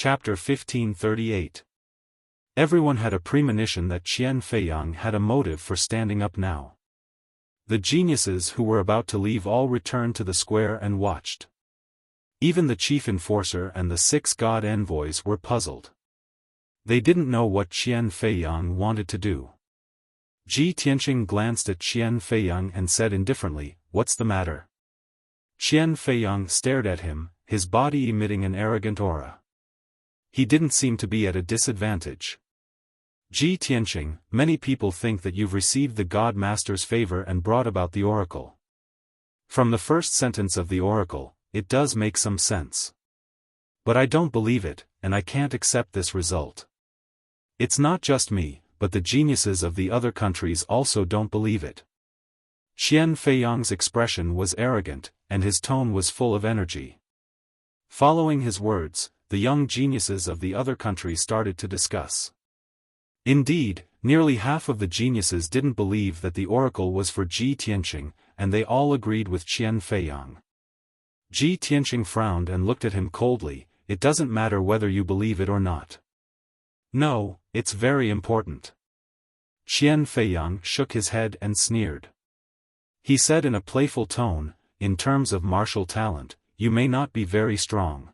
Chapter 1538. Everyone had a premonition that Qian Feiyang had a motive for standing up now. The geniuses who were about to leave all returned to the square and watched. Even the chief enforcer and the 6 god envoys were puzzled. They didn't know what Qian Feiyang wanted to do. Ji Tianqing glanced at Qian Feiyang and said indifferently, "What's the matter?" Qian Feiyang stared at him, his body emitting an arrogant aura. He didn't seem to be at a disadvantage. Ji Tianqing, many people think that you've received the God Master's favor and brought about the oracle. From the first sentence of the oracle, it does make some sense. But I don't believe it, and I can't accept this result. It's not just me, but the geniuses of the other countries also don't believe it. Qian Feiyang's expression was arrogant, and his tone was full of energy. Following his words, the young geniuses of the other countries started to discuss. Indeed, nearly half of the geniuses didn't believe that the oracle was for Ji Tianqing, and they all agreed with Qian Feiyang. Ji Tianqing frowned and looked at him coldly. "It doesn't matter whether you believe it or not." "No, it's very important." Qian Feiyang shook his head and sneered. He said in a playful tone, "In terms of martial talent, you may not be very strong.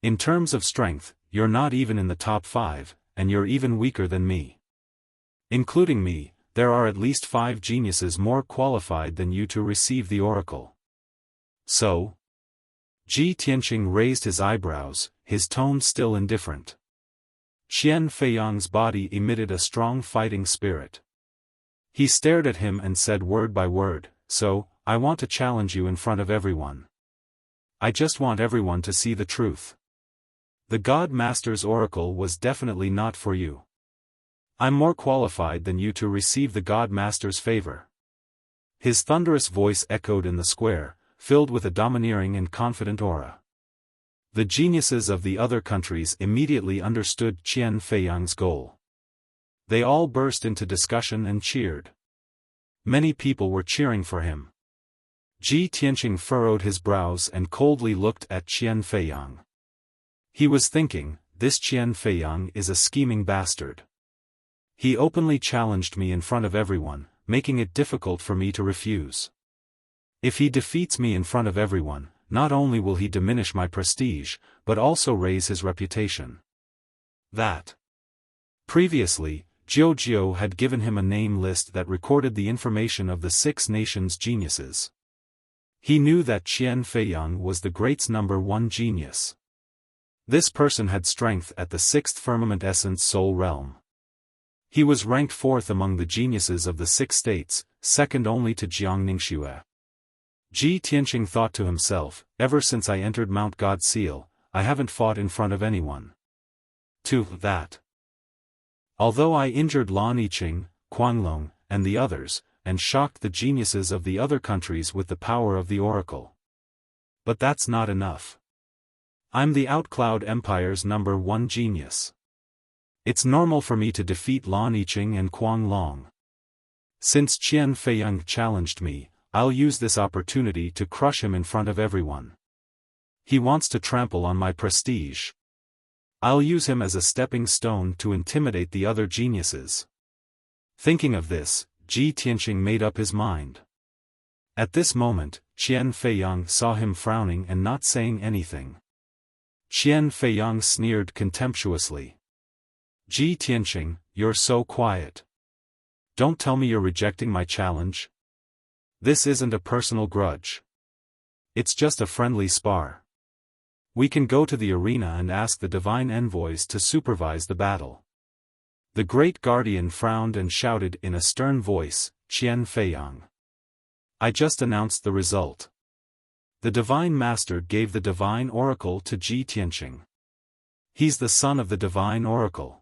In terms of strength, you're not even in the top 5, and you're even weaker than me. Including me, there are at least 5 geniuses more qualified than you to receive the oracle. So?" Ji Tianqing raised his eyebrows, his tone still indifferent. Qian Feiyang's body emitted a strong fighting spirit. He stared at him and said word by word, "So, I want to challenge you in front of everyone. I just want everyone to see the truth. The God Master's oracle was definitely not for you. I'm more qualified than you to receive the God Master's favor." His thunderous voice echoed in the square, filled with a domineering and confident aura. The geniuses of the other countries immediately understood Qian Feiyang's goal. They all burst into discussion and cheered. Many people were cheering for him. Ji Tianqing furrowed his brows and coldly looked at Qian Feiyang. He was thinking, this Qian Feiyang is a scheming bastard. He openly challenged me in front of everyone, making it difficult for me to refuse. If he defeats me in front of everyone, not only will he diminish my prestige, but also raise his reputation. Previously, Jiu had given him a name list that recorded the information of the 6 nations' geniuses. He knew that Qian Feiyang was the great's #1 genius. This person had strength at the 6th firmament essence soul realm. He was ranked 4th among the geniuses of the 6 states, second only to Jiangningsue. Ji Tianqing thought to himself, "Ever since I entered Mount God Seal, I haven't fought in front of anyone. Although I injured Lan Yiqing, Guanglong, and the others, and shocked the geniuses of the other countries with the power of the oracle. But that's not enough. I'm the Outcloud Empire's #1 genius. It's normal for me to defeat Lan Yiqing and Guanglong. Since Qian Feiyang challenged me, I'll use this opportunity to crush him in front of everyone. He wants to trample on my prestige. I'll use him as a stepping stone to intimidate the other geniuses." Thinking of this, Ji Tianqing made up his mind. At this moment, Qian Feiyang saw him frowning and not saying anything. Qian Feiyang sneered contemptuously. "Ji Tianqing, you're so quiet. Don't tell me you're rejecting my challenge. This isn't a personal grudge. It's just a friendly spar. We can go to the arena and ask the divine envoys to supervise the battle." The great guardian frowned and shouted in a stern voice, "Qian Feiyang. I just announced the result. The divine master gave the divine oracle to Ji Tianqing. He's the son of the divine oracle.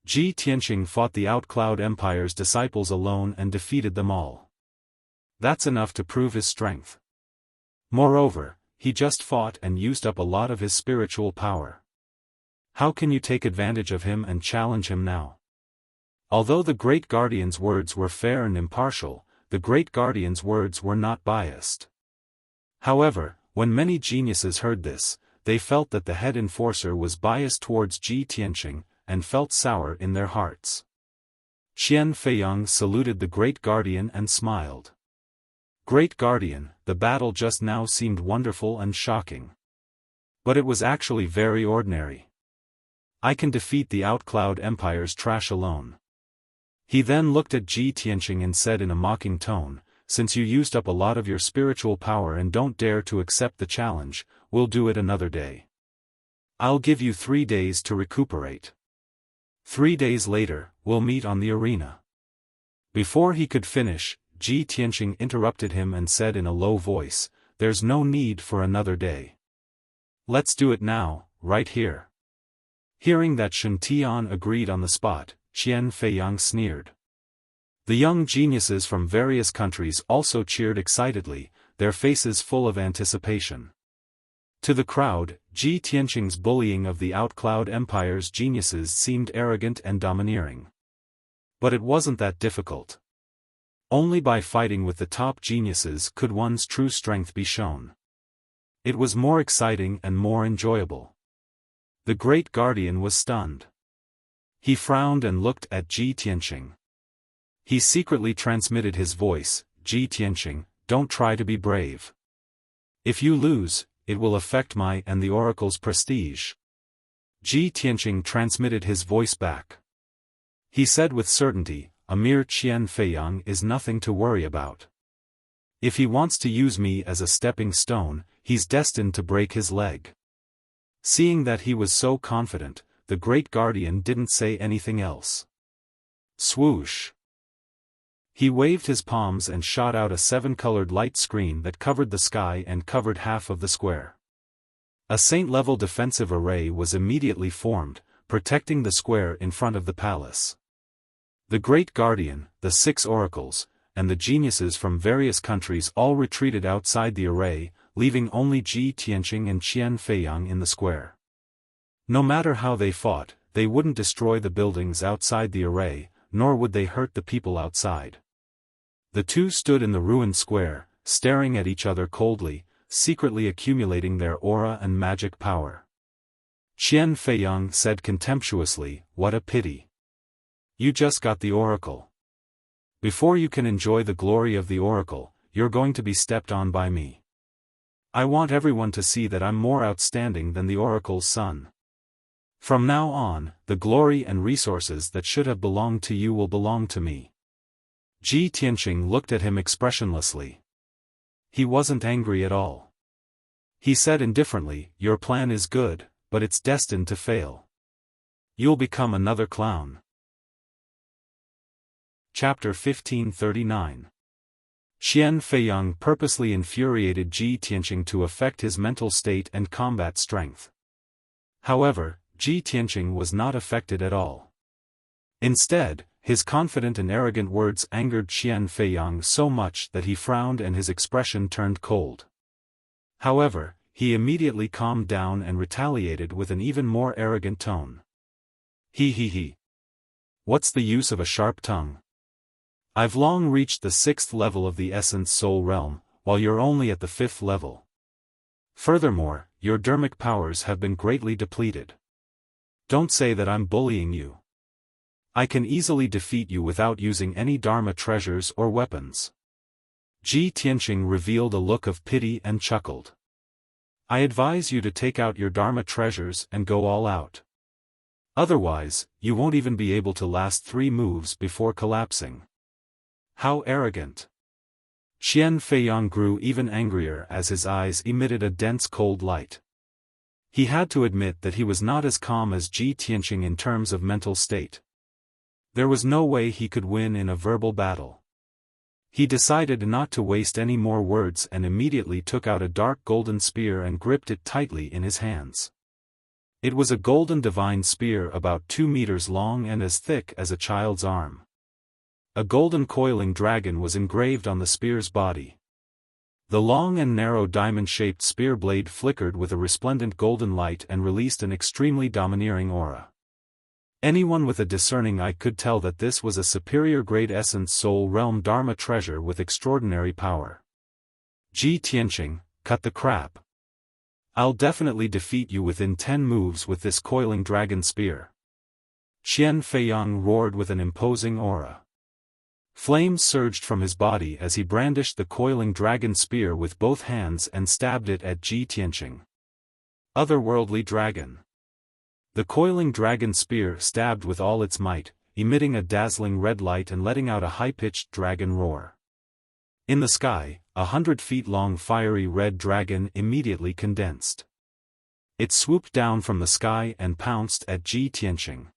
Ji Tianqing fought the Outcloud Empire's disciples alone and defeated them all. That's enough to prove his strength. Moreover, he just fought and used up a lot of his spiritual power. How can you take advantage of him and challenge him now?" Although the Great Guardian's words were fair and impartial, the Great Guardian's words were not biased. However, when many geniuses heard this, they felt that the head enforcer was biased towards Ji Tianqing, and felt sour in their hearts. Qian Feiyang saluted the Great Guardian and smiled. Great Guardian, the battle just now seemed wonderful and shocking. But it was actually very ordinary. I can defeat the Outcloud Empire's trash alone. He then looked at Ji Tianqing and said in a mocking tone, since you used up a lot of your spiritual power and don't dare to accept the challenge, we'll do it another day. I'll give you 3 days to recuperate. 3 days later, we'll meet on the arena. Before he could finish, Ji Tianqing interrupted him and said in a low voice, there's no need for another day. Let's do it now, right here. Hearing that Shen Tian agreed on the spot, Qian Feiyang sneered. The young geniuses from various countries also cheered excitedly, their faces full of anticipation. To the crowd, Ji Tianqing's bullying of the Outcloud Empire's geniuses seemed arrogant and domineering. But it wasn't that difficult. Only by fighting with the top geniuses could one's true strength be shown. It was more exciting and more enjoyable. The Great Guardian was stunned. He frowned and looked at Ji Tianqing. He secretly transmitted his voice, Ji Tianqing, don't try to be brave. If you lose, it will affect my and the Oracle's prestige. Ji Tianqing transmitted his voice back. He said with certainty, a mere Qian Feiyang is nothing to worry about. If he wants to use me as a stepping stone, he's destined to break his leg. Seeing that he was so confident, the Great Guardian didn't say anything else. Swoosh! He waved his palms and shot out a 7-colored light screen that covered the sky and covered half of the square. A saint-level defensive array was immediately formed, protecting the square in front of the palace. The Great Guardian, the 6 oracles, and the geniuses from various countries all retreated outside the array, leaving only Ji Tianqing and Qian Feiyang in the square. No matter how they fought, they wouldn't destroy the buildings outside the array, nor would they hurt the people outside. The two stood in the ruined square, staring at each other coldly, secretly accumulating their aura and magic power. Qian Feiyang said contemptuously, what a pity. You just got the oracle. Before you can enjoy the glory of the oracle, you're going to be stepped on by me. I want everyone to see that I'm more outstanding than the oracle's son. From now on, the glory and resources that should have belonged to you will belong to me. Ji Tianqing looked at him expressionlessly. He wasn't angry at all. He said indifferently, your plan is good, but it's destined to fail. You'll become another clown. Chapter 1539. Qian Feiyang purposely infuriated Ji Tianqing to affect his mental state and combat strength. However, Ji Tianqing was not affected at all. Instead, his confident and arrogant words angered Qian Feiyang so much that he frowned and his expression turned cold. However, he immediately calmed down and retaliated with an even more arrogant tone. He. What's the use of a sharp tongue? I've long reached the 6th level of the Essence Soul Realm, while you're only at the 5th level. Furthermore, your dermic powers have been greatly depleted. Don't say that I'm bullying you. I can easily defeat you without using any Dharma treasures or weapons. Ji Tianqing revealed a look of pity and chuckled. I advise you to take out your Dharma treasures and go all out. Otherwise, you won't even be able to last 3 moves before collapsing. How arrogant! Qian Feiyang grew even angrier as his eyes emitted a dense cold light. He had to admit that he was not as calm as Ji Tianqing in terms of mental state. There was no way he could win in a verbal battle. He decided not to waste any more words and immediately took out a dark golden spear and gripped it tightly in his hands. It was a golden divine spear about 2 meters long and as thick as a child's arm. A golden coiling dragon was engraved on the spear's body. The long and narrow diamond-shaped spear blade flickered with a resplendent golden light and released an extremely domineering aura. Anyone with a discerning eye could tell that this was a superior grade Essence Soul Realm Dharma treasure with extraordinary power. Ji Tianqing, cut the crap. I'll definitely defeat you within 10 moves with this coiling dragon spear. Qian Feiyang roared with an imposing aura. Flames surged from his body as he brandished the coiling dragon spear with both hands and stabbed it at Ji Tianqing. Otherworldly dragon. The coiling dragon spear stabbed with all its might, emitting a dazzling red light and letting out a high-pitched dragon roar. In the sky, 100 feet long fiery red dragon immediately condensed. It swooped down from the sky and pounced at Ji Tianqing.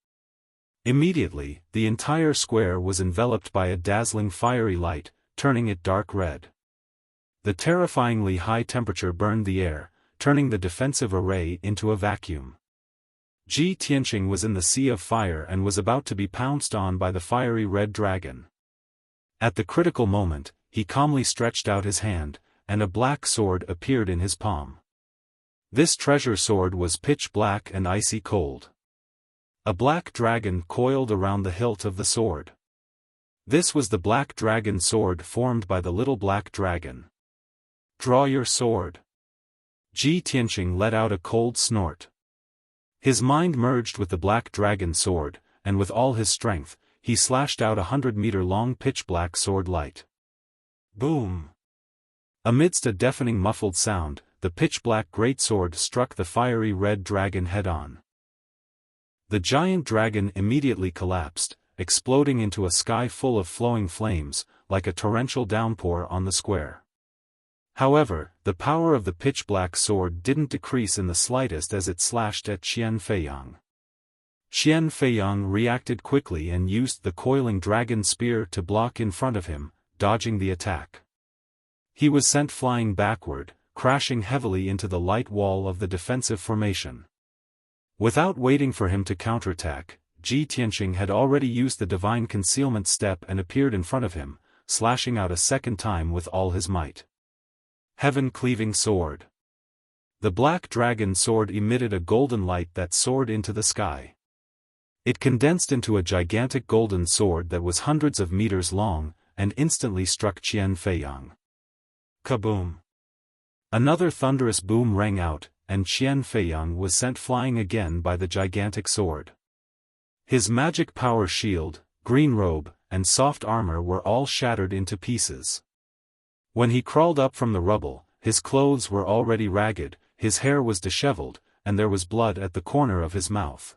Immediately, the entire square was enveloped by a dazzling fiery light, turning it dark red. The terrifyingly high temperature burned the air, turning the defensive array into a vacuum. Ji Tianqing was in the sea of fire and was about to be pounced on by the fiery red dragon. At the critical moment, he calmly stretched out his hand, and a black sword appeared in his palm. This treasure sword was pitch black and icy cold. A black dragon coiled around the hilt of the sword. This was the black dragon sword formed by the little black dragon. Draw your sword. Ji Tianqing let out a cold snort. His mind merged with the black dragon sword, and with all his strength, he slashed out 100-meter-long pitch-black sword light. Boom! Amidst a deafening muffled sound, the pitch-black greatsword struck the fiery red dragon head-on. The giant dragon immediately collapsed, exploding into a sky full of flowing flames, like a torrential downpour on the square. However, the power of the pitch-black sword didn't decrease in the slightest as it slashed at Qian Feiyang. Qian Feiyang reacted quickly and used the coiling dragon spear to block in front of him, dodging the attack. He was sent flying backward, crashing heavily into the light wall of the defensive formation. Without waiting for him to counterattack, Ji Tianqing had already used the divine concealment step and appeared in front of him, slashing out a second time with all his might. Heaven-cleaving sword. The black dragon sword emitted a golden light that soared into the sky. It condensed into a gigantic golden sword that was hundreds of meters long, and instantly struck Qian Feiyang. Kaboom! Another thunderous boom rang out, and Qian Feiyang was sent flying again by the gigantic sword. His magic power shield, green robe, and soft armor were all shattered into pieces. When he crawled up from the rubble, his clothes were already ragged, his hair was disheveled, and there was blood at the corner of his mouth.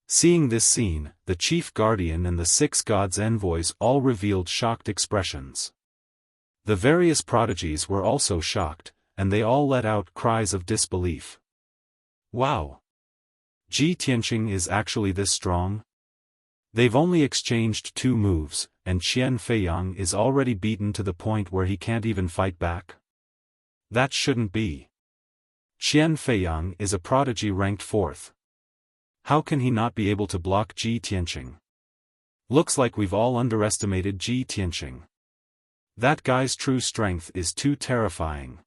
Seeing this scene, the chief guardian and the 6 gods' envoys all revealed shocked expressions. The various prodigies were also shocked, and they all let out cries of disbelief. Wow! Ji Tianqing is actually this strong? They've only exchanged 2 moves, and Qian Feiyang is already beaten to the point where he can't even fight back? That shouldn't be. Qian Feiyang is a prodigy ranked 4th. How can he not be able to block Ji Tianqing? Looks like we've all underestimated Ji Tianqing. That guy's true strength is too terrifying.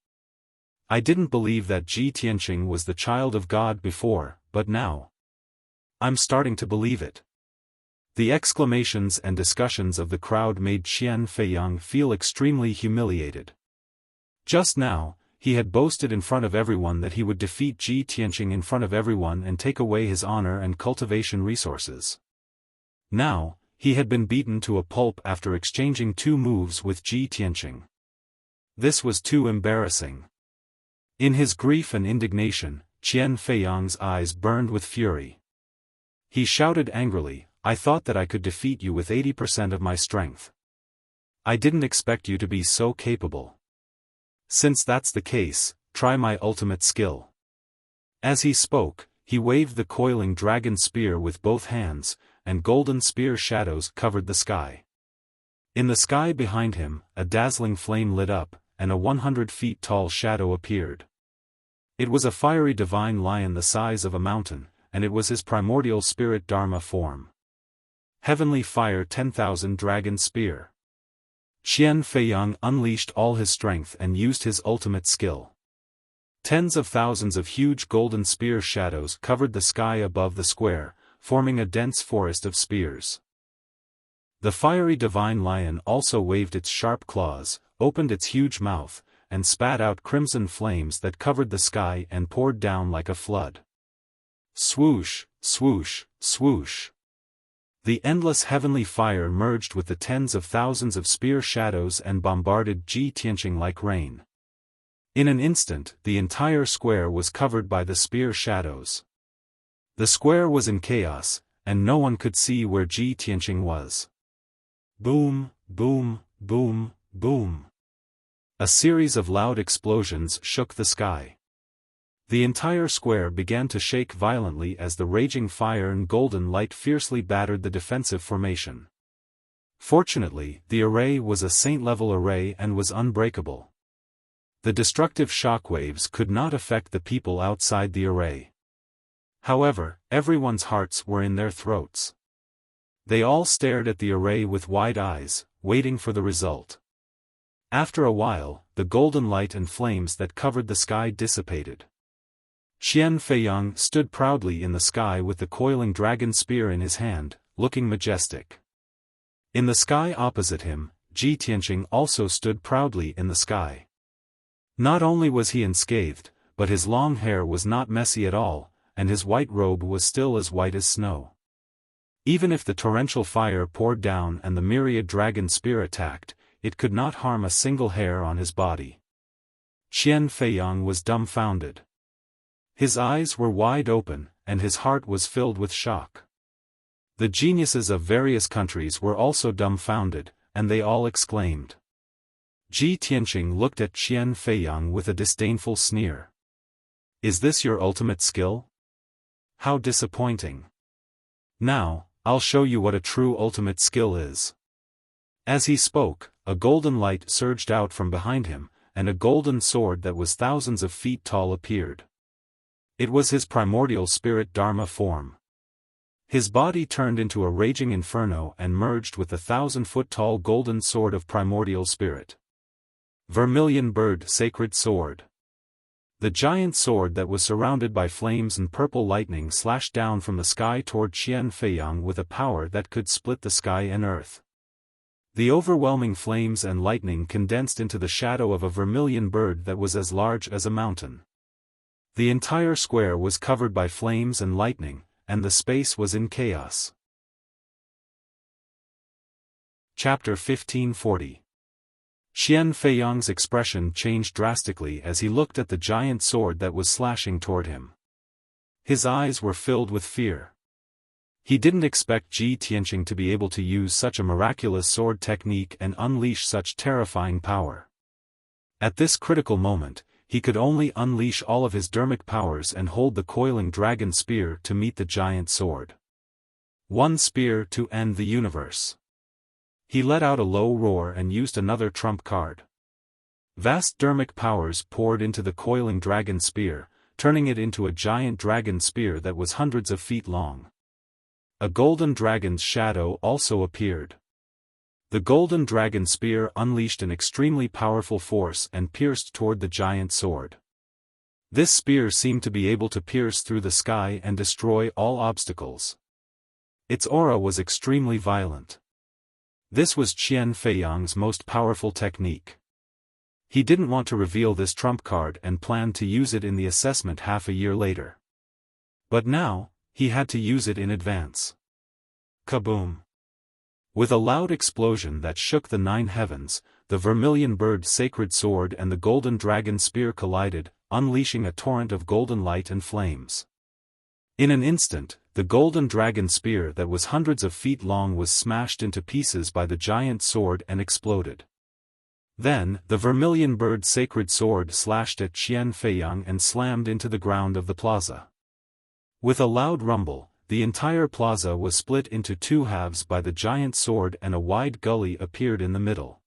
I didn't believe that Ji Tianqing was the child of God before, but now I'm starting to believe it. The exclamations and discussions of the crowd made Qian Feiyang feel extremely humiliated. Just now, he had boasted in front of everyone that he would defeat Ji Tianqing in front of everyone and take away his honor and cultivation resources. Now, he had been beaten to a pulp after exchanging 2 moves with Ji Tianqing. This was too embarrassing. In his grief and indignation, Qian Feiyang's eyes burned with fury. He shouted angrily, "I thought that I could defeat you with 80% of my strength. I didn't expect you to be so capable. Since that's the case, try my ultimate skill." As he spoke, he waved the coiling dragon spear with both hands, and golden spear shadows covered the sky. In the sky behind him, a dazzling flame lit up, and a 100 feet tall shadow appeared. It was a fiery divine lion the size of a mountain, and it was his primordial spirit Dharma form. Heavenly Fire 10,000 Dragon Spear. Qian Feiyang unleashed all his strength and used his ultimate skill. Tens of thousands of huge golden spear shadows covered the sky above the square, forming a dense forest of spears. The fiery divine lion also waved its sharp claws, opened its huge mouth, and spat out crimson flames that covered the sky and poured down like a flood. Swoosh, swoosh, swoosh. The endless heavenly fire merged with the tens of thousands of spear shadows and bombarded Ji Tianqing like rain. In an instant, the entire square was covered by the spear shadows. The square was in chaos, and no one could see where Ji Tianqing was. Boom, boom, boom, boom. A series of loud explosions shook the sky. The entire square began to shake violently as the raging fire and golden light fiercely battered the defensive formation. Fortunately, the array was a saint-level array and was unbreakable. The destructive shockwaves could not affect the people outside the array. However, everyone's hearts were in their throats. They all stared at the array with wide eyes, waiting for the result. After a while, the golden light and flames that covered the sky dissipated. Qian Feiyang stood proudly in the sky with the coiling dragon spear in his hand, looking majestic. In the sky opposite him, Ji Tianqing also stood proudly in the sky. Not only was he unscathed, but his long hair was not messy at all, and his white robe was still as white as snow. Even if the torrential fire poured down and the myriad dragon spear attacked, it could not harm a single hair on his body. Qian Feiyang was dumbfounded. His eyes were wide open, and his heart was filled with shock. The geniuses of various countries were also dumbfounded, and they all exclaimed. Ji Tianqing looked at Qian Feiyang with a disdainful sneer. "Is this your ultimate skill? How disappointing. Now, I'll show you what a true ultimate skill is." As he spoke, a golden light surged out from behind him, and a golden sword that was thousands of feet tall appeared. It was his primordial spirit Dharma form. His body turned into a raging inferno and merged with the 1,000-foot-tall golden sword of primordial spirit. Vermilion Bird Sacred Sword. The giant sword that was surrounded by flames and purple lightning slashed down from the sky toward Qian Feiyang with a power that could split the sky and earth. The overwhelming flames and lightning condensed into the shadow of a vermilion bird that was as large as a mountain. The entire square was covered by flames and lightning, and the space was in chaos. Chapter 1540. Qian Feiyang's expression changed drastically as he looked at the giant sword that was slashing toward him. His eyes were filled with fear. He didn't expect Ji Tianqing to be able to use such a miraculous sword technique and unleash such terrifying power. At this critical moment, he could only unleash all of his dermic powers and hold the coiling dragon spear to meet the giant sword. One spear to end the universe. He let out a low roar and used another trump card. Vast dermic powers poured into the coiling dragon spear, turning it into a giant dragon spear that was hundreds of feet long. A golden dragon's shadow also appeared. The golden dragon spear unleashed an extremely powerful force and pierced toward the giant sword. This spear seemed to be able to pierce through the sky and destroy all obstacles. Its aura was extremely violent. This was Qian Feiyang's most powerful technique. He didn't want to reveal this trump card and planned to use it in the assessment half a year later. But now, he had to use it in advance. Kaboom! With a loud explosion that shook the 9 heavens, the vermilion bird sacred sword and the golden dragon spear collided, unleashing a torrent of golden light and flames. In an instant, the golden dragon spear that was hundreds of feet long was smashed into pieces by the giant sword and exploded. Then, the vermilion bird sacred sword slashed at Qian Feiyang and slammed into the ground of the plaza. With a loud rumble, the entire plaza was split into 2 halves by the giant sword and a wide gully appeared in the middle.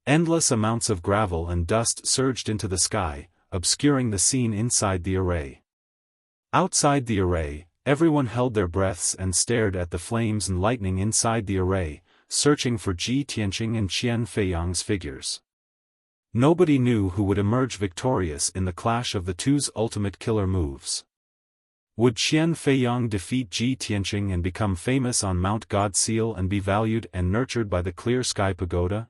Endless amounts of gravel and dust surged into the sky, obscuring the scene inside the array. Outside the array, everyone held their breaths and stared at the flames and lightning inside the array, searching for Ji Tianqing and Qian Feiyang's figures. Nobody knew who would emerge victorious in the clash of the two's ultimate killer moves. Would Qian Feiyang defeat Ji Tianqing and become famous on Mount God Seal and be valued and nurtured by the Clear Sky Pagoda?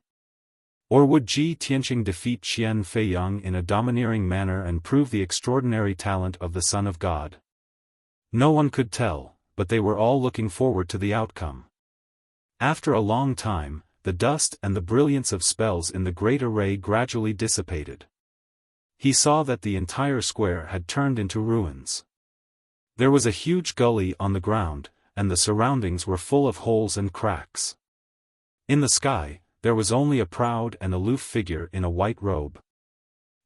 Or would Ji Tianqing defeat Qian Feiyang in a domineering manner and prove the extraordinary talent of the Son of God? No one could tell, but they were all looking forward to the outcome. After a long time, the dust and the brilliance of spells in the great array gradually dissipated. He saw that the entire square had turned into ruins. There was a huge gully on the ground, and the surroundings were full of holes and cracks. In the sky, there was only a proud and aloof figure in a white robe.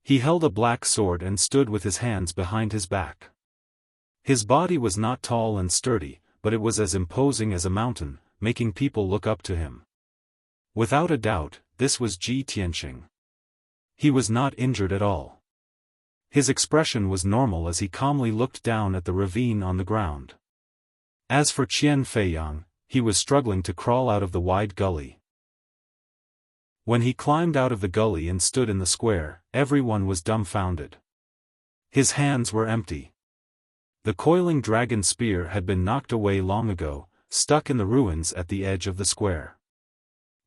He held a black sword and stood with his hands behind his back. His body was not tall and sturdy, but it was as imposing as a mountain, making people look up to him. Without a doubt, this was Ji Tianqing. He was not injured at all. His expression was normal as he calmly looked down at the ravine on the ground. As for Qian Feiyang, he was struggling to crawl out of the wide gully. When he climbed out of the gully and stood in the square, everyone was dumbfounded. His hands were empty. The coiling dragon spear had been knocked away long ago, stuck in the ruins at the edge of the square.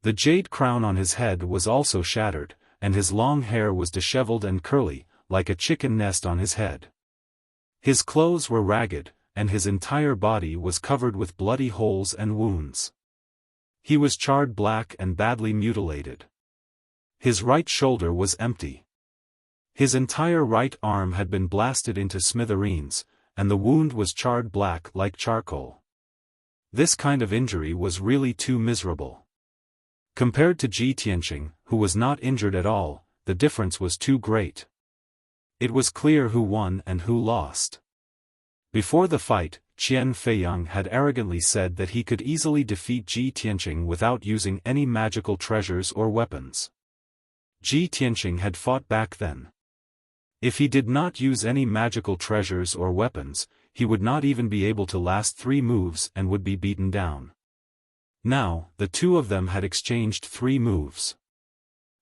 The jade crown on his head was also shattered, and his long hair was disheveled and curly, like a chicken nest on his head. His clothes were ragged, and his entire body was covered with bloody holes and wounds. He was charred black and badly mutilated. His right shoulder was empty. His entire right arm had been blasted into smithereens, and the wound was charred black like charcoal. This kind of injury was really too miserable. Compared to Ji Tianqing, who was not injured at all, the difference was too great. It was clear who won and who lost. Before the fight, Qian Feiyang had arrogantly said that he could easily defeat Ji Tianqing without using any magical treasures or weapons. Ji Tianqing had fought back then. If he did not use any magical treasures or weapons, he would not even be able to last 3 moves and would be beaten down. Now, the two of them had exchanged 3 moves.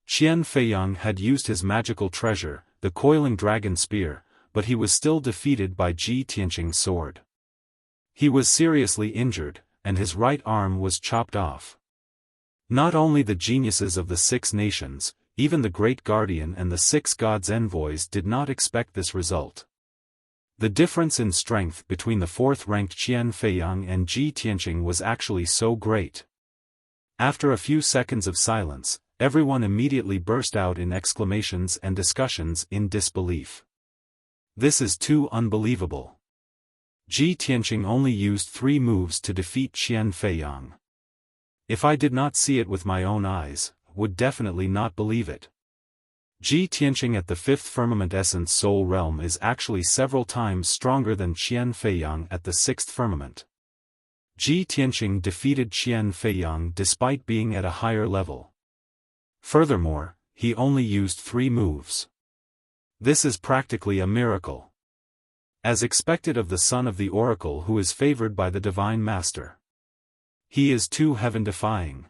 Qian Feiyang had used his magical treasure, the coiling dragon spear, but he was still defeated by Ji Tianqing's sword. He was seriously injured, and his right arm was chopped off. Not only the geniuses of the 6 nations, even the Great Guardian and the 6 gods' envoys did not expect this result. The difference in strength between the 4th-ranked Qian Feiyang and Ji Tianqing was actually so great. After a few seconds of silence, everyone immediately burst out in exclamations and discussions in disbelief. This is too unbelievable. Ji Tianqing only used 3 moves to defeat Qian Feiyang. If I did not see it with my own eyes, would definitely not believe it. Ji Tianqing at the 5th firmament essence soul realm is actually several times stronger than Qian Feiyang at the 6th firmament. Ji Tianqing defeated Qian Feiyang despite being at a higher level. Furthermore, he only used 3 moves. This is practically a miracle. As expected of the son of the oracle who is favored by the divine master. He is too heaven-defying.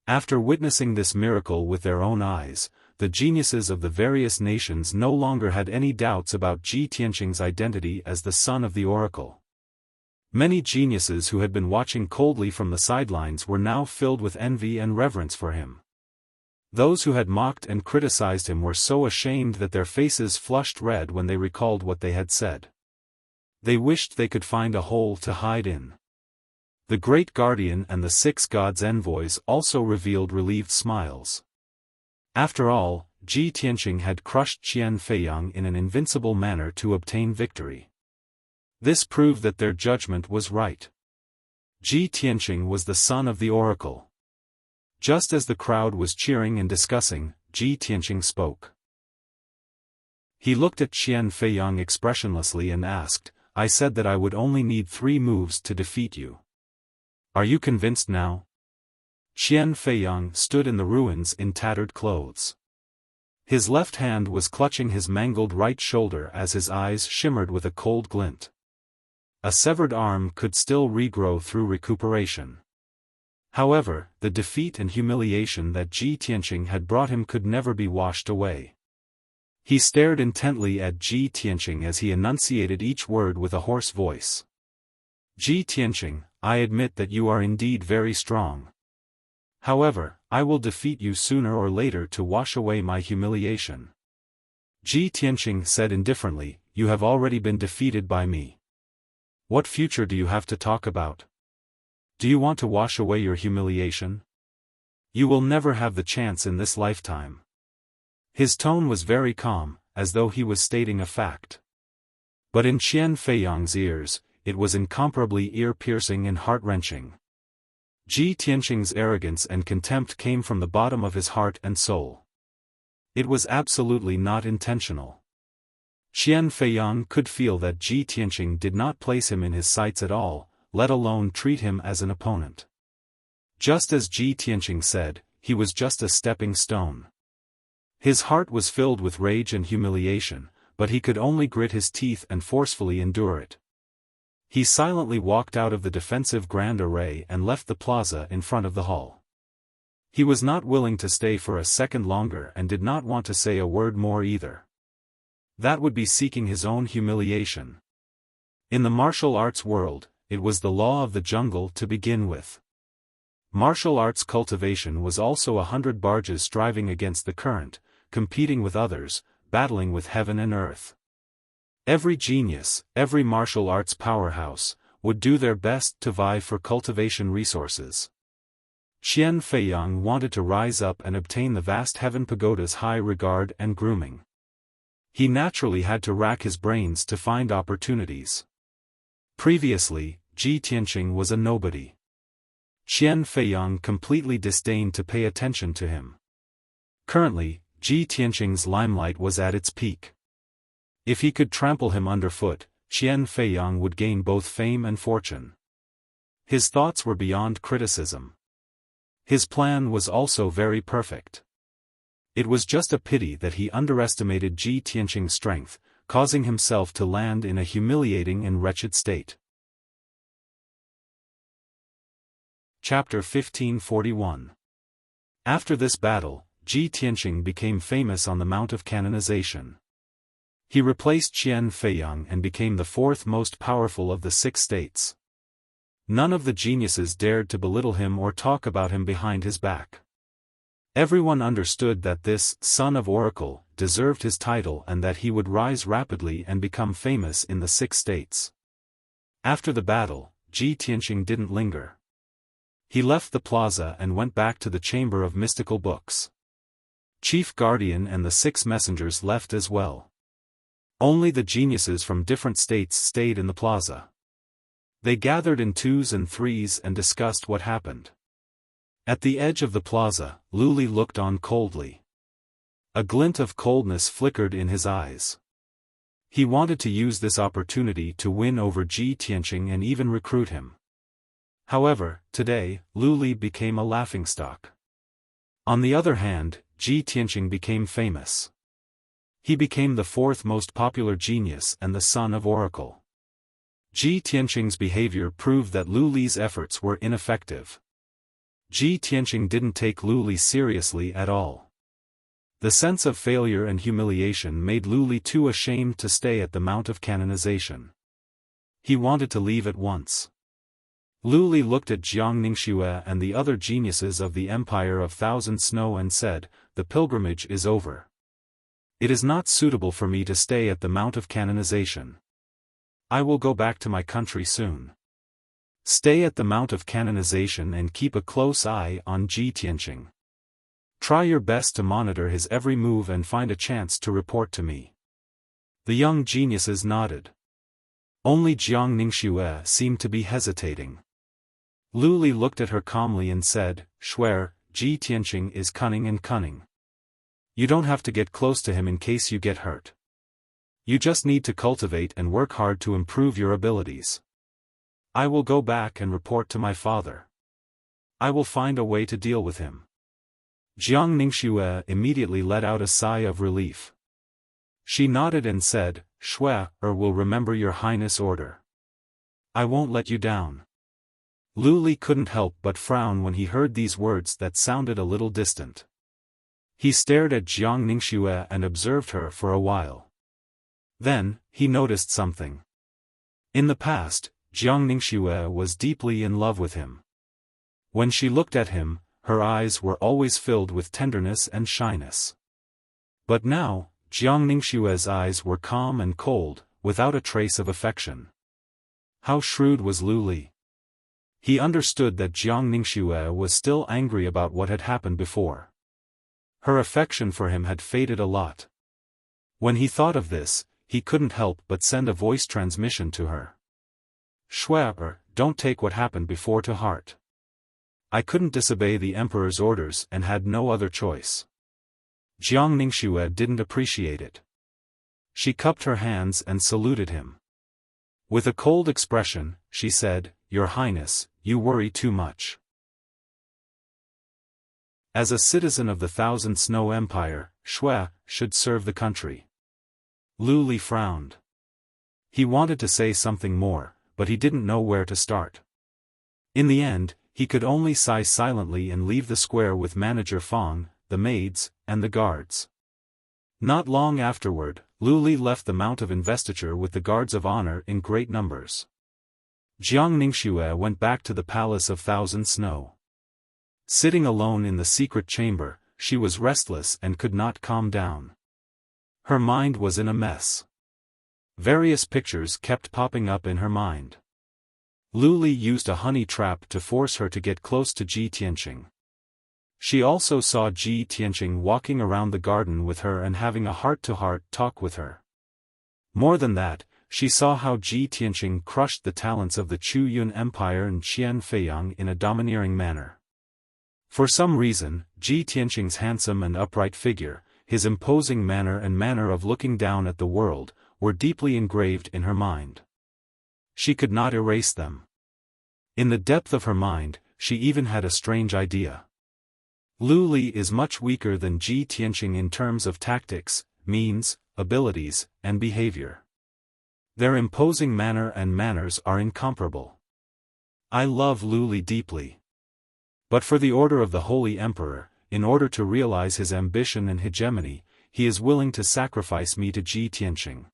After witnessing this miracle with their own eyes, the geniuses of the various nations no longer had any doubts about Ji Tianqing's identity as the son of the oracle. Many geniuses who had been watching coldly from the sidelines were now filled with envy and reverence for him. Those who had mocked and criticized him were so ashamed that their faces flushed red when they recalled what they had said. They wished they could find a hole to hide in. The Great Guardian and the 6 gods' envoys also revealed relieved smiles. After all, Ji Tianqing had crushed Qian Feiyang in an invincible manner to obtain victory. This proved that their judgment was right. Ji Tianqing was the son of the oracle. Just as the crowd was cheering and discussing, Ji Tianqing spoke. He looked at Qian Feiyang expressionlessly and asked, "I said that I would only need 3 moves to defeat you. Are you convinced now?" Qian Feiyang stood in the ruins in tattered clothes. His left hand was clutching his mangled right shoulder as his eyes shimmered with a cold glint. A severed arm could still regrow through recuperation. However, the defeat and humiliation that Ji Tianqing had brought him could never be washed away. He stared intently at Ji Tianqing as he enunciated each word with a hoarse voice. "Ji Tianqing, I admit that you are indeed very strong. However, I will defeat you sooner or later to wash away my humiliation. Ji Tianqing said indifferently, you have already been defeated by me. What future do you have to talk about? Do you want to wash away your humiliation? You will never have the chance in this lifetime. His tone was very calm, as though he was stating a fact. But in Qian Feiyang's ears, it was incomparably ear-piercing and heart-wrenching. Ji Tianqing's arrogance and contempt came from the bottom of his heart and soul. It was absolutely not intentional. Qian Feiyang could feel that Ji Tianqing did not place him in his sights at all, let alone treat him as an opponent. Just as Ji Tianqing said, he was just a stepping stone. His heart was filled with rage and humiliation, but he could only grit his teeth and forcefully endure it. He silently walked out of the defensive grand array and left the plaza in front of the hall. He was not willing to stay for a second longer and did not want to say a word more either. That would be seeking his own humiliation. In the martial arts world, it was the law of the jungle to begin with. Martial arts cultivation was also 100 barges striving against the current, competing with others, battling with heaven and earth. Every genius, every martial arts powerhouse, would do their best to vie for cultivation resources. Qian Feiyang wanted to rise up and obtain the vast heaven pagoda's high regard and grooming. He naturally had to rack his brains to find opportunities. Previously, Ji Tianqing was a nobody. Qian Feiyang completely disdained to pay attention to him. Currently, Ji Tianqing's limelight was at its peak. If he could trample him underfoot, Qian Feiyang would gain both fame and fortune. His thoughts were beyond criticism. His plan was also very perfect. It was just a pity that he underestimated Ji Tianqing's strength, causing himself to land in a humiliating and wretched state. Chapter 1541. After this battle, Ji Tianqing became famous on the Mount of Canonization. He replaced Qian Feiyang and became the fourth most powerful of the 6 states. None of the geniuses dared to belittle him or talk about him behind his back. Everyone understood that this son of Oracle deserved his title and that he would rise rapidly and become famous in the 6 states. After the battle, Ji Tianqing didn't linger. He left the plaza and went back to the Chamber of Mystical Books. Chief Guardian and the 6 messengers left as well. Only the geniuses from different states stayed in the plaza. They gathered in 2s and 3s and discussed what happened. At the edge of the plaza, Lu Li looked on coldly. A glint of coldness flickered in his eyes. He wanted to use this opportunity to win over Ji Tianqing and even recruit him. However, today, Lu Li became a laughingstock. On the other hand, Ji Tianqing became famous. He became the 4th most popular genius and the son of Oracle. Ji Tianqing's behavior proved that Lu Li's efforts were ineffective. Ji Tianqing didn't take Lu Li seriously at all. The sense of failure and humiliation made Lu Li too ashamed to stay at the Mount of Canonization. He wanted to leave at once. Lu Li looked at Jiang Ningxue and the other geniuses of the Empire of Thousand Snow and said, "The pilgrimage is over. It is not suitable for me to stay at the Mount of Canonization. I will go back to my country soon. Stay at the Mount of Canonization and keep a close eye on Ji Tianqing. Try your best to monitor his every move and find a chance to report to me." The young geniuses nodded. Only Jiang Ningxue seemed to be hesitating. Lu Li looked at her calmly and said, "Shuer, Ji Tianqing is cunning and cunning. You don't have to get close to him in case you get hurt. You just need to cultivate and work hard to improve your abilities. I will go back and report to my father. I will find a way to deal with him." Jiang Ningxue immediately let out a sigh of relief. She nodded and said, "Shuer will remember your highness' order. I won't let you down." Lu Li couldn't help but frown when he heard these words that sounded a little distant. He stared at Jiang Ningxue and observed her for a while. Then, he noticed something. In the past, Jiang Ningxue was deeply in love with him. When she looked at him, her eyes were always filled with tenderness and shyness. But now, Jiang Ningxue's eyes were calm and cold, without a trace of affection. How shrewd was Lu Li! He understood that Jiang Ningxue was still angry about what had happened before. Her affection for him had faded a lot. When he thought of this, he couldn't help but send a voice transmission to her. Shui, don't take what happened before to heart. I couldn't disobey the emperor's orders and had no other choice. Jiang Ningxue didn't appreciate it. She cupped her hands and saluted him. With a cold expression, she said, Your Highness, you worry too much. As a citizen of the Thousand Snow Empire, Shui should serve the country. Lu Li frowned. He wanted to say something more, but he didn't know where to start. In the end, he could only sigh silently and leave the square with Manager Fang, the maids, and the guards. Not long afterward, Lu Li left the Mount of Investiture with the guards of honor in great numbers. Jiang Ningxue went back to the Palace of Thousand Snow. Sitting alone in the secret chamber, she was restless and could not calm down. Her mind was in a mess. Various pictures kept popping up in her mind. Lu Li used a honey trap to force her to get close to Ji Tianqing. She also saw Ji Tianqing walking around the garden with her and having a heart-to-heart talk with her. More than that, she saw how Ji Tianqing crushed the talents of the Chu Yun Empire and Qian Feiyang in a domineering manner. For some reason, Ji Tianqing's handsome and upright figure, his imposing manner and manner of looking down at the world, were deeply engraved in her mind. She could not erase them. In the depth of her mind, she even had a strange idea. Lu Li is much weaker than Ji Tianqing in terms of tactics, means, abilities, and behavior. Their imposing manner and manners are incomparable. I love Lu Li deeply. But for the order of the Holy Emperor, in order to realize his ambition and hegemony, he is willing to sacrifice me to Ji Tianqing.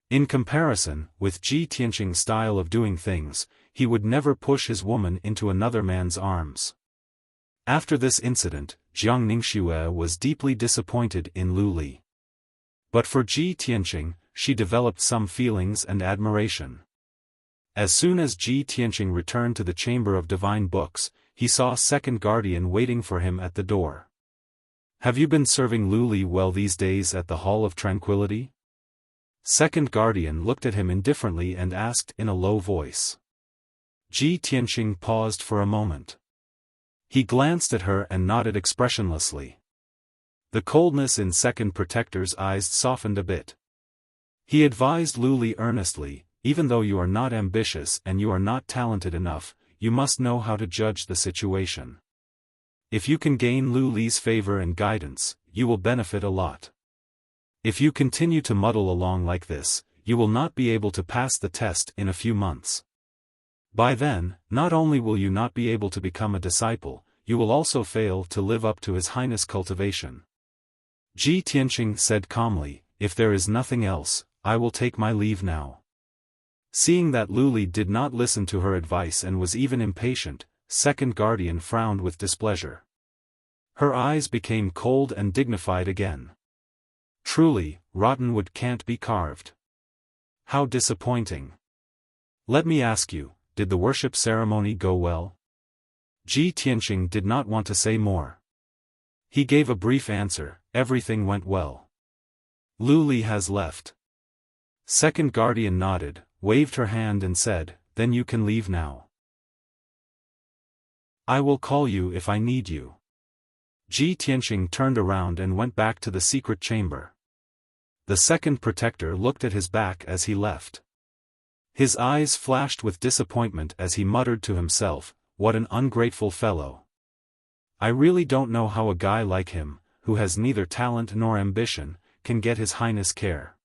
In comparison, with Ji Tianqing's style of doing things, he would never push his woman into another man's arms. After this incident, Jiang Ningxue was deeply disappointed in Lu Li. But for Ji Tianqing, she developed some feelings and admiration. As soon as Ji Tianqing returned to the Chamber of Divine Books, he saw a second guardian waiting for him at the door. Have you been serving Lu Li well these days at the Hall of Tranquility? Second guardian looked at him indifferently and asked in a low voice. Ji Tianqing paused for a moment. He glanced at her and nodded expressionlessly. The coldness in Second Protector's eyes softened a bit. He advised Lu Li earnestly, even though you are not ambitious and you are not talented enough, you must know how to judge the situation. If you can gain Lu Li's favor and guidance, you will benefit a lot. If you continue to muddle along like this, you will not be able to pass the test in a few months. By then, not only will you not be able to become a disciple, you will also fail to live up to His Highness' cultivation. Ji Tianqing said calmly, if there is nothing else, I will take my leave now. Seeing that Lu Li did not listen to her advice and was even impatient, Second Guardian frowned with displeasure. Her eyes became cold and dignified again. Truly, rotten wood can't be carved. How disappointing. Let me ask you, did the worship ceremony go well? Ji Tianqing did not want to say more. He gave a brief answer, everything went well. Lu Li has left. Second Guardian nodded, waved her hand and said, then you can leave now. I will call you if I need you. Ji Tianqing turned around and went back to the secret chamber. The Second Protector looked at his back as he left. His eyes flashed with disappointment as he muttered to himself, what an ungrateful fellow. I really don't know how a guy like him, who has neither talent nor ambition, can get His Highness' care.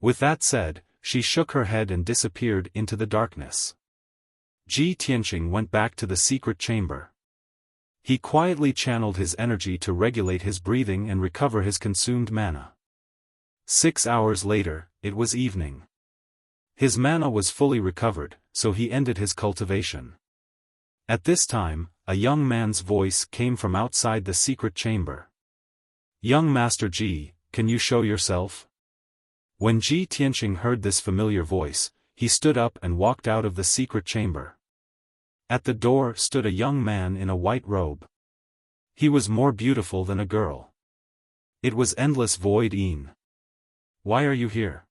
With that said, she shook her head and disappeared into the darkness. Ji Tianqing went back to the secret chamber. He quietly channeled his energy to regulate his breathing and recover his consumed mana. 6 hours later, it was evening. His mana was fully recovered, so he ended his cultivation. At this time, a young man's voice came from outside the secret chamber. "Young Master Ji, can you show yourself?" When Ji Tianqing heard this familiar voice, he stood up and walked out of the secret chamber. At the door stood a young man in a white robe. He was more beautiful than a girl. It was Endless Void Yin. "Why are you here?"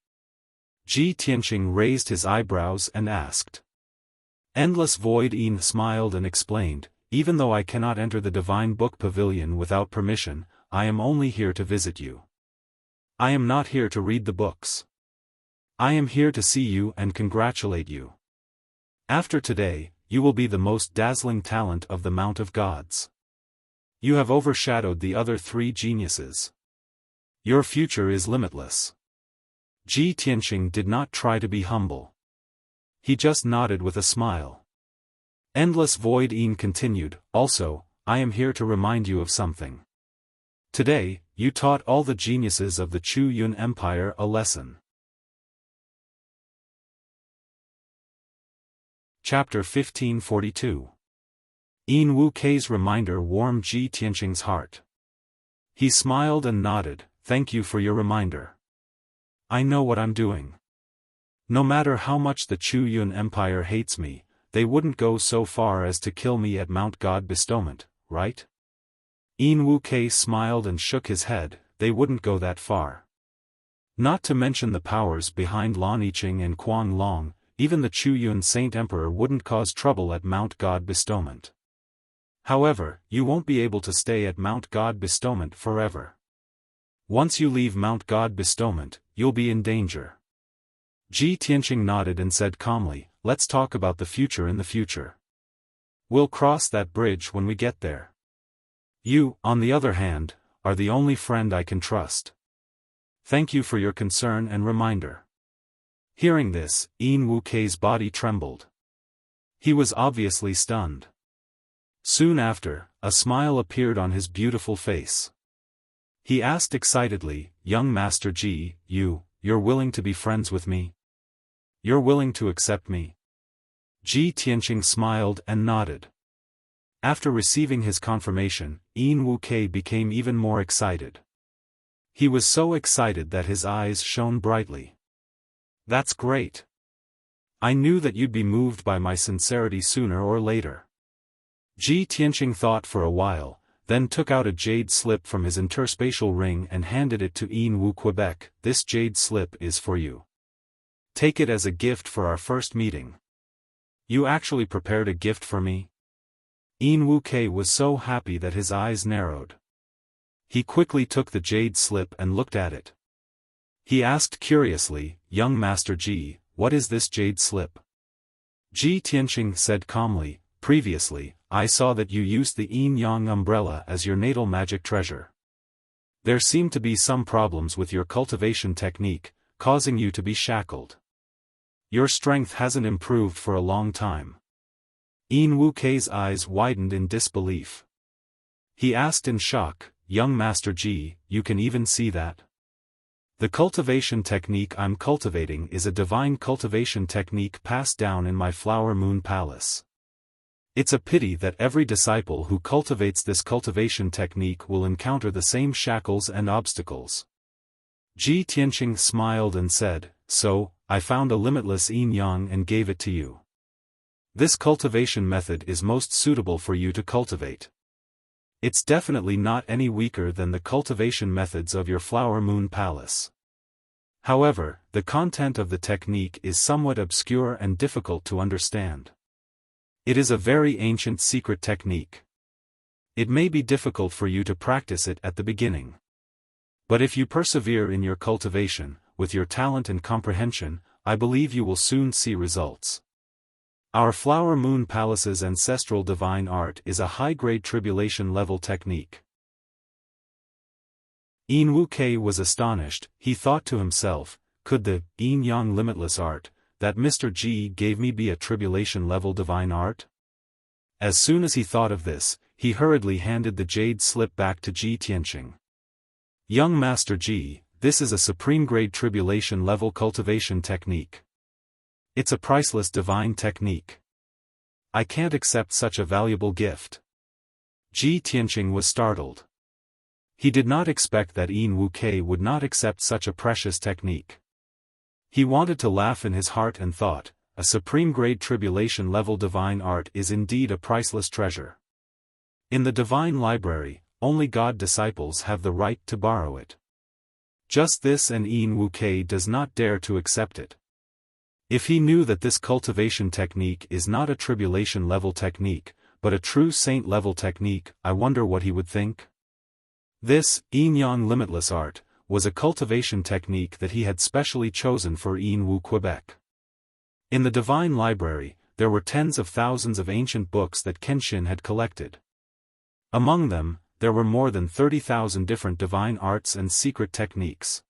Ji Tianqing raised his eyebrows and asked. Endless Void Yin smiled and explained, "Even though I cannot enter the Divine Book Pavilion without permission, I am only here to visit you. I am not here to read the books. I am here to see you and congratulate you. After today, you will be the most dazzling talent of the Mount of Gods. You have overshadowed the other three geniuses. Your future is limitless." Ji Tianqing did not try to be humble. He just nodded with a smile. Endless Void Yin continued, "Also, I am here to remind you of something. Today, you taught all the geniuses of the Chu Yun Empire a lesson." Chapter 1542. Yin Wu Kei's reminder warmed Ji Tianqing's heart. He smiled and nodded, "Thank you for your reminder. I know what I'm doing. No matter how much the Chu Yun Empire hates me, they wouldn't go so far as to kill me at Mount God Bestowment, right?" Yin Wu Kei smiled and shook his head, "They wouldn't go that far. Not to mention the powers behind Lan Yiqing and Quan Long, even the Chu Yun Saint Emperor wouldn't cause trouble at Mount God Bestowment. However, you won't be able to stay at Mount God Bestowment forever. Once you leave Mount God Bestowment, you'll be in danger." Ji Tianqing nodded and said calmly, "Let's talk about the future in the future. We'll cross that bridge when we get there. You, on the other hand, are the only friend I can trust. Thank you for your concern and reminder." Hearing this, Yin Wu Kei's body trembled. He was obviously stunned. Soon after, a smile appeared on his beautiful face. He asked excitedly, "Young Master Ji, you're willing to be friends with me? You're willing to accept me?" Ji Tianqing smiled and nodded. After receiving his confirmation, Yin Wu Kei became even more excited. He was so excited that his eyes shone brightly. "That's great. I knew that you'd be moved by my sincerity sooner or later." Ji Tianqing thought for a while, then took out a jade slip from his interspatial ring and handed it to Yin Wu Quebec. "This jade slip is for you. Take it as a gift for our first meeting." "You actually prepared a gift for me?" Yin Wu Kei was so happy that his eyes narrowed. He quickly took the jade slip and looked at it. He asked curiously, "Young Master Ji, what is this jade slip?" Ji Tianqing said calmly, "Previously, I saw that you used the yin-yang umbrella as your natal magic treasure. There seemed to be some problems with your cultivation technique, causing you to be shackled. Your strength hasn't improved for a long time." Yin Wu Kei's eyes widened in disbelief. He asked in shock, "Young Master Ji, you can even see that? The cultivation technique I'm cultivating is a divine cultivation technique passed down in my Flower Moon Palace. It's a pity that every disciple who cultivates this cultivation technique will encounter the same shackles and obstacles." Ji Tianqing smiled and said, "So, I found a limitless yin-yang and gave it to you. This cultivation method is most suitable for you to cultivate. It's definitely not any weaker than the cultivation methods of your Flower Moon Palace. However, the content of the technique is somewhat obscure and difficult to understand. It is a very ancient secret technique. It may be difficult for you to practice it at the beginning. But if you persevere in your cultivation, with your talent and comprehension, I believe you will soon see results. Our Flower Moon Palace's ancestral divine art is a high-grade tribulation level technique." Yin Wu Kei was astonished. He thought to himself, "Could the yin-yang limitless art that Mr. Ji gave me be a tribulation level divine art?" As soon as he thought of this, he hurriedly handed the jade slip back to Ji Tianqing. "Young Master Ji, this is a supreme-grade tribulation level cultivation technique. It's a priceless divine technique. I can't accept such a valuable gift." Ji Tianqing was startled. He did not expect that Yin Wuke would not accept such a precious technique. He wanted to laugh in his heart and thought, a supreme-grade tribulation-level divine art is indeed a priceless treasure. In the divine library, only God disciples have the right to borrow it. Just this, and Yin Wuke does not dare to accept it. If he knew that this cultivation technique is not a tribulation-level technique, but a true saint-level technique, I wonder what he would think? This, Yin Yang limitless art, was a cultivation technique that he had specially chosen for Yin Wu Quebec. In the Divine Library, there were tens of thousands of ancient books that Kenshin had collected. Among them, there were more than 30,000 different divine arts and secret techniques.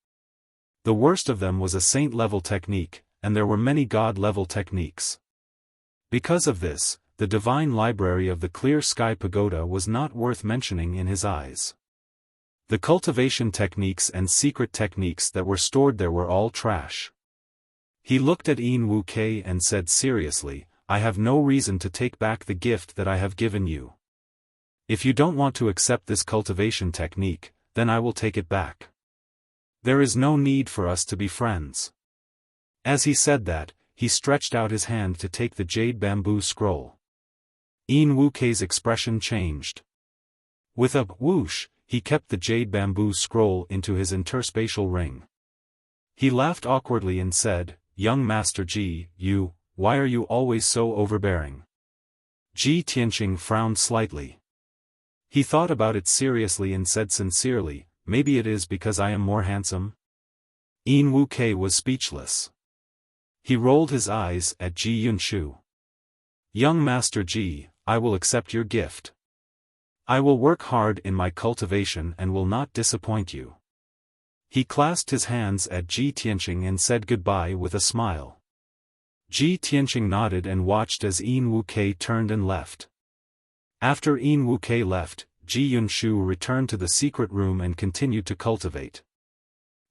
The worst of them was a saint-level technique, and there were many god-level techniques. Because of this, the Divine Library of the Clear Sky Pagoda was not worth mentioning in his eyes. The cultivation techniques and secret techniques that were stored there were all trash. He looked at Yin Wuke and said seriously, I have no reason to take back the gift that I have given you. If you don't want to accept this cultivation technique, then I will take it back. There is no need for us to be friends. As he said that, he stretched out his hand to take the jade bamboo scroll. Yin Wuke's expression changed. With a whoosh, he kept the jade bamboo scroll into his interspatial ring. He laughed awkwardly and said, Young Master Ji, why are you always so overbearing? Ji Tianqing frowned slightly. He thought about it seriously and said sincerely, maybe it is because I am more handsome? Yin Wuke was speechless. He rolled his eyes at Ji Yunshu. Young Master Ji, I will accept your gift. I will work hard in my cultivation and will not disappoint you. He clasped his hands at Ji Tianqing and said goodbye with a smile. Ji Tianqing nodded and watched as Yin Wuke turned and left. After Yin Wuke left, Ji Yunshu returned to the secret room and continued to cultivate.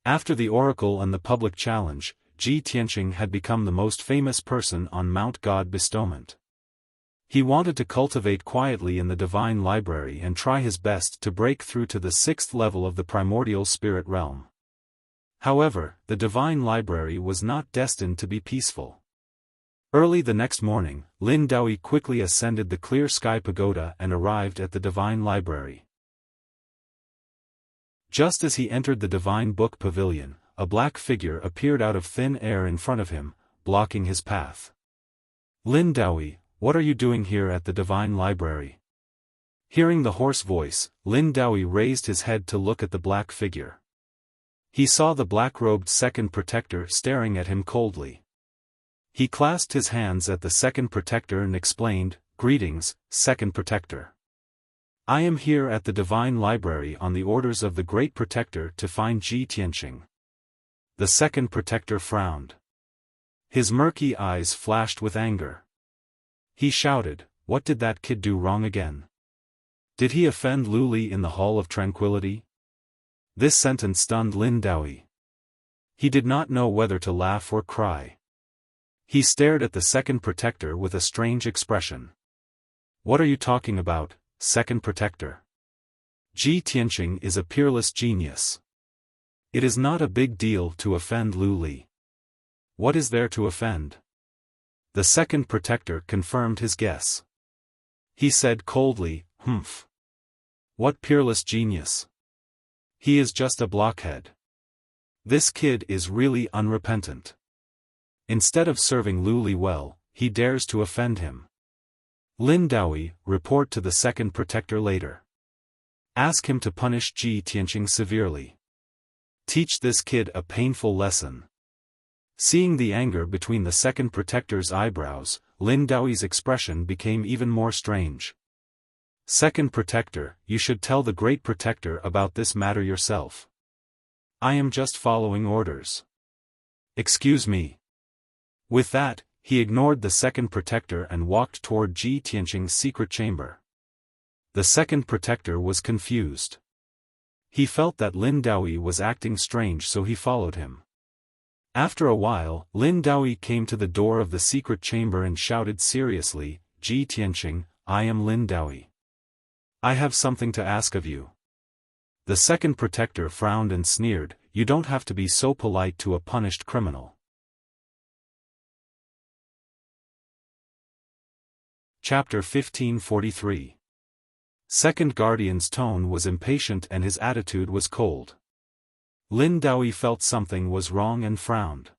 After the oracle and the public challenge, Ji Tianqing had become the most famous person on Mount God Bestowment. He wanted to cultivate quietly in the Divine Library and try his best to break through to the 6th level of the primordial spirit realm. However, the Divine Library was not destined to be peaceful. Early the next morning, Lin Daoi quickly ascended the Clear Sky Pagoda and arrived at the Divine Library. Just as he entered the Divine Book Pavilion, a black figure appeared out of thin air in front of him, blocking his path. Lin Daoi, what are you doing here at the Divine Library? Hearing the hoarse voice, Lin Daoi raised his head to look at the black figure. He saw the black-robed second protector staring at him coldly. He clasped his hands at the second protector and explained, Greetings, second protector. I am here at the Divine Library on the orders of the Great Protector to find Ji Tianqing. The second protector frowned. His murky eyes flashed with anger. He shouted, What did that kid do wrong again? Did he offend Luli in the Hall of Tranquility? This sentence stunned Lin Daoi. He did not know whether to laugh or cry. He stared at the second protector with a strange expression. What are you talking about, second protector? Ji Tianqing is a peerless genius. It is not a big deal to offend Luli. What is there to offend? The second protector confirmed his guess. He said coldly, Humph. What peerless genius? He is just a blockhead. This kid is really unrepentant. Instead of serving Luli well, he dares to offend him. Lin Daoi, report to the second protector later. Ask him to punish Ji Tianqing severely. Teach this kid a painful lesson. Seeing the anger between the second protector's eyebrows, Lin Daoi's expression became even more strange. Second protector, you should tell the great protector about this matter yourself. I am just following orders. Excuse me. With that, he ignored the second protector and walked toward Ji Tianqing's secret chamber. The second protector was confused. He felt that Lin Daoi was acting strange, so he followed him. After a while, Lin Daoi came to the door of the secret chamber and shouted seriously, Ji Tianqing, I am Lin Daoi. I have something to ask of you. The second protector frowned and sneered, you don't have to be so polite to a punished criminal. Chapter 1543. Second Guardian's tone was impatient and his attitude was cold. Lin Daoi felt something was wrong and frowned.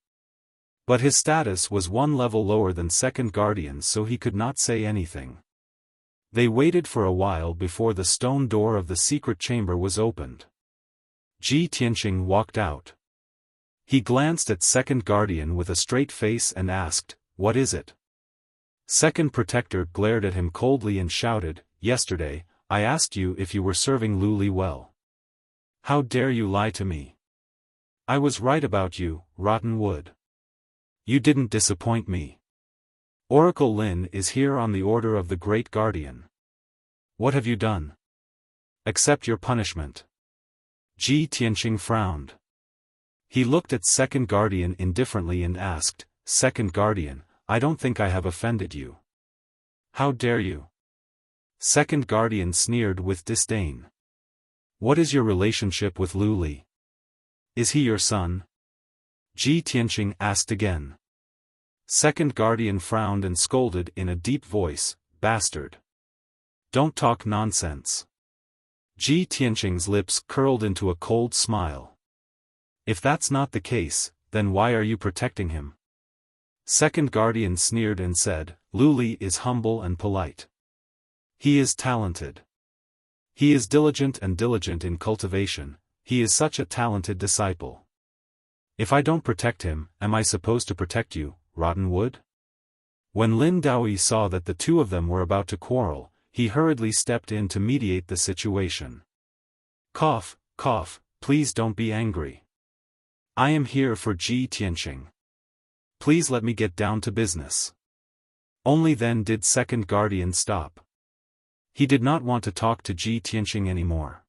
But his status was one level lower than Second Guardian's, so he could not say anything. They waited for a while before the stone door of the secret chamber was opened. Ji Tianqing walked out. He glanced at Second Guardian with a straight face and asked, "What is it?" Second Protector glared at him coldly and shouted, "Yesterday, I asked you if you were serving Lu Li well. How dare you lie to me? I was right about you, rotten wood. You didn't disappoint me. Oracle Lin is here on the order of the Great Guardian. What have you done? Accept your punishment." Ji Tianqing frowned. He looked at Second Guardian indifferently and asked, "Second Guardian, I don't think I have offended you. How dare you?" Second Guardian sneered with disdain. "What is your relationship with Lu Li? Is he your son?" Ji Tianqing asked again. Second Guardian frowned and scolded in a deep voice, "Bastard. Don't talk nonsense." Ji Tianqing's lips curled into a cold smile. "If that's not the case, then why are you protecting him?" Second Guardian sneered and said, "Lu Li is humble and polite. He is talented. He is diligent in cultivation, he is such a talented disciple. If I don't protect him, am I supposed to protect you, rotten wood?" When Lin Daoi saw that the two of them were about to quarrel, he hurriedly stepped in to mediate the situation. Cough, cough, please don't be angry. I am here for Ji Tianqing. Please let me get down to business. Only then did Second Guardian stop. He did not want to talk to Ji Tianqing anymore.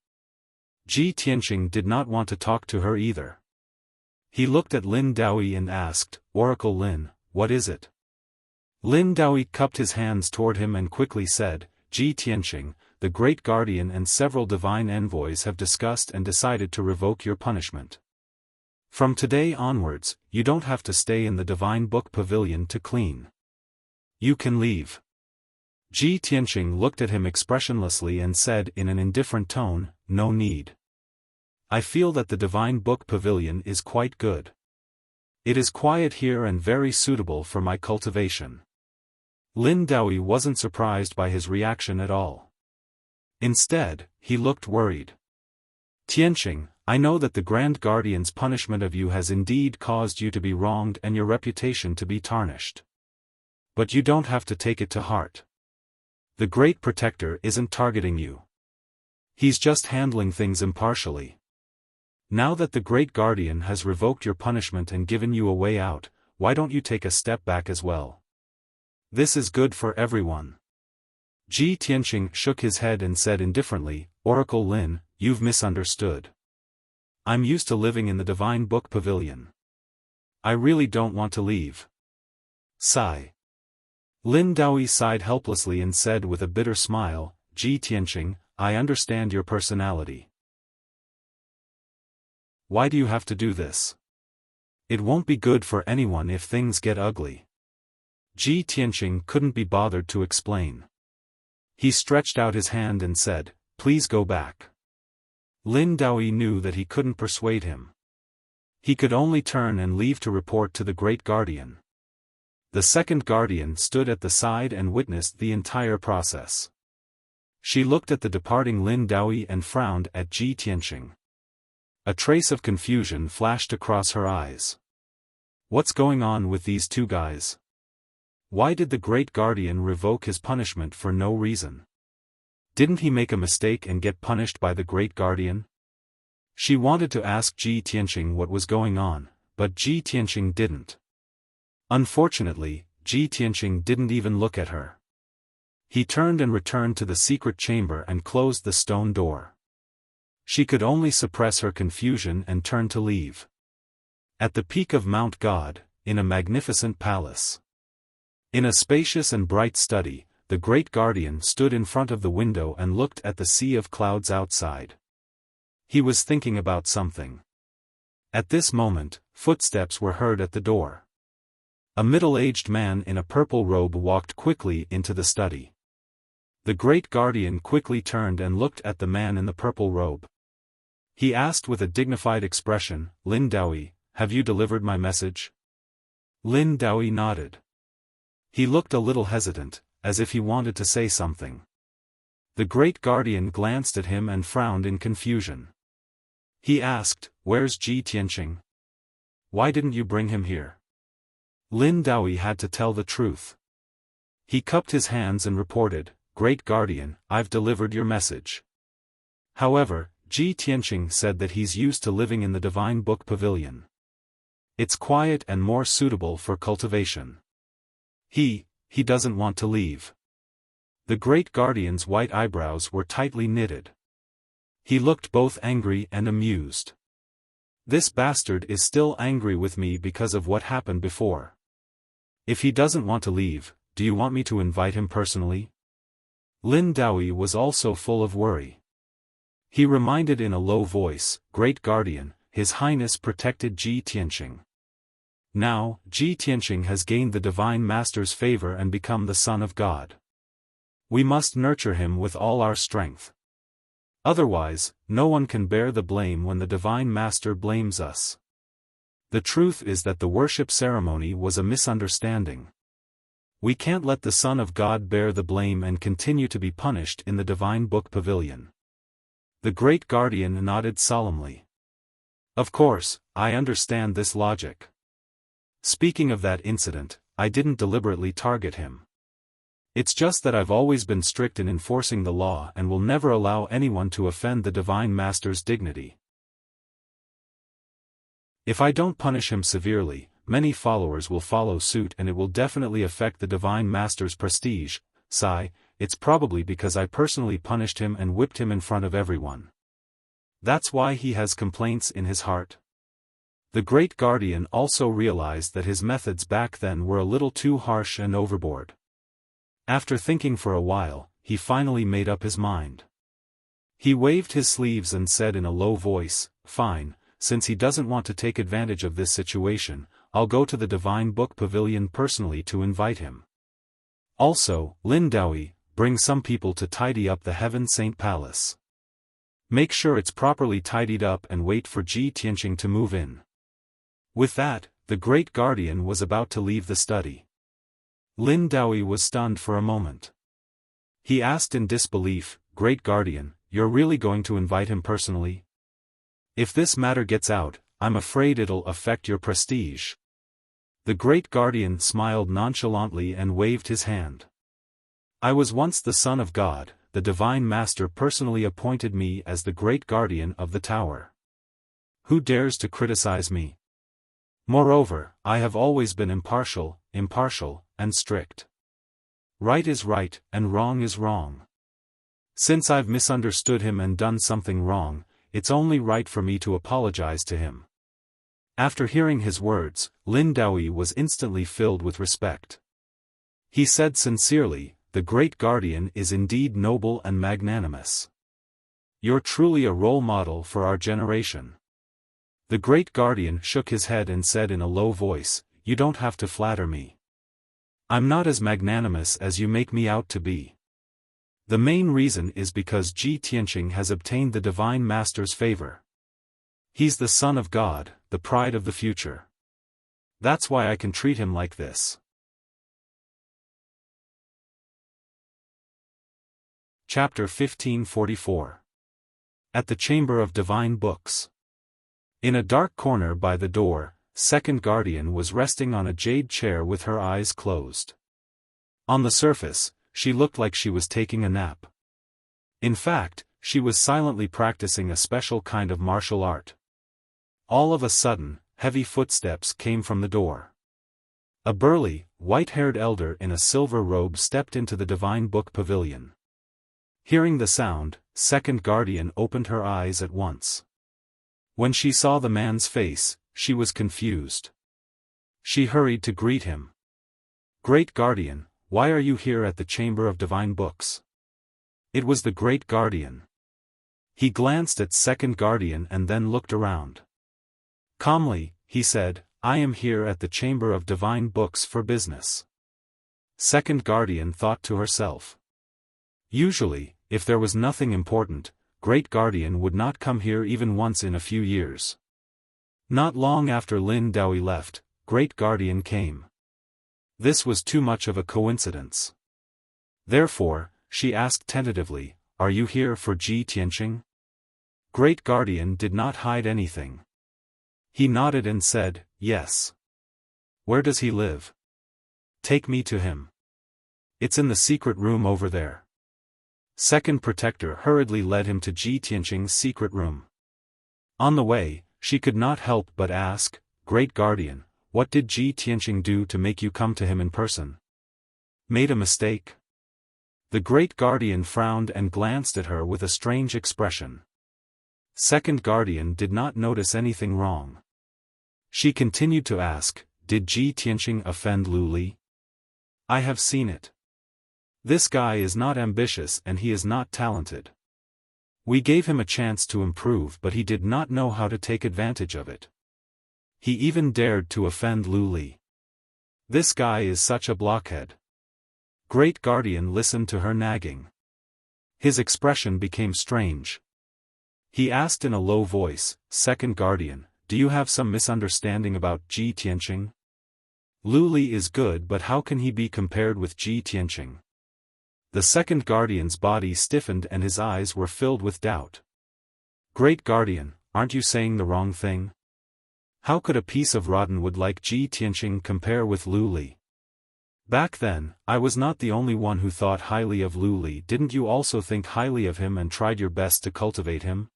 Ji Tianqing did not want to talk to her either. He looked at Lin Daoi and asked, "Oracle Lin, what is it?" Lin Daoi cupped his hands toward him and quickly said, "Ji Tianqing, the Great Guardian and several divine envoys have discussed and decided to revoke your punishment. From today onwards, you don't have to stay in the Divine Book Pavilion to clean. You can leave." Ji Tianqing looked at him expressionlessly and said in an indifferent tone, "No need. I feel that the Divine Book Pavilion is quite good. It is quiet here and very suitable for my cultivation." Lin Daoi wasn't surprised by his reaction at all. Instead, he looked worried. "Tianqing, I know that the Grand Guardian's punishment of you has indeed caused you to be wronged and your reputation to be tarnished. But you don't have to take it to heart. The Great Protector isn't targeting you. He's just handling things impartially. Now that the Great Guardian has revoked your punishment and given you a way out, why don't you take a step back as well? This is good for everyone." Ji Tianqing shook his head and said indifferently, "Oracle Lin, you've misunderstood. I'm used to living in the Divine Book Pavilion. I really don't want to leave." Sigh. Lin Daoi sighed helplessly and said with a bitter smile, "Ji Tianqing, I understand your personality. Why do you have to do this? It won't be good for anyone if things get ugly." Ji Tianqing couldn't be bothered to explain. He stretched out his hand and said, "Please go back." Lin Daoi knew that he couldn't persuade him. He could only turn and leave to report to the Great Guardian. The Second Guardian stood at the side and witnessed the entire process. She looked at the departing Lin Daoi and frowned at Ji Tianqing. A trace of confusion flashed across her eyes. What's going on with these two guys? Why did the Great Guardian revoke his punishment for no reason? Didn't he make a mistake and get punished by the Great Guardian? She wanted to ask Ji Tianqing what was going on, but Ji Tianqing didn't. Unfortunately, Ji Tianqing didn't even look at her. He turned and returned to the secret chamber and closed the stone door. She could only suppress her confusion and turn to leave. At the peak of Mount God, in a magnificent palace. In a spacious and bright study, the Great Guardian stood in front of the window and looked at the sea of clouds outside. He was thinking about something. At this moment, footsteps were heard at the door. A middle-aged man in a purple robe walked quickly into the study. The Great Guardian quickly turned and looked at the man in the purple robe. He asked with a dignified expression, "Lin Daoi, have you delivered my message?" Lin Daoi nodded. He looked a little hesitant, as if he wanted to say something. The Great Guardian glanced at him and frowned in confusion. He asked, "Where's Ji Tianqing? Why didn't you bring him here?" Lin Daoi had to tell the truth. He cupped his hands and reported, "Great Guardian, I've delivered your message. However, Ji Tianqing said that he's used to living in the Divine Book Pavilion. It's quiet and more suitable for cultivation. He doesn't want to leave." The Great Guardian's white eyebrows were tightly knitted. He looked both angry and amused. "This bastard is still angry with me because of what happened before. If he doesn't want to leave, do you want me to invite him personally?" Lin Daoi was also full of worry. He reminded in a low voice, "Great Guardian, His Highness protected Ji Tianqing. Now, Ji Tianqing has gained the Divine Master's favor and become the Son of God. We must nurture him with all our strength. Otherwise, no one can bear the blame when the Divine Master blames us. The truth is that the worship ceremony was a misunderstanding. We can't let the Son of God bear the blame and continue to be punished in the Divine Book Pavilion." The Great Guardian nodded solemnly. "Of course, I understand this logic. Speaking of that incident, I didn't deliberately target him. It's just that I've always been strict in enforcing the law and will never allow anyone to offend the Divine Master's dignity. If I don't punish him severely, many followers will follow suit and it will definitely affect the Divine Master's prestige. Sigh, it's probably because I personally punished him and whipped him in front of everyone. That's why he has complaints in his heart." The Great Guardian also realized that his methods back then were a little too harsh and overboard. After thinking for a while, he finally made up his mind. He waved his sleeves and said in a low voice, "Fine, since he doesn't want to take advantage of this situation, I'll go to the Divine Book Pavilion personally to invite him. Also, Lin Daoi, bring some people to tidy up the Heaven Saint Palace. Make sure it's properly tidied up and wait for Ji Tianqing to move in." With that, the Great Guardian was about to leave the study. Lin Daoi was stunned for a moment. He asked in disbelief, "Great Guardian, you're really going to invite him personally? If this matter gets out, I'm afraid it'll affect your prestige." The Great Guardian smiled nonchalantly and waved his hand. "I was once the Son of God, the Divine Master personally appointed me as the Great Guardian of the Tower. Who dares to criticize me? Moreover, I have always been impartial, and strict. Right is right, and wrong is wrong. Since I've misunderstood him and done something wrong, it's only right for me to apologize to him." After hearing his words, Lin Daoi was instantly filled with respect. He said sincerely, "The Great Guardian is indeed noble and magnanimous. You're truly a role model for our generation." The Great Guardian shook his head and said in a low voice, "You don't have to flatter me. I'm not as magnanimous as you make me out to be. The main reason is because Ji Tianqing has obtained the Divine Master's favor. He's the Son of God, the pride of the future. That's why I can treat him like this." Chapter 1544. At the Chamber of Divine Books. In a dark corner by the door, Second Guardian was resting on a jade chair with her eyes closed. On the surface, she looked like she was taking a nap. In fact, she was silently practicing a special kind of martial art. All of a sudden, heavy footsteps came from the door. A burly, white-haired elder in a silver robe stepped into the Divine Book Pavilion. Hearing the sound, Second Guardian opened her eyes at once. When she saw the man's face, she was confused. She hurried to greet him. "Great Guardian, why are you here at the Chamber of Divine Books? It was the Great Guardian. He glanced at Second Guardian and then looked around. Calmly, he said, I am here at the Chamber of Divine Books for business. Second Guardian thought to herself. Usually, if there was nothing important, Great Guardian would not come here even once in a few years. Not long after Lin Daoi left, Great Guardian came. This was too much of a coincidence. Therefore, she asked tentatively, are you here for Ji Tianqing? Great Guardian did not hide anything. He nodded and said, yes. Where does he live? Take me to him. It's in the secret room over there. Second Protector hurriedly led him to Ji Tianqing's secret room. On the way, she could not help but ask, Great Guardian, what did Ji Tianqing do to make you come to him in person? Made a mistake? The Great Guardian frowned and glanced at her with a strange expression. Second Guardian did not notice anything wrong. She continued to ask, did Ji Tianqing offend Lu Li? I have seen it. This guy is not ambitious and he is not talented. We gave him a chance to improve but he did not know how to take advantage of it. He even dared to offend Lu Li. This guy is such a blockhead. Great Guardian listened to her nagging. His expression became strange. He asked in a low voice, Second Guardian, do you have some misunderstanding about Ji Tianqing? Lu Li is good but how can he be compared with Ji Tianqing? The Second Guardian's body stiffened and his eyes were filled with doubt. Great Guardian, aren't you saying the wrong thing? How could a piece of rotten wood like Ji Tianqing compare with Lu Li? Back then, I was not the only one who thought highly of Lu Li. Didn't you also think highly of him and tried your best to cultivate him?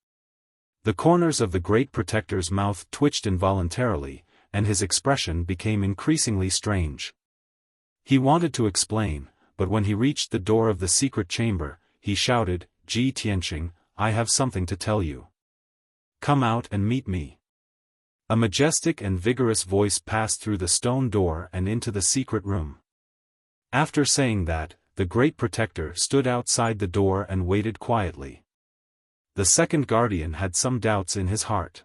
The corners of the Great Protector's mouth twitched involuntarily, and his expression became increasingly strange. He wanted to explain, but when he reached the door of the secret chamber, he shouted, Ji Tianqing, I have something to tell you. Come out and meet me. A majestic and vigorous voice passed through the stone door and into the secret room. After saying that, the Great Protector stood outside the door and waited quietly. The Second Guardian had some doubts in his heart.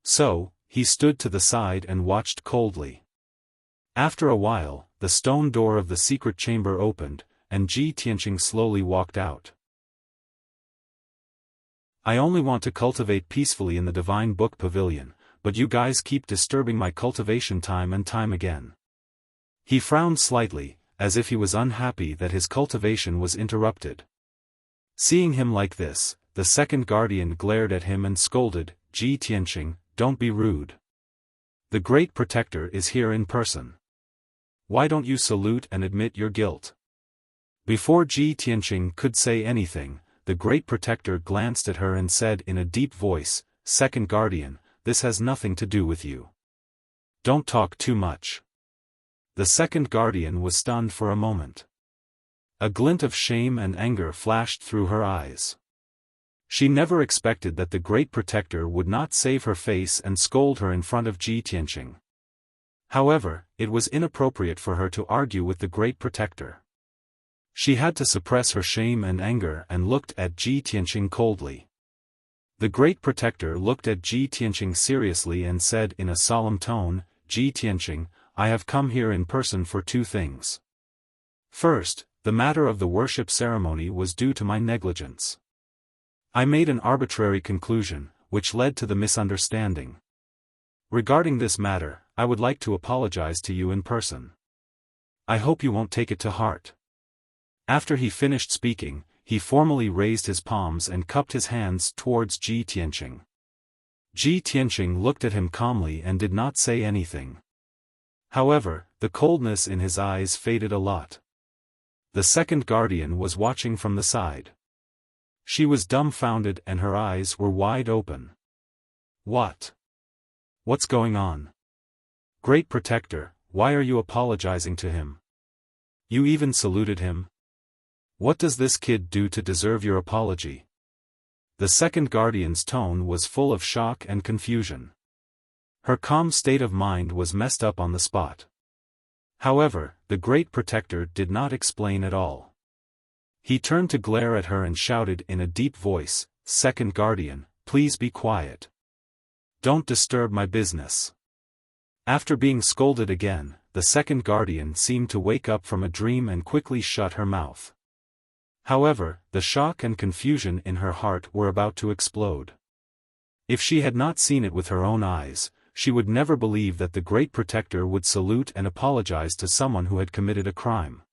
So, he stood to the side and watched coldly. After a while, the stone door of the secret chamber opened, and Ji Tianqing slowly walked out. I only want to cultivate peacefully in the Divine Book Pavilion, but you guys keep disturbing my cultivation time and time again. He frowned slightly, as if he was unhappy that his cultivation was interrupted. Seeing him like this, the Second Guardian glared at him and scolded, Ji Tianqing, don't be rude. The Great Protector is here in person. Why don't you salute and admit your guilt? Before Ji Tianqing could say anything, the Great Protector glanced at her and said in a deep voice, Second Guardian, this has nothing to do with you. Don't talk too much. The Second Guardian was stunned for a moment. A glint of shame and anger flashed through her eyes. She never expected that the Great Protector would not save her face and scold her in front of Ji Tianqing. However, it was inappropriate for her to argue with the Great Protector. She had to suppress her shame and anger and looked at Ji Tianqing coldly. The Great Protector looked at Ji Tianqing seriously and said in a solemn tone, Ji Tianqing, I have come here in person for two things. First, the matter of the worship ceremony was due to my negligence. I made an arbitrary conclusion, which led to the misunderstanding. Regarding this matter, I would like to apologize to you in person. I hope you won't take it to heart. After he finished speaking, he formally raised his palms and cupped his hands towards Ji Tianqing. Ji Tianqing looked at him calmly and did not say anything. However, the coldness in his eyes faded a lot. The Second Guardian was watching from the side. She was dumbfounded and her eyes were wide open. What? What's going on? Great Protector, why are you apologizing to him? You even saluted him? What does this kid do to deserve your apology? The Second Guardian's tone was full of shock and confusion. Her calm state of mind was messed up on the spot. However, the Great Protector did not explain at all. He turned to glare at her and shouted in a deep voice, "Second Guardian, please be quiet. Don't disturb my business." After being scolded again, the Second Guardian seemed to wake up from a dream and quickly shut her mouth. However, the shock and confusion in her heart were about to explode. If she had not seen it with her own eyes, she would never believe that the Great Protector would salute and apologize to someone who had committed a crime.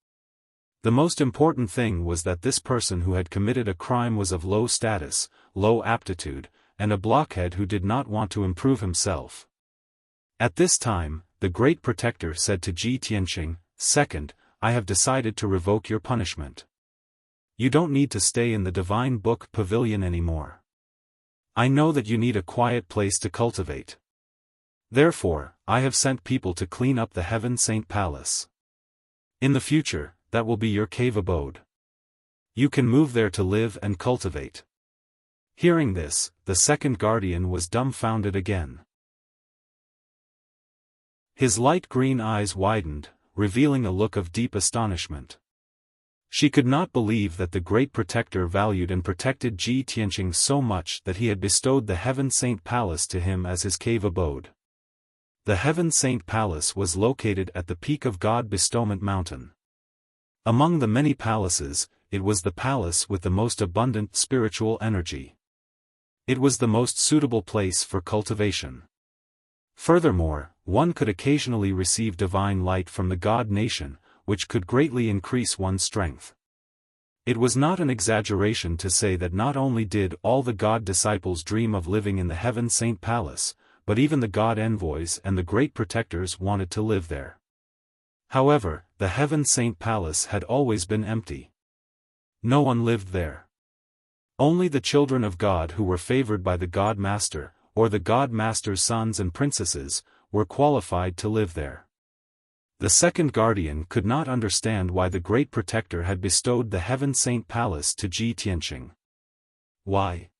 The most important thing was that this person who had committed a crime was of low status, low aptitude, and a blockhead who did not want to improve himself. At this time, the Great Protector said to Ji Tianqing, "Second, I have decided to revoke your punishment. You don't need to stay in the Divine Book Pavilion anymore. I know that you need a quiet place to cultivate. Therefore, I have sent people to clean up the Heaven Saint Palace. In the future, that will be your cave abode. You can move there to live and cultivate." Hearing this, the Second Guardian was dumbfounded again. His light green eyes widened, revealing a look of deep astonishment. She could not believe that the Great Protector valued and protected Ji Tianqing so much that he had bestowed the Heaven Saint Palace to him as his cave abode. The Heaven Saint Palace was located at the peak of God Bestowment Mountain. Among the many palaces, it was the palace with the most abundant spiritual energy. It was the most suitable place for cultivation. Furthermore, one could occasionally receive divine light from the God Nation, which could greatly increase one's strength. It was not an exaggeration to say that not only did all the God disciples dream of living in the Heaven Saint Palace, but even the God envoys and the Great Protectors wanted to live there. However, the Heaven Saint Palace had always been empty. No one lived there. Only the children of God who were favored by the God Master, or the God Master's sons and princesses, were qualified to live there. The Second Guardian could not understand why the Great Protector had bestowed the Heaven Saint Palace to Ji Tianqing. Why?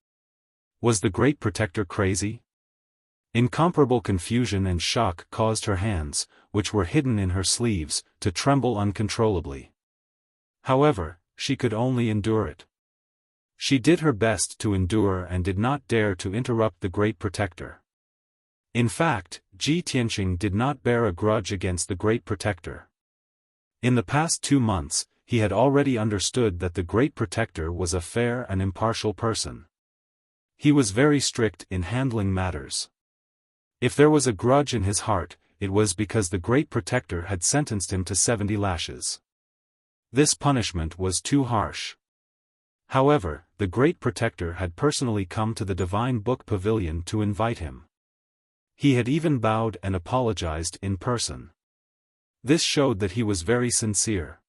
Was the Great Protector crazy? Incomparable confusion and shock caused her hands, which were hidden in her sleeves, to tremble uncontrollably. However, she could only endure it. She did her best to endure and did not dare to interrupt the Great Protector. In fact, Ji Tianqing did not bear a grudge against the Great Protector. In the past 2 months, he had already understood that the Great Protector was a fair and impartial person. He was very strict in handling matters. If there was a grudge in his heart, it was because the Great Protector had sentenced him to 70 lashes. This punishment was too harsh. However, the Great Protector had personally come to the Divine Book Pavilion to invite him. He had even bowed and apologized in person. This showed that he was very sincere.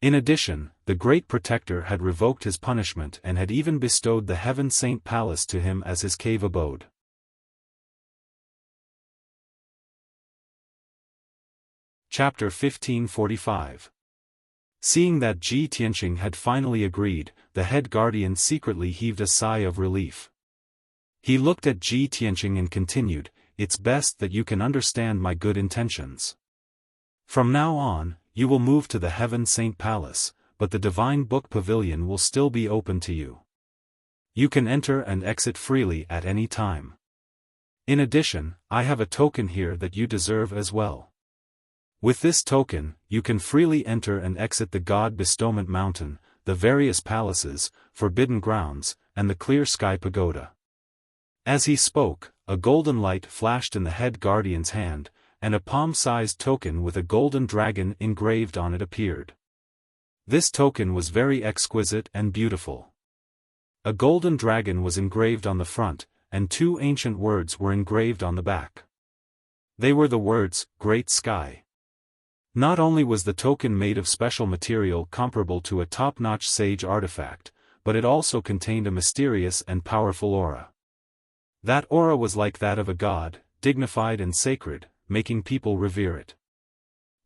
In addition, the Great Protector had revoked his punishment and had even bestowed the Heaven Saint Palace to him as his cave abode. Chapter 1545. Seeing that Ji Tianqing had finally agreed, the head guardian secretly heaved a sigh of relief. He looked at Ji Tianqing and continued, "It's best that you can understand my good intentions. From now on, you will move to the Heaven Saint Palace, but the Divine Book Pavilion will still be open to you. You can enter and exit freely at any time. In addition, I have a token here that you deserve as well. With this token, you can freely enter and exit the God Bestowment Mountain, the various palaces, forbidden grounds, and the Clear Sky Pagoda." As he spoke, a golden light flashed in the head guardian's hand, and a palm-sized token with a golden dragon engraved on it appeared. This token was very exquisite and beautiful. A golden dragon was engraved on the front, and 2 ancient words were engraved on the back. They were the words, "Great Sky." Not only was the token made of special material comparable to a top-notch sage artifact, but it also contained a mysterious and powerful aura. That aura was like that of a god, dignified and sacred, making people revere it.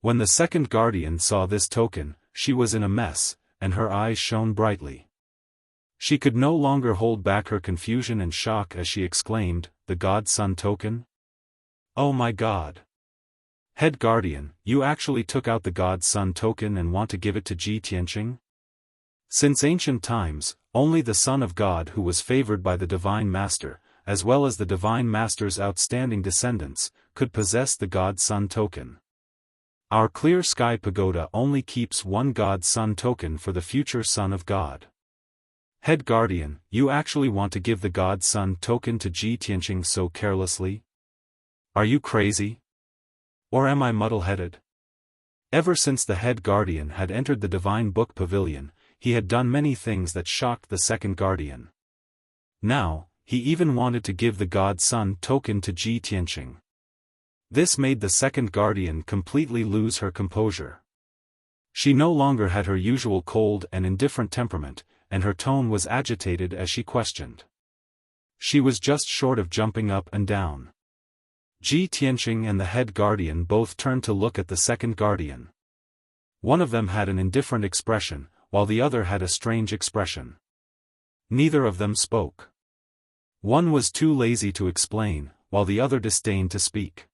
When the second guardian saw this token, she was in a mess, and her eyes shone brightly. She could no longer hold back her confusion and shock as she exclaimed, "The God Sun token? Oh my God! Head Guardian, you actually took out the God's Son token and want to give it to Ji Tianqing? Since ancient times, only the Son of God who was favored by the Divine Master, as well as the Divine Master's outstanding descendants, could possess the God's Son token. Our Clear Sky Pagoda only keeps one God's Son token for the future Son of God. Head Guardian, you actually want to give the God's Son token to Ji Tianqing so carelessly? Are you crazy? Or am I muddle-headed? Ever since the Head Guardian had entered the Divine Book Pavilion, he had done many things that shocked the Second Guardian. Now, he even wanted to give the God's Son token to Ji Tianqing. This made the Second Guardian completely lose her composure. She no longer had her usual cold and indifferent temperament, and her tone was agitated as she questioned. She was just short of jumping up and down. Ji Tianqing and the Head Guardian both turned to look at the Second Guardian. One of them had an indifferent expression, while the other had a strange expression. Neither of them spoke. One was too lazy to explain, while the other disdained to speak.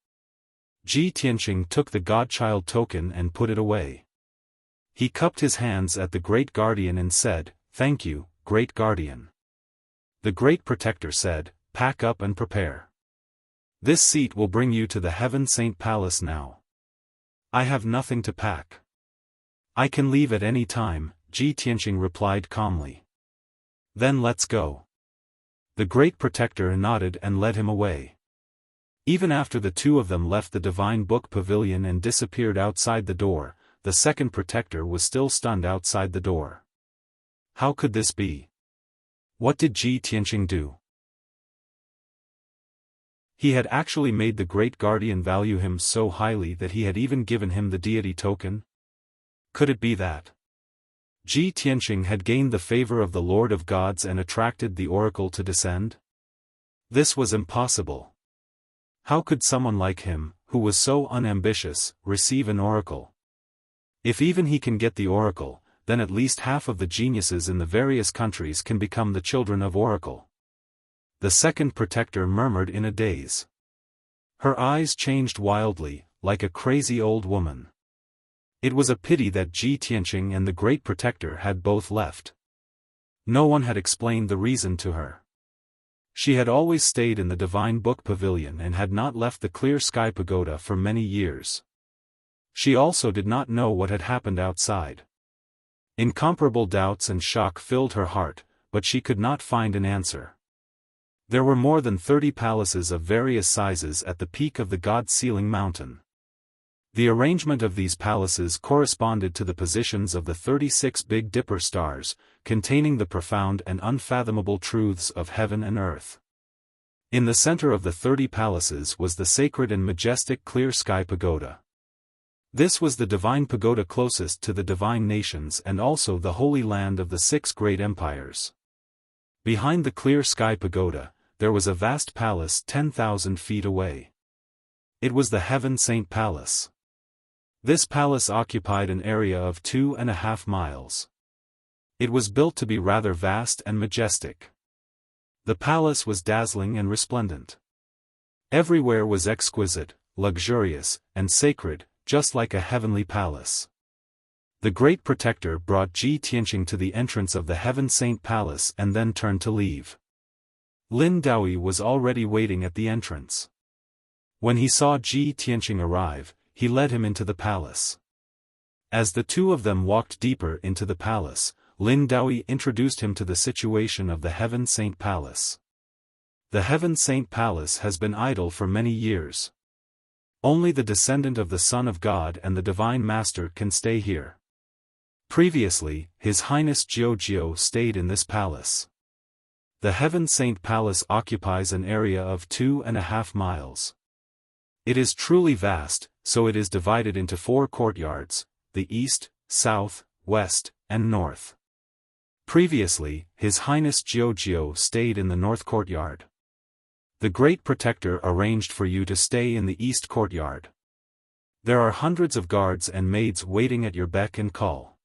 Ji Tianqing took the Godchild token and put it away. He cupped his hands at the Great Guardian and said, "Thank you, Great Guardian." The Great Protector said, "Pack up and prepare. This seat will bring you to the Heaven Saint Palace now." "I have nothing to pack. I can leave at any time," Ji Tianqing replied calmly. "Then let's go." The Great Protector nodded and led him away. Even after the two of them left the Divine Book Pavilion and disappeared outside the door, the Second Protector was still stunned outside the door. How could this be? What did Ji Tianqing do? He had actually made the Great Guardian value him so highly that he had even given him the deity token? Could it be that Ji Tianqing had gained the favor of the Lord of Gods and attracted the oracle to descend? This was impossible. How could someone like him, who was so unambitious, receive an oracle? If even he can get the oracle, then at least half of the geniuses in the various countries can become the children of oracle. The Second Protector murmured in a daze. Her eyes changed wildly, like a crazy old woman. It was a pity that Ji Tianqing and the Great Protector had both left. No one had explained the reason to her. She had always stayed in the Divine Book Pavilion and had not left the Clear Sky Pagoda for many years. She also did not know what had happened outside. Incomparable doubts and shock filled her heart, but she could not find an answer. There were more than 30 palaces of various sizes at the peak of the God-Sealing Mountain. The arrangement of these palaces corresponded to the positions of the 36 Big Dipper stars, containing the profound and unfathomable truths of heaven and earth. In the center of the 30 palaces was the sacred and majestic Clear Sky Pagoda. This was the divine pagoda closest to the divine nations and also the holy land of the 6 great empires. Behind the Clear Sky Pagoda, there was a vast palace 10,000 feet away. It was the Heaven Saint Palace. This palace occupied an area of 2.5 miles. It was built to be rather vast and majestic. The palace was dazzling and resplendent. Everywhere was exquisite, luxurious, and sacred, just like a heavenly palace. The Great Protector brought Ji Tianqing to the entrance of the Heaven Saint Palace and then turned to leave. Lin Daoi was already waiting at the entrance. When he saw Ji Tianqing arrive, he led him into the palace. As the two of them walked deeper into the palace, Lin Daoi introduced him to the situation of the Heaven Saint Palace. The Heaven Saint Palace has been idle for many years. Only the descendant of the Son of God and the Divine Master can stay here. Previously, His Highness Jiao stayed in this palace. The Heaven Saint Palace occupies an area of 2.5 miles. It is truly vast, so it is divided into 4 courtyards, the east, south, west, and north. Previously, His Highness Jiao stayed in the north courtyard. The Great Protector arranged for you to stay in the east courtyard. There are hundreds of guards and maids waiting at your beck and call.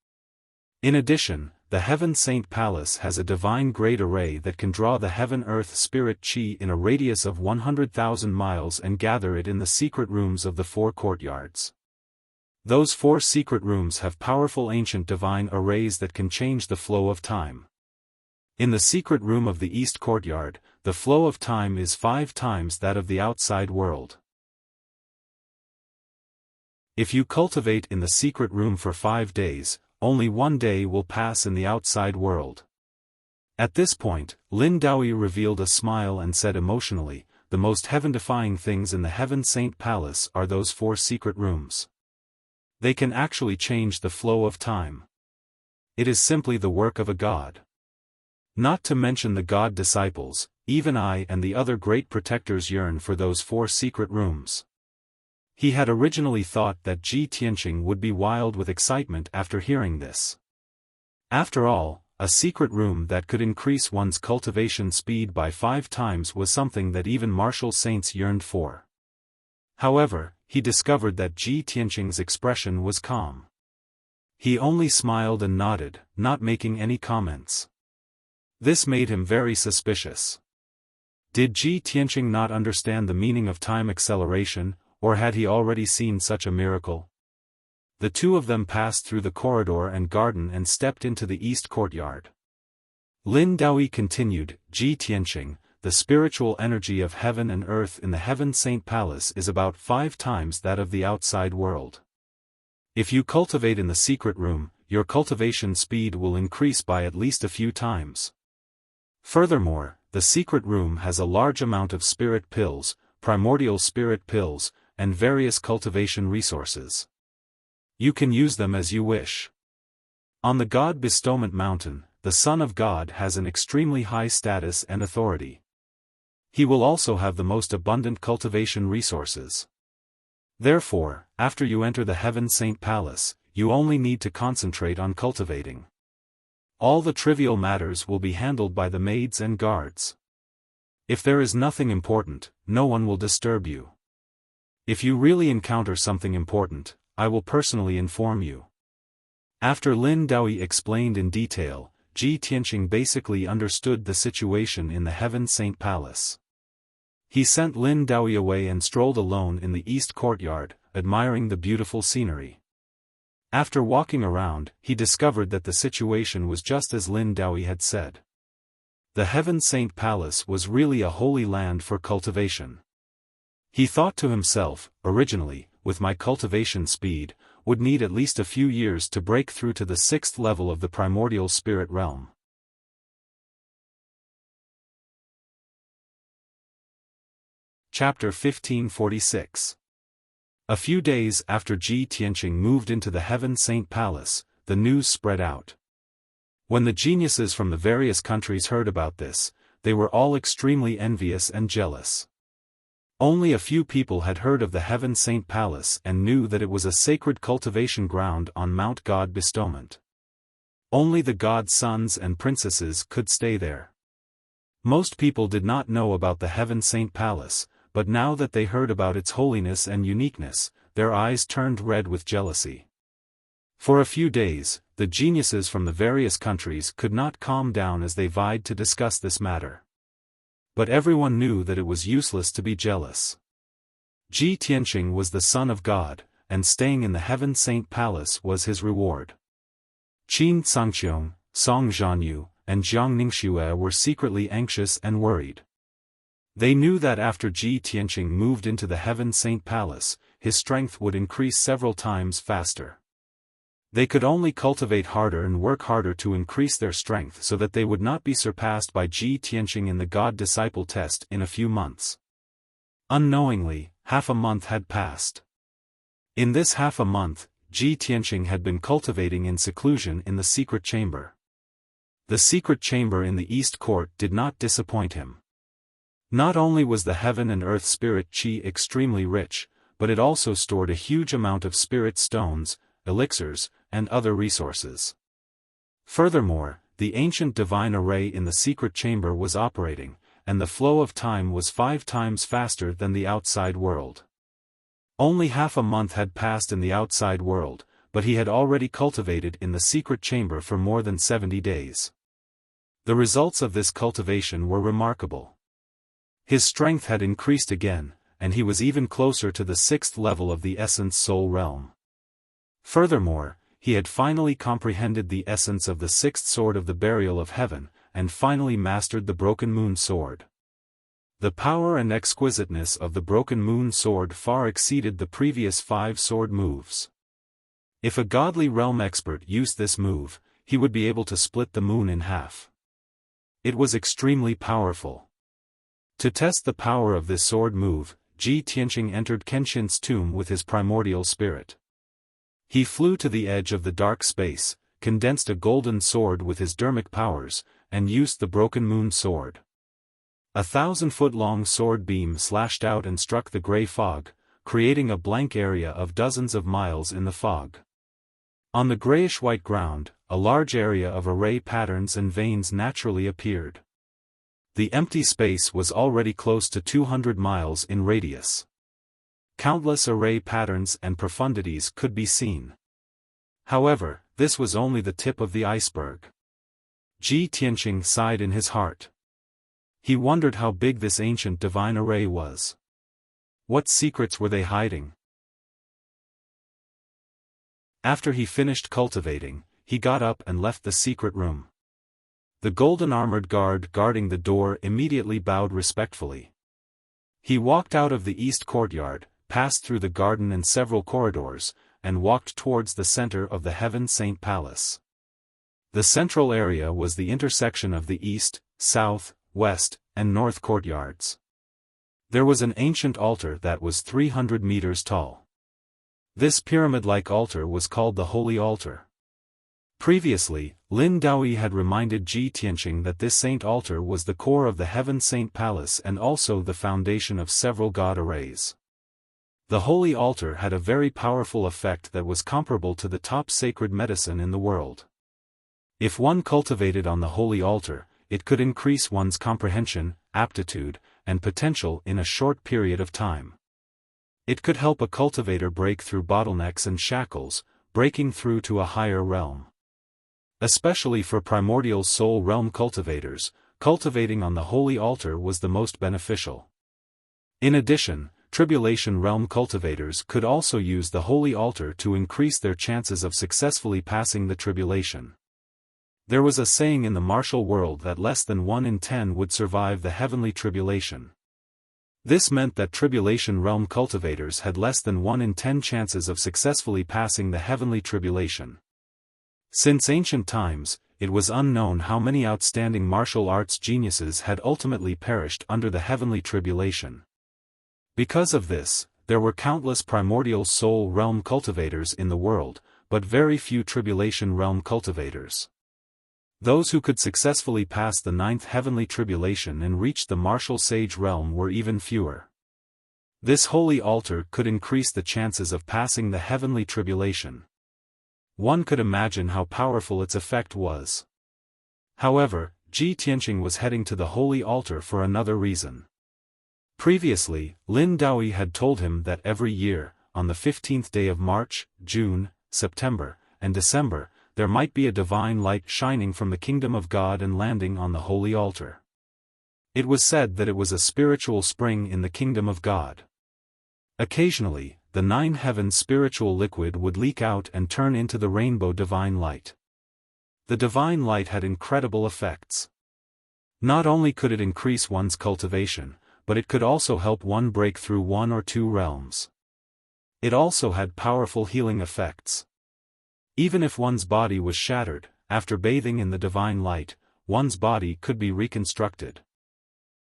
In addition, the Heaven Saint Palace has a divine grade array that can draw the Heaven-Earth Spirit Chi in a radius of 100,000 miles and gather it in the secret rooms of the 4 courtyards. Those 4 secret rooms have powerful ancient divine arrays that can change the flow of time. In the secret room of the East Courtyard, the flow of time is 5 times that of the outside world. If you cultivate in the secret room for 5 days, only 1 day will pass in the outside world. At this point, Lin Daoyi revealed a smile and said emotionally, the most heaven-defying things in the Heaven Saint Palace are those 4 secret rooms. They can actually change the flow of time. It is simply the work of a god. Not to mention the god disciples, even I and the other great protectors yearn for those 4 secret rooms. He had originally thought that Ji Tianqing would be wild with excitement after hearing this. After all, a secret room that could increase one's cultivation speed by 5 times was something that even martial saints yearned for. However, he discovered that Ji Tianqing's expression was calm. He only smiled and nodded, not making any comments. This made him very suspicious. Did Ji Tianqing not understand the meaning of time acceleration, or had he already seen such a miracle? The 2 of them passed through the corridor and garden and stepped into the East Courtyard. Lin Daoyi continued, Ji Tianqing, the spiritual energy of heaven and earth in the Heaven Saint Palace is about 5 times that of the outside world. If you cultivate in the secret room, your cultivation speed will increase by at least a few times. Furthermore, the secret room has a large amount of spirit pills, primordial spirit pills, and various cultivation resources. You can use them as you wish. On the God Bestowment Mountain, the Son of God has an extremely high status and authority. He will also have the most abundant cultivation resources. Therefore, after you enter the Heaven Saint Palace, you only need to concentrate on cultivating. All the trivial matters will be handled by the maids and guards. If there is nothing important, no one will disturb you. If you really encounter something important, I will personally inform you. After Lin Daoyi explained in detail, Ji Tianqing basically understood the situation in the Heaven Saint Palace. He sent Lin Daoyi away and strolled alone in the East Courtyard, admiring the beautiful scenery. After walking around, he discovered that the situation was just as Lin Daoyi had said. The Heaven Saint Palace was really a holy land for cultivation. He thought to himself, originally, with my cultivation speed, would need at least a few years to break through to the 6th level of the primordial spirit realm. Chapter 1546. A few days after Ji Tianqing moved into the Heaven Saint Palace, the news spread out. When the geniuses from the various countries heard about this, they were all extremely envious and jealous. Only a few people had heard of the Heaven Saint Palace and knew that it was a sacred cultivation ground on Mount God Bestowment. Only the god's sons and princesses could stay there. Most people did not know about the Heaven Saint Palace, but now that they heard about its holiness and uniqueness, their eyes turned red with jealousy. For a few days, the geniuses from the various countries could not calm down as they vied to discuss this matter. But everyone knew that it was useless to be jealous. Ji Tianqing was the son of God, and staying in the Heaven Saint Palace was his reward. Qin Cangqiong, Song Zhanyu, and Jiang Ningxue were secretly anxious and worried. They knew that after Ji Tianqing moved into the Heaven Saint Palace, his strength would increase several times faster. They could only cultivate harder and work harder to increase their strength so that they would not be surpassed by Ji Tianqing in the God-Disciple test in a few months. Unknowingly, half a month had passed. In this half a month, Ji Tianqing had been cultivating in seclusion in the secret chamber. The secret chamber in the East Court did not disappoint him. Not only was the heaven and earth spirit chi extremely rich, but it also stored a huge amount of spirit stones, elixirs, and other resources. Furthermore, the ancient divine array in the secret chamber was operating, and the flow of time was 5 times faster than the outside world. Only half a month had passed in the outside world, but he had already cultivated in the secret chamber for more than 70 days. The results of this cultivation were remarkable. His strength had increased again, and he was even closer to the 6th level of the essence soul realm. Furthermore, he had finally comprehended the essence of the 6th sword of the burial of heaven, and finally mastered the broken moon sword. The power and exquisiteness of the broken moon sword far exceeded the previous 5 sword moves. If a godly realm expert used this move, he would be able to split the moon in half. It was extremely powerful. To test the power of this sword move, Ji Tianqing entered Kenshin's tomb with his primordial spirit. He flew to the edge of the dark space, condensed a golden sword with his dermic powers, and used the broken moon sword. 1,000-foot-long sword beam slashed out and struck the gray fog, creating a blank area of dozens of miles in the fog. On the grayish-white ground, a large area of array patterns and veins naturally appeared. The empty space was already close to 200 miles in radius. Countless array patterns and profundities could be seen. However, this was only the tip of the iceberg. Ji Tianqing sighed in his heart. He wondered how big this ancient divine array was. What secrets were they hiding? After he finished cultivating, he got up and left the secret room. The golden armored guard guarding the door immediately bowed respectfully. He walked out of the east courtyard, passed through the garden and several corridors, and walked towards the center of the Heaven Saint Palace. The central area was the intersection of the east, south, west, and north courtyards. There was an ancient altar that was 300 meters tall. This pyramid-like altar was called the Holy Altar. Previously, Lin Daoyi had reminded Ji Tianqing that this saint altar was the core of the Heaven Saint Palace and also the foundation of several god arrays. The Holy Altar had a very powerful effect that was comparable to the top sacred medicine in the world. If one cultivated on the Holy Altar, it could increase one's comprehension, aptitude, and potential in a short period of time. It could help a cultivator break through bottlenecks and shackles, breaking through to a higher realm. Especially for primordial soul realm cultivators, cultivating on the Holy Altar was the most beneficial. In addition, Tribulation realm cultivators could also use the Holy Altar to increase their chances of successfully passing the tribulation. There was a saying in the martial world that less than 1 in 10 would survive the heavenly tribulation. This meant that Tribulation realm cultivators had less than 1 in 10 chances of successfully passing the heavenly tribulation. Since ancient times, it was unknown how many outstanding martial arts geniuses had ultimately perished under the heavenly tribulation. Because of this, there were countless primordial soul realm cultivators in the world, but very few Tribulation realm cultivators. Those who could successfully pass the 9th heavenly tribulation and reach the martial sage realm were even fewer. This holy altar could increase the chances of passing the heavenly tribulation. One could imagine how powerful its effect was. However, Ji Tianqing was heading to the holy altar for another reason. Previously, Lin Daoyi had told him that every year, on the 15th day of March, June, September, and December, there might be a divine light shining from the kingdom of God and landing on the holy altar. It was said that it was a spiritual spring in the kingdom of God. Occasionally, the 9 heavens spiritual liquid would leak out and turn into the rainbow divine light. The divine light had incredible effects. Not only could it increase one's cultivation, but it could also help one break through 1 or 2 realms. It also had powerful healing effects. Even if one's body was shattered, after bathing in the divine light, one's body could be reconstructed.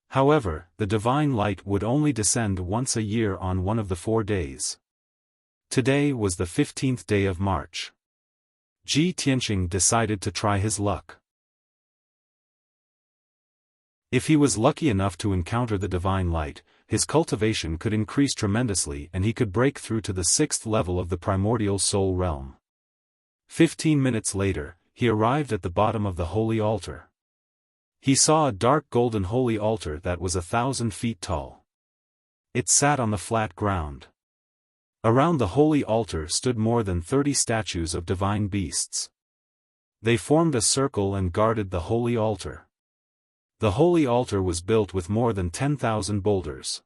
However, the divine light would only descend once a year on one of the 4 days. Today was the 15th day of March. Ji Tianqing decided to try his luck. If he was lucky enough to encounter the divine light, his cultivation could increase tremendously and he could break through to the 6th level of the primordial soul realm. 15 minutes later, he arrived at the bottom of the holy altar. He saw a dark golden holy altar that was 1,000 feet tall. It sat on the flat ground. Around the holy altar stood more than 30 statues of divine beasts. They formed a circle and guarded the holy altar. The holy altar was built with more than 10,000 boulders.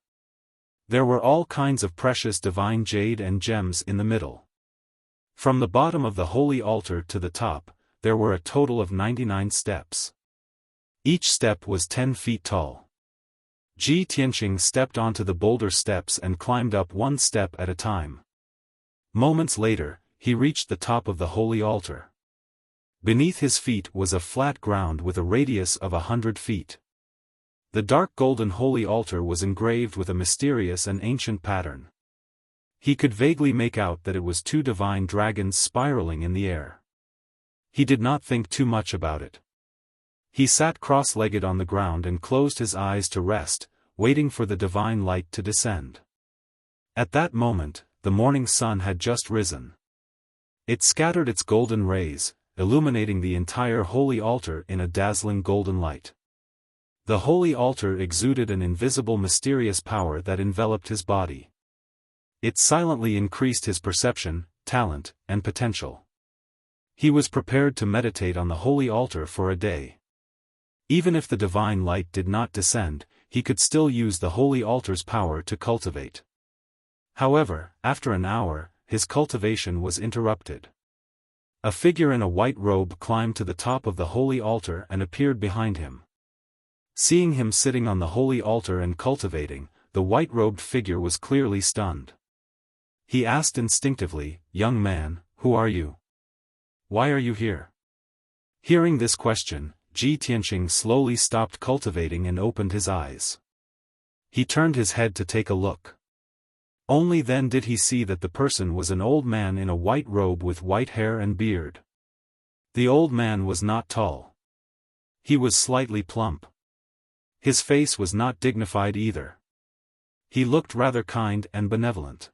There were all kinds of precious divine jade and gems in the middle. From the bottom of the holy altar to the top, there were a total of 99 steps. Each step was 10 feet tall. Ji Tianqing stepped onto the boulder steps and climbed up one step at a time. Moments later, he reached the top of the holy altar. Beneath his feet was a flat ground with a radius of 100 feet. The dark golden holy altar was engraved with a mysterious and ancient pattern. He could vaguely make out that it was two divine dragons spiraling in the air. He did not think too much about it. He sat cross-legged on the ground and closed his eyes to rest, waiting for the divine light to descend. At that moment, the morning sun had just risen. It scattered its golden rays, illuminating the entire holy altar in a dazzling golden light. The holy altar exuded an invisible mysterious power that enveloped his body. It silently increased his perception, talent, and potential. He was prepared to meditate on the holy altar for a day. Even if the divine light did not descend, he could still use the holy altar's power to cultivate. However, after an hour, his cultivation was interrupted. A figure in a white robe climbed to the top of the holy altar and appeared behind him. Seeing him sitting on the holy altar and cultivating, the white-robed figure was clearly stunned. He asked instinctively, "Young man, who are you? Why are you here?" Hearing this question, Ji Tianqing slowly stopped cultivating and opened his eyes. He turned his head to take a look. Only then did he see that the person was an old man in a white robe with white hair and beard. The old man was not tall. He was slightly plump. His face was not dignified either. He looked rather kind and benevolent.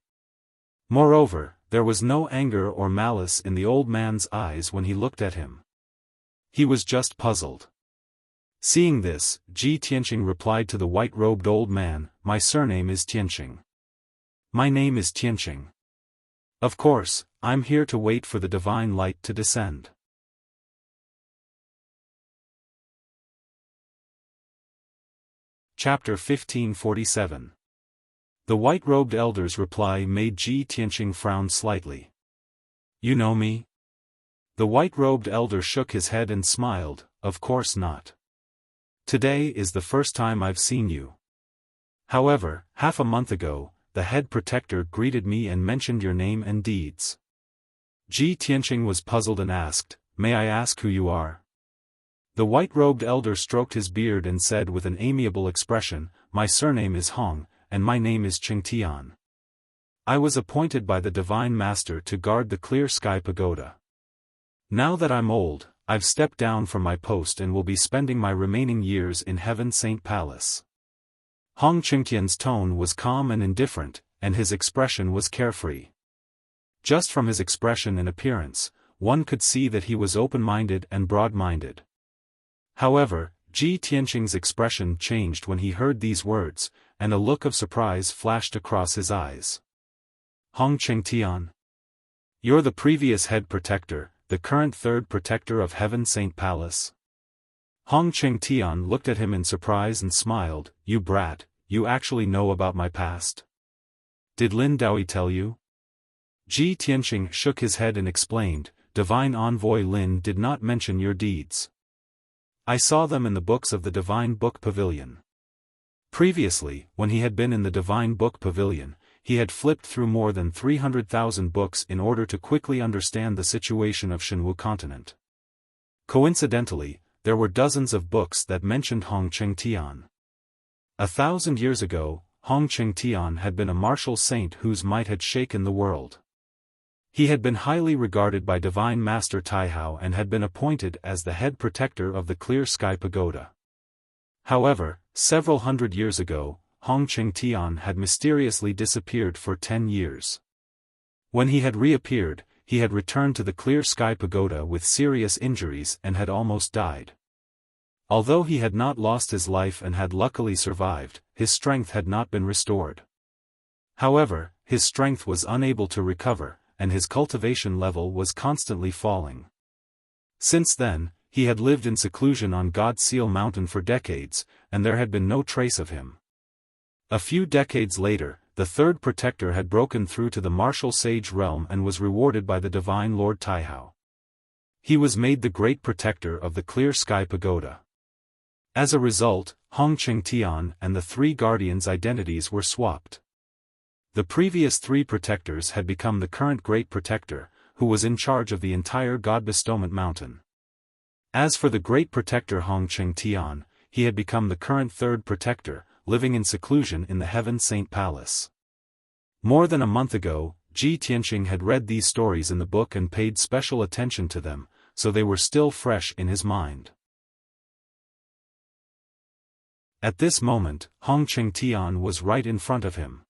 Moreover, there was no anger or malice in the old man's eyes when he looked at him. He was just puzzled. Seeing this, Ji Tianqing replied to the white-robed old man, "My surname is Tianqing. My name is Tianqing. Of course, I'm here to wait for the divine light to descend." Chapter 1547. The white-robed elder's reply made Ji Tianqing frown slightly. "You know me?" The white-robed elder shook his head and smiled, "Of course not. Today is the first time I've seen you. However, half a month ago, the head protector greeted me and mentioned your name and deeds." Ji Tianqing was puzzled and asked, "May I ask who you are?" The white-robed elder stroked his beard and said with an amiable expression, "My surname is Hong, and my name is Qingtian. I was appointed by the Divine Master to guard the Clear Sky Pagoda. Now that I'm old, I've stepped down from my post and will be spending my remaining years in Heaven Saint Palace." Hong Qingtian's tone was calm and indifferent, and his expression was carefree. Just from his expression and appearance, one could see that he was open-minded and broad-minded. However, Ji Tianqing's expression changed when he heard these words, and a look of surprise flashed across his eyes. "Hong Qingtian? You're the previous head protector, the current third protector of Heaven Saint Palace?" Hong Qingtian looked at him in surprise and smiled, "You brat, you actually know about my past? Did Lin Daoi tell you?" Ji Tianqing shook his head and explained, "Divine Envoy Lin did not mention your deeds. I saw them in the books of the Divine Book Pavilion." Previously, when he had been in the Divine Book Pavilion, he had flipped through more than 300,000 books in order to quickly understand the situation of Shenwu continent. Coincidentally, there were dozens of books that mentioned Hong Qingtian. 1,000 years ago, Hong Qingtian had been a martial saint whose might had shaken the world. He had been highly regarded by Divine Master Taihao and had been appointed as the head protector of the Clear Sky Pagoda. However, several hundred years ago, Hong Qingtian had mysteriously disappeared for 10 years. When he had reappeared, he had returned to the Clear Sky Pagoda with serious injuries and had almost died. Although he had not lost his life and had luckily survived, his strength had not been restored. However, his strength was unable to recover, and his cultivation level was constantly falling. Since then, he had lived in seclusion on God Seal Mountain for decades, and there had been no trace of him. A few decades later, the third protector had broken through to the martial sage realm and was rewarded by the divine Lord Taihao. He was made the great protector of the Clear Sky Pagoda. As a result, Hong Qingtian and the three guardians' identities were swapped. The previous three protectors had become the current great protector, who was in charge of the entire God Bestowment Mountain. As for the great protector Hong Qingtian, he had become the current third protector, living in seclusion in the Heaven Saint Palace. More than a month ago, Ji Tianqing had read these stories in the book and paid special attention to them, so they were still fresh in his mind. At this moment, Hong Qingtian was right in front of him.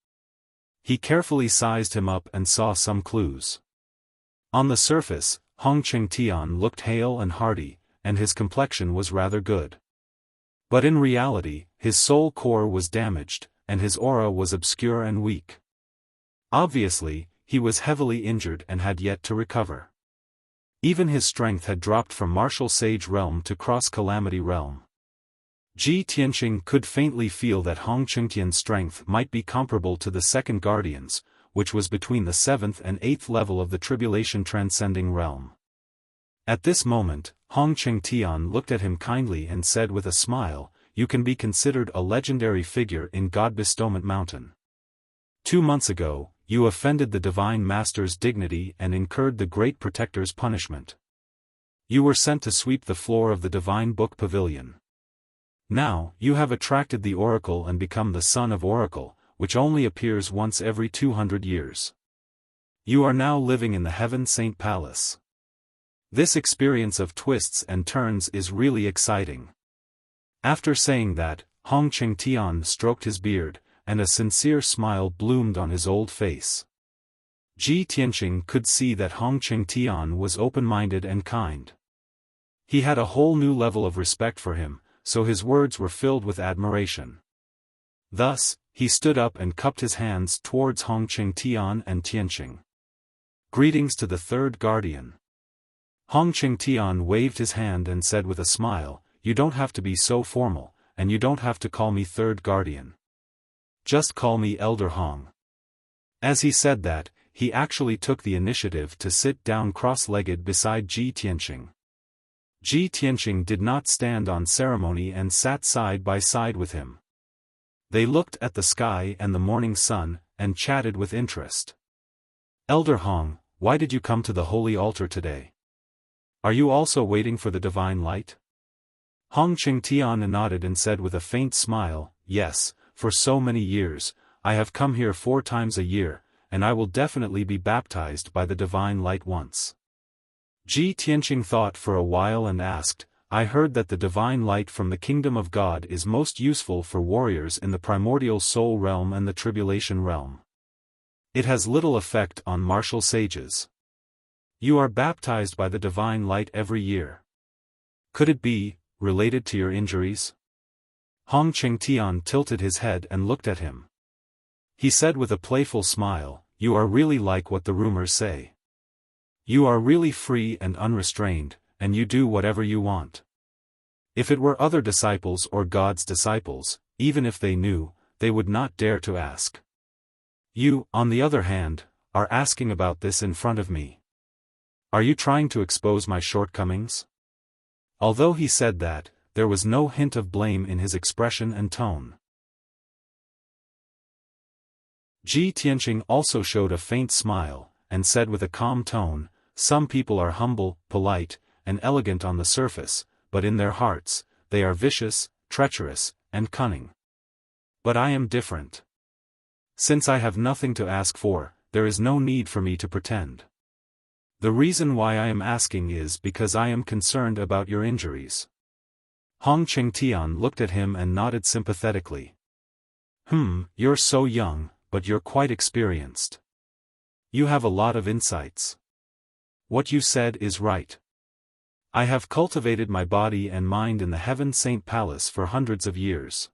He carefully sized him up and saw some clues. On the surface, Hong Qingtian looked hale and hearty, and his complexion was rather good. But in reality, his soul core was damaged, and his aura was obscure and weak. Obviously, he was heavily injured and had yet to recover. Even his strength had dropped from martial sage realm to cross-calamity realm. Ji Tianqing could faintly feel that Hong Qingtian's strength might be comparable to the second guardian's, which was between the 7th and 8th level of the tribulation transcending realm. At this moment, Hong Qingtian looked at him kindly and said with a smile, "You can be considered a legendary figure in God Bestowment Mountain. 2 months ago, you offended the Divine Master's dignity and incurred the Great Protector's punishment. You were sent to sweep the floor of the Divine Book Pavilion. Now, you have attracted the Oracle and become the Son of Oracle, which only appears once every 200 years. You are now living in the Heaven Saint Palace. This experience of twists and turns is really exciting." After saying that, Hong Qingtian stroked his beard, and a sincere smile bloomed on his old face. Ji Tianqing could see that Hong Qingtian was open-minded and kind. He had a whole new level of respect for him, so his words were filled with admiration. Thus, he stood up and cupped his hands towards Hong Qingtian and Tianqing. "Greetings to the third guardian." Hong Qingtian waved his hand and said with a smile, "You don't have to be so formal, and you don't have to call me third guardian. Just call me Elder Hong." As he said that, he actually took the initiative to sit down cross-legged beside Ji Tianqing. Ji Tianqing did not stand on ceremony and sat side by side with him. They looked at the sky and the morning sun, and chatted with interest. "Elder Hong, why did you come to the holy altar today? Are you also waiting for the divine light?" Hong Qingtian nodded and said with a faint smile, "Yes, for so many years, I have come here 4 times a year, and I will definitely be baptized by the divine light once." Ji Tianqing thought for a while and asked, "I heard that the divine light from the kingdom of God is most useful for warriors in the primordial soul realm and the tribulation realm. It has little effect on martial sages. You are baptized by the divine light every year. Could it be related to your injuries?" Hong Qingtian tilted his head and looked at him. He said with a playful smile, "You are really like what the rumors say. You are really free and unrestrained, and you do whatever you want. If it were other disciples or God's disciples, even if they knew, they would not dare to ask. You, on the other hand, are asking about this in front of me. Are you trying to expose my shortcomings?" Although he said that, there was no hint of blame in his expression and tone. Ji Tianqing also showed a faint smile, and said with a calm tone, "Some people are humble, polite, and elegant on the surface, but in their hearts, they are vicious, treacherous, and cunning. But I am different. Since I have nothing to ask for, there is no need for me to pretend. The reason why I am asking is because I am concerned about your injuries." Hong Qingtian looked at him and nodded sympathetically. You're so young, but you're quite experienced. You have a lot of insights. What you said is right. I have cultivated my body and mind in the Heaven Saint Palace for hundreds of years.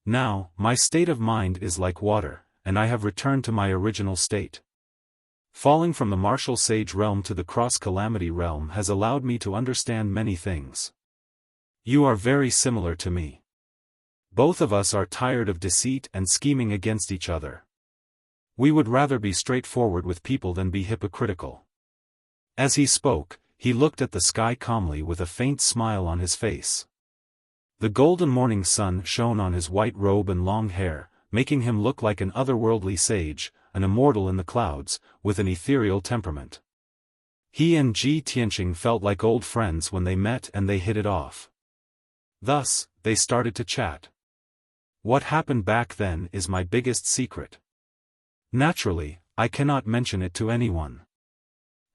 Now, my state of mind is like water, and I have returned to my original state. Falling from the martial sage realm to the cross-calamity realm has allowed me to understand many things. You are very similar to me. Both of us are tired of deceit and scheming against each other. We would rather be straightforward with people than be hypocritical. As he spoke, he looked at the sky calmly with a faint smile on his face. The golden morning sun shone on his white robe and long hair, making him look like an otherworldly sage, an immortal in the clouds, with an ethereal temperament. He and Ji Tianqing felt like old friends when they met and they hit it off. Thus, they started to chat. What happened back then is my biggest secret. Naturally, I cannot mention it to anyone.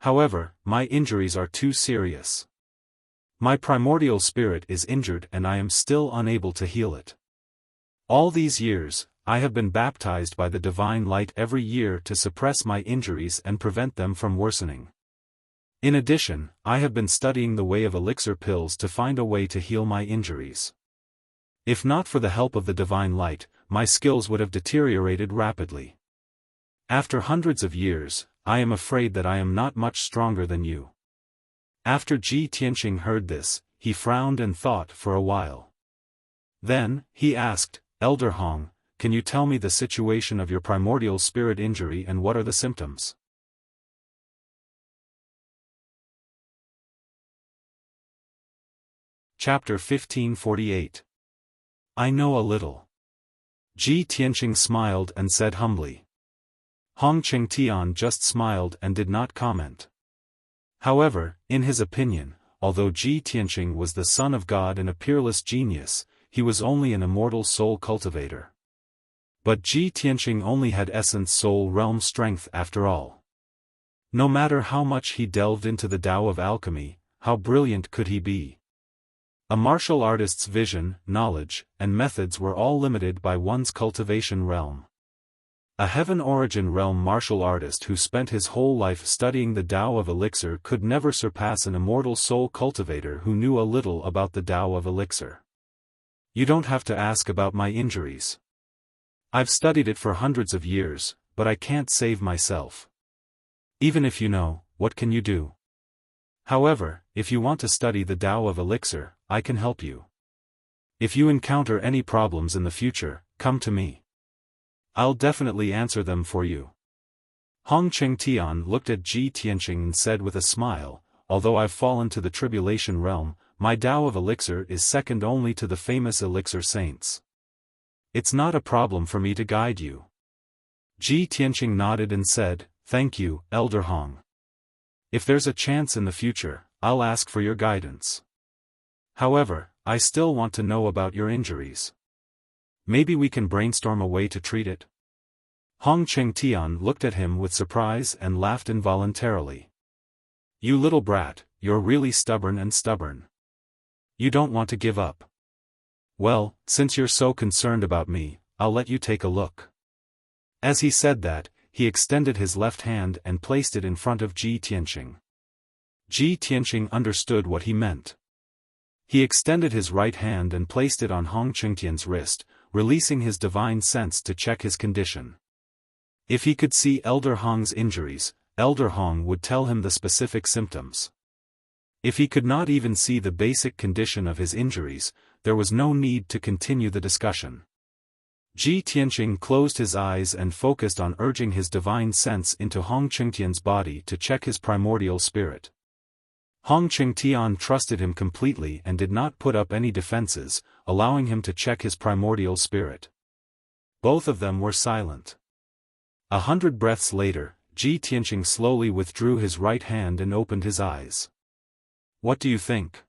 However, my injuries are too serious. My primordial spirit is injured and I am still unable to heal it. All these years, I have been baptized by the divine light every year to suppress my injuries and prevent them from worsening. In addition, I have been studying the way of elixir pills to find a way to heal my injuries. If not for the help of the divine light, my skills would have deteriorated rapidly. After hundreds of years, I am afraid that I am not much stronger than you. After Ji Tianqing heard this, he frowned and thought for a while. Then, he asked, Elder Hong, can you tell me the situation of your primordial spirit injury and what are the symptoms? Chapter 1548. I know a little. Ji Tianqing smiled and said humbly. Hong Qingtian just smiled and did not comment. However, in his opinion, although Ji Tianqing was the son of God and a peerless genius, he was only an immortal soul cultivator. But Ji Tianqing only had essence soul realm strength after all. No matter how much he delved into the Tao of alchemy, how brilliant could he be? A martial artist's vision, knowledge, and methods were all limited by one's cultivation realm. A heaven origin realm martial artist who spent his whole life studying the Tao of elixir could never surpass an immortal soul cultivator who knew a little about the Tao of elixir. You don't have to ask about my injuries. I've studied it for hundreds of years, but I can't save myself. Even if you know, what can you do? However, if you want to study the Tao of elixir, I can help you. If you encounter any problems in the future, come to me. I'll definitely answer them for you. Hong Qingtian looked at Ji Tianqing and said with a smile, although I've fallen to the tribulation realm, my Tao of elixir is second only to the famous elixir saints. It's not a problem for me to guide you. Ji Tianqing nodded and said, thank you, Elder Hong. If there's a chance in the future, I'll ask for your guidance. However, I still want to know about your injuries. Maybe we can brainstorm a way to treat it. Hong Qingtian looked at him with surprise and laughed involuntarily. You little brat, you're really stubborn and stubborn. You don't want to give up. Well, since you're so concerned about me, I'll let you take a look. As he said that, he extended his left hand and placed it in front of Ji Tianqing. Ji Tianqing understood what he meant. He extended his right hand and placed it on Hong Qingtian's wrist, releasing his divine sense to check his condition. If he could see Elder Hong's injuries, Elder Hong would tell him the specific symptoms. If he could not even see the basic condition of his injuries, there was no need to continue the discussion. Ji Tianqing closed his eyes and focused on urging his divine sense into Hong Qingtian's body to check his primordial spirit. Hong Qingtian trusted him completely and did not put up any defenses, allowing him to check his primordial spirit. Both of them were silent. 100 breaths later, Ji Tianqing slowly withdrew his right hand and opened his eyes. What do you think?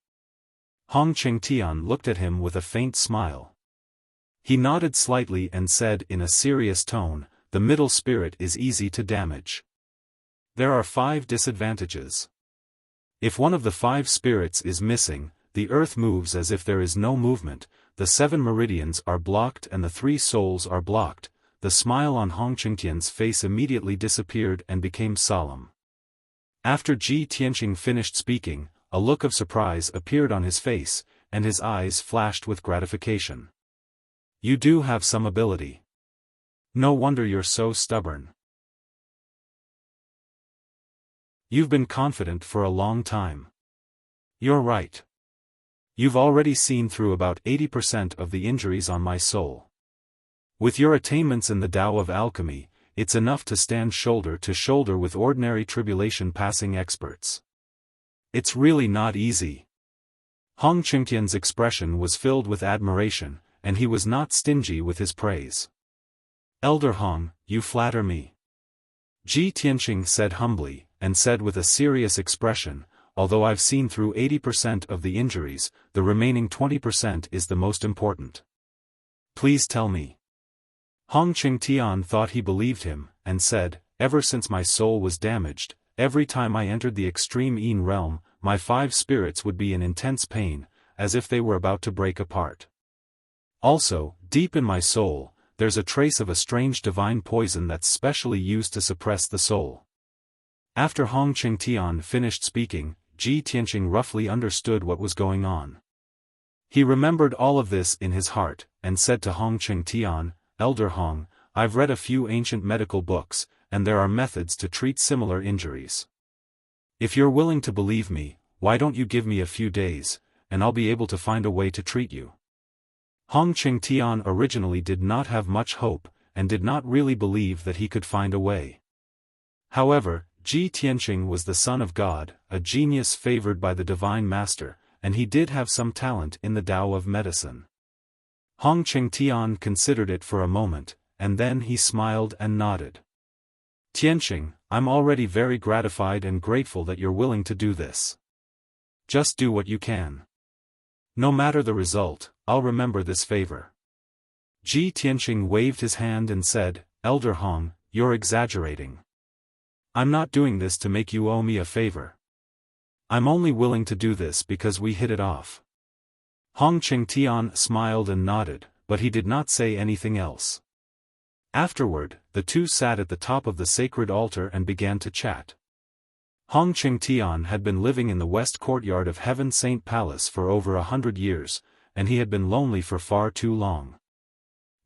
Hong Qingtian looked at him with a faint smile. He nodded slightly and said in a serious tone, the middle spirit is easy to damage. There are 5 disadvantages. If one of the 5 spirits is missing, the earth moves as if there is no movement, the 7 meridians are blocked and the 3 souls are blocked. The smile on Hong Qingtian's face immediately disappeared and became solemn. After Ji Tianqing finished speaking, a look of surprise appeared on his face, and his eyes flashed with gratification. You do have some ability. No wonder you're so stubborn. You've been confident for a long time. You're right. You've already seen through about 80% of the injuries on my soul. With your attainments in the Tao of alchemy, it's enough to stand shoulder to shoulder with ordinary tribulation-passing experts. It's really not easy. Hong Qingtian's expression was filled with admiration, and he was not stingy with his praise. Elder Hong, you flatter me. Ji Tianqing said humbly, and said with a serious expression, although I've seen through 80% of the injuries, the remaining 20% is the most important. Please tell me. Hong Qingtian thought he believed him, and said, ever since my soul was damaged, every time I entered the extreme Yin realm, my 5 spirits would be in intense pain, as if they were about to break apart. Also, deep in my soul, there's a trace of a strange divine poison that's specially used to suppress the soul. After Hong Qingtian finished speaking, Ji Tianqing roughly understood what was going on. He remembered all of this in his heart, and said to Hong Qingtian, Elder Hong, I've read a few ancient medical books, and there are methods to treat similar injuries. If you're willing to believe me, why don't you give me a few days, and I'll be able to find a way to treat you. Hong Qingtian originally did not have much hope, and did not really believe that he could find a way. However, Ji Tianqing was the son of God, a genius favored by the divine master, and he did have some talent in the Tao of medicine. Hong Qingtian considered it for a moment, and then he smiled and nodded. Tianqing, I'm already very gratified and grateful that you're willing to do this. Just do what you can. No matter the result, I'll remember this favor. Ji Tianqing waved his hand and said, Elder Hong, you're exaggerating. I'm not doing this to make you owe me a favor. I'm only willing to do this because we hit it off. Hong Qingtian smiled and nodded, but he did not say anything else. Afterward, the two sat at the top of the sacred altar and began to chat. Hong Qingtian had been living in the west courtyard of Heaven Saint Palace for over 100 years, and he had been lonely for far too long.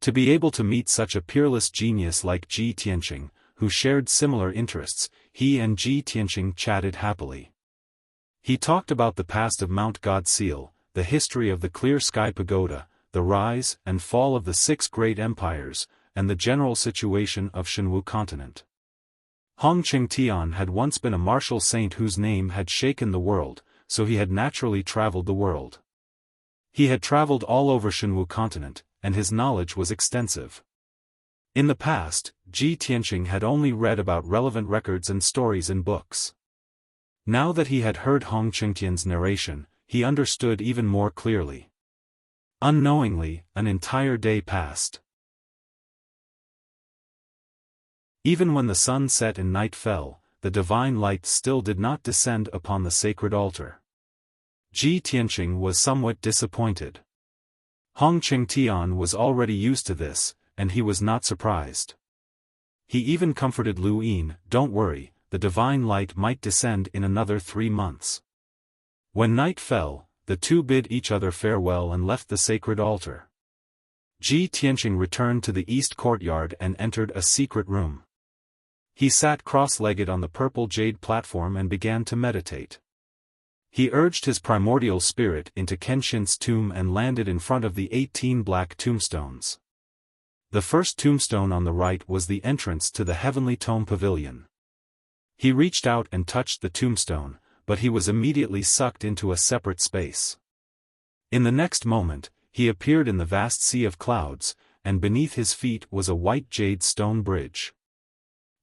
To be able to meet such a peerless genius like Ji Tianqing, who shared similar interests, he and Ji Tianqing chatted happily. He talked about the past of Mount God Seal, the history of the Clear Sky Pagoda, the rise and fall of the 6 great empires, and the general situation of Shenwu continent. Hong Qingtian had once been a martial saint whose name had shaken the world, so he had naturally traveled the world. He had traveled all over Shenwu continent, and his knowledge was extensive. In the past, Ji Tianqing had only read about relevant records and stories in books. Now that he had heard Hong Qingtian's narration, he understood even more clearly. Unknowingly, an entire day passed. Even when the sun set and night fell, the divine light still did not descend upon the sacred altar. Ji Tianqing was somewhat disappointed. Hong Qingtian was already used to this, and he was not surprised. He even comforted Lu Yin, don't worry, the divine light might descend in another 3 months. When night fell, the two bid each other farewell and left the sacred altar. Ji Tianqing returned to the east courtyard and entered a secret room. He sat cross-legged on the purple jade platform and began to meditate. He urged his primordial spirit into Kenshin's tomb and landed in front of the 18 black tombstones. The first tombstone on the right was the entrance to the Heavenly Tome Pavilion. He reached out and touched the tombstone, but he was immediately sucked into a separate space. In the next moment, he appeared in the vast sea of clouds, and beneath his feet was a white jade stone bridge.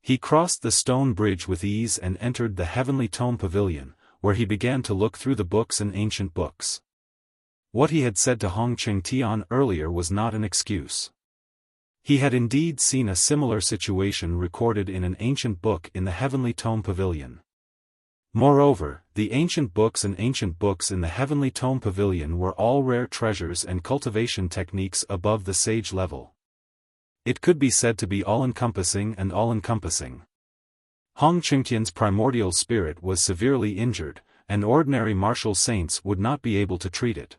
He crossed the stone bridge with ease and entered the Heavenly Tome Pavilion, where he began to look through the books and ancient books. What he had said to Hong Qingtian earlier was not an excuse. He had indeed seen a similar situation recorded in an ancient book in the Heavenly Tome Pavilion. Moreover, the ancient books in the Heavenly Tome Pavilion were all rare treasures and cultivation techniques above the sage level. It could be said to be all-encompassing and all-encompassing. Hong Qingtian's primordial spirit was severely injured, and ordinary martial saints would not be able to treat it.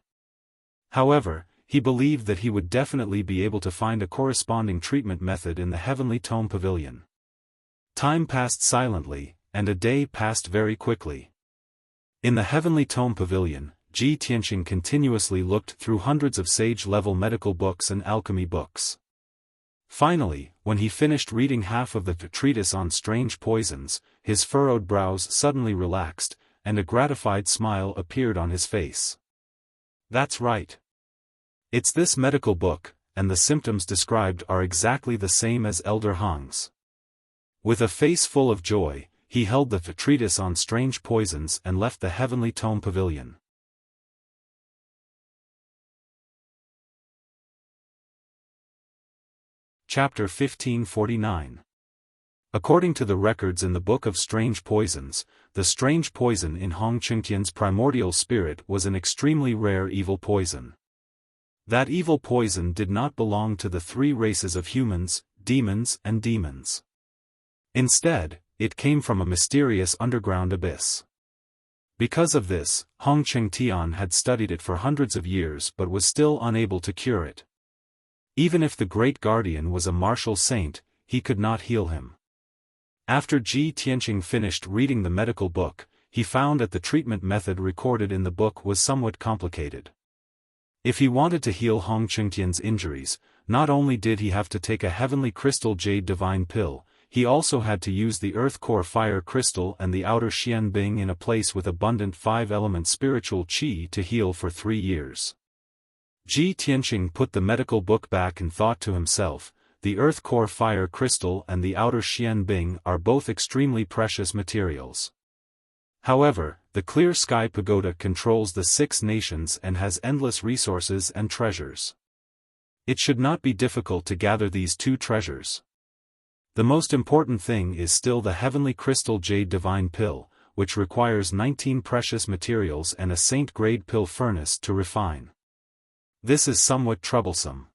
However, he believed that he would definitely be able to find a corresponding treatment method in the Heavenly Tome Pavilion. Time passed silently, and a day passed very quickly. In the Heavenly Tome Pavilion, Ji Tianqing continuously looked through hundreds of sage-level medical books and alchemy books. Finally, when he finished reading half of the treatise on strange poisons, his furrowed brows suddenly relaxed, and a gratified smile appeared on his face. That's right. It's this medical book, and the symptoms described are exactly the same as Elder Hong's. With a face full of joy, he held the treatise on strange poisons and left the Heavenly Tome Pavilion. Chapter 1549. According to the records in the Book of Strange Poisons, the strange poison in Hong Qingtian's primordial spirit was an extremely rare evil poison. That evil poison did not belong to the three races of humans, demons and demons. Instead, it came from a mysterious underground abyss. Because of this, Hong Qingtian had studied it for hundreds of years but was still unable to cure it. Even if the Great Guardian was a martial saint, he could not heal him. After Ji Tianqing finished reading the medical book, he found that the treatment method recorded in the book was somewhat complicated. If he wanted to heal Hong Qingtian's injuries, not only did he have to take a heavenly crystal jade divine pill, he also had to use the earth core fire crystal and the outer Xian Bing in a place with abundant 5-element spiritual qi to heal for 3 years. Ji Tianqing put the medical book back and thought to himself, the earth core fire crystal and the outer Xian Bing are both extremely precious materials. However, the Clear Sky Pagoda controls the 6 nations and has endless resources and treasures. It should not be difficult to gather these 2 treasures. The most important thing is still the heavenly crystal jade divine pill, which requires 19 precious materials and a saint-grade pill furnace to refine. This is somewhat troublesome.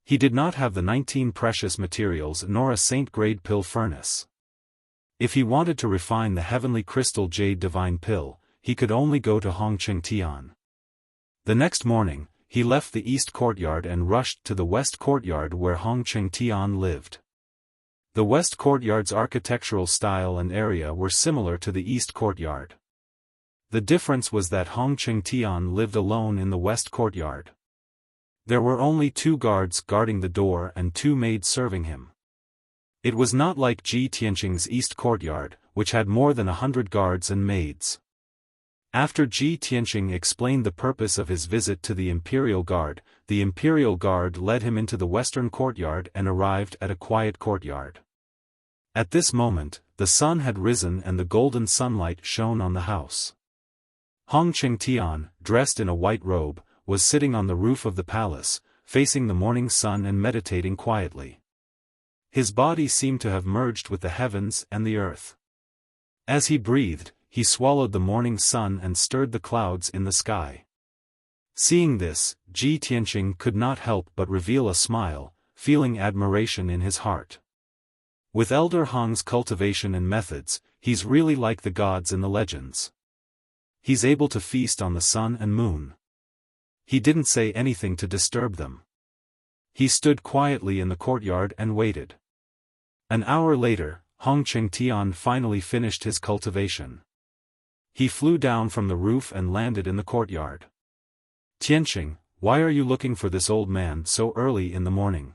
He did not have the 19 precious materials nor a saint-grade pill furnace. If he wanted to refine the heavenly crystal jade divine pill, he could only go to Hong Qingtian. The next morning, he left the east courtyard and rushed to the west courtyard where Hong Qingtian lived. The west courtyard's architectural style and area were similar to the east courtyard. The difference was that Hong Qingtian lived alone in the west courtyard. There were only 2 guards guarding the door and 2 maids serving him. It was not like Ji Tianqing's east courtyard, which had more than 100 guards and maids. After Ji Tianqing explained the purpose of his visit to the Imperial Guard led him into the western courtyard and arrived at a quiet courtyard. At this moment, the sun had risen and the golden sunlight shone on the house. Hong Qingtian, dressed in a white robe, was sitting on the roof of the palace, facing the morning sun and meditating quietly. His body seemed to have merged with the heavens and the earth. As he breathed, he swallowed the morning sun and stirred the clouds in the sky. Seeing this, Ji Tianqing could not help but reveal a smile, feeling admiration in his heart. With Elder Hong's cultivation and methods, he's really like the gods in the legends. He's able to feast on the sun and moon. He didn't say anything to disturb them. He stood quietly in the courtyard and waited. An hour later, Hong Qingtian finally finished his cultivation. He flew down from the roof and landed in the courtyard. Tianqing, why are you looking for this old man so early in the morning?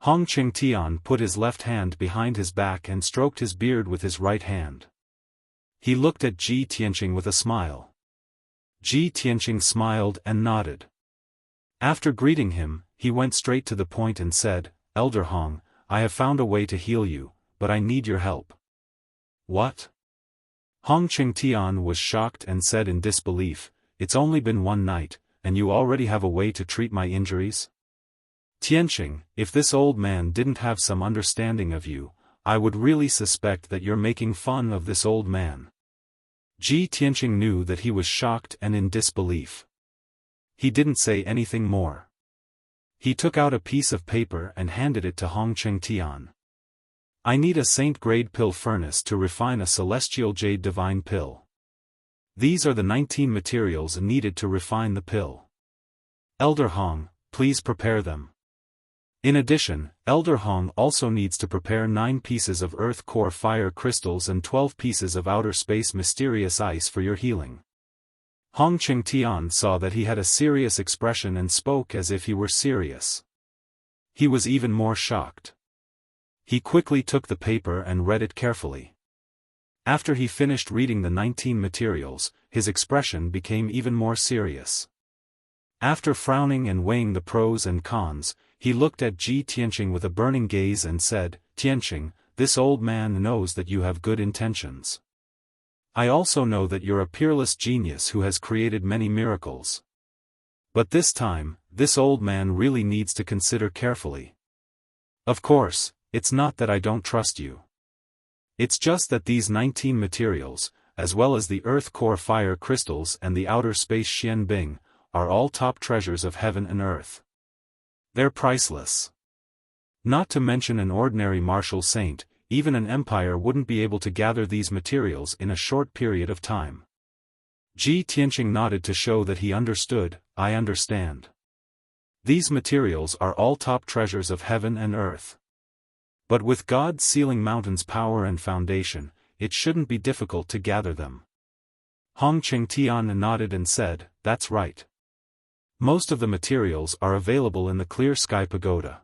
Hong Qingtian put his left hand behind his back and stroked his beard with his right hand. He looked at Ji Tianqing with a smile. Ji Tianqing smiled and nodded. After greeting him, he went straight to the point and said, Elder Hong, I have found a way to heal you, but I need your help. What? Hong Qingtian was shocked and said in disbelief, It's only been 1 night, and you already have a way to treat my injuries? Tianqing, if this old man didn't have some understanding of you, I would really suspect that you're making fun of this old man. Ji Tianqing knew that he was shocked and in disbelief. He didn't say anything more. He took out a piece of paper and handed it to Hong Qingtian. I need a saint-grade pill furnace to refine a celestial jade divine pill. These are the 19 materials needed to refine the pill. Elder Hong, please prepare them. In addition, Elder Hong also needs to prepare 9 pieces of Earth Core Fire Crystals and 12 pieces of Outer Space Mysterious Ice for your healing. Hong Qingtian saw that he had a serious expression and spoke as if he were serious. He was even more shocked. He quickly took the paper and read it carefully. After he finished reading the 19 materials, his expression became even more serious. After frowning and weighing the pros and cons, he looked at Ji Tianqing with a burning gaze and said, "Tianqing, this old man knows that you have good intentions. I also know that you're a peerless genius who has created many miracles. But this time, this old man really needs to consider carefully. Of course, it's not that I don't trust you. It's just that these 19 materials, as well as the Earth Core Fire Crystals and the Outer Space Xian Bing, are all top treasures of heaven and earth. They're priceless. Not to mention an ordinary martial saint, even an empire wouldn't be able to gather these materials in a short period of time." Ji Tianqing nodded to show that he understood. "I understand. These materials are all top treasures of heaven and earth. But with God's Sealing Mountain's power and foundation, it shouldn't be difficult to gather them." Hong Qingtian nodded and said, "That's right. Most of the materials are available in the Clear Sky Pagoda.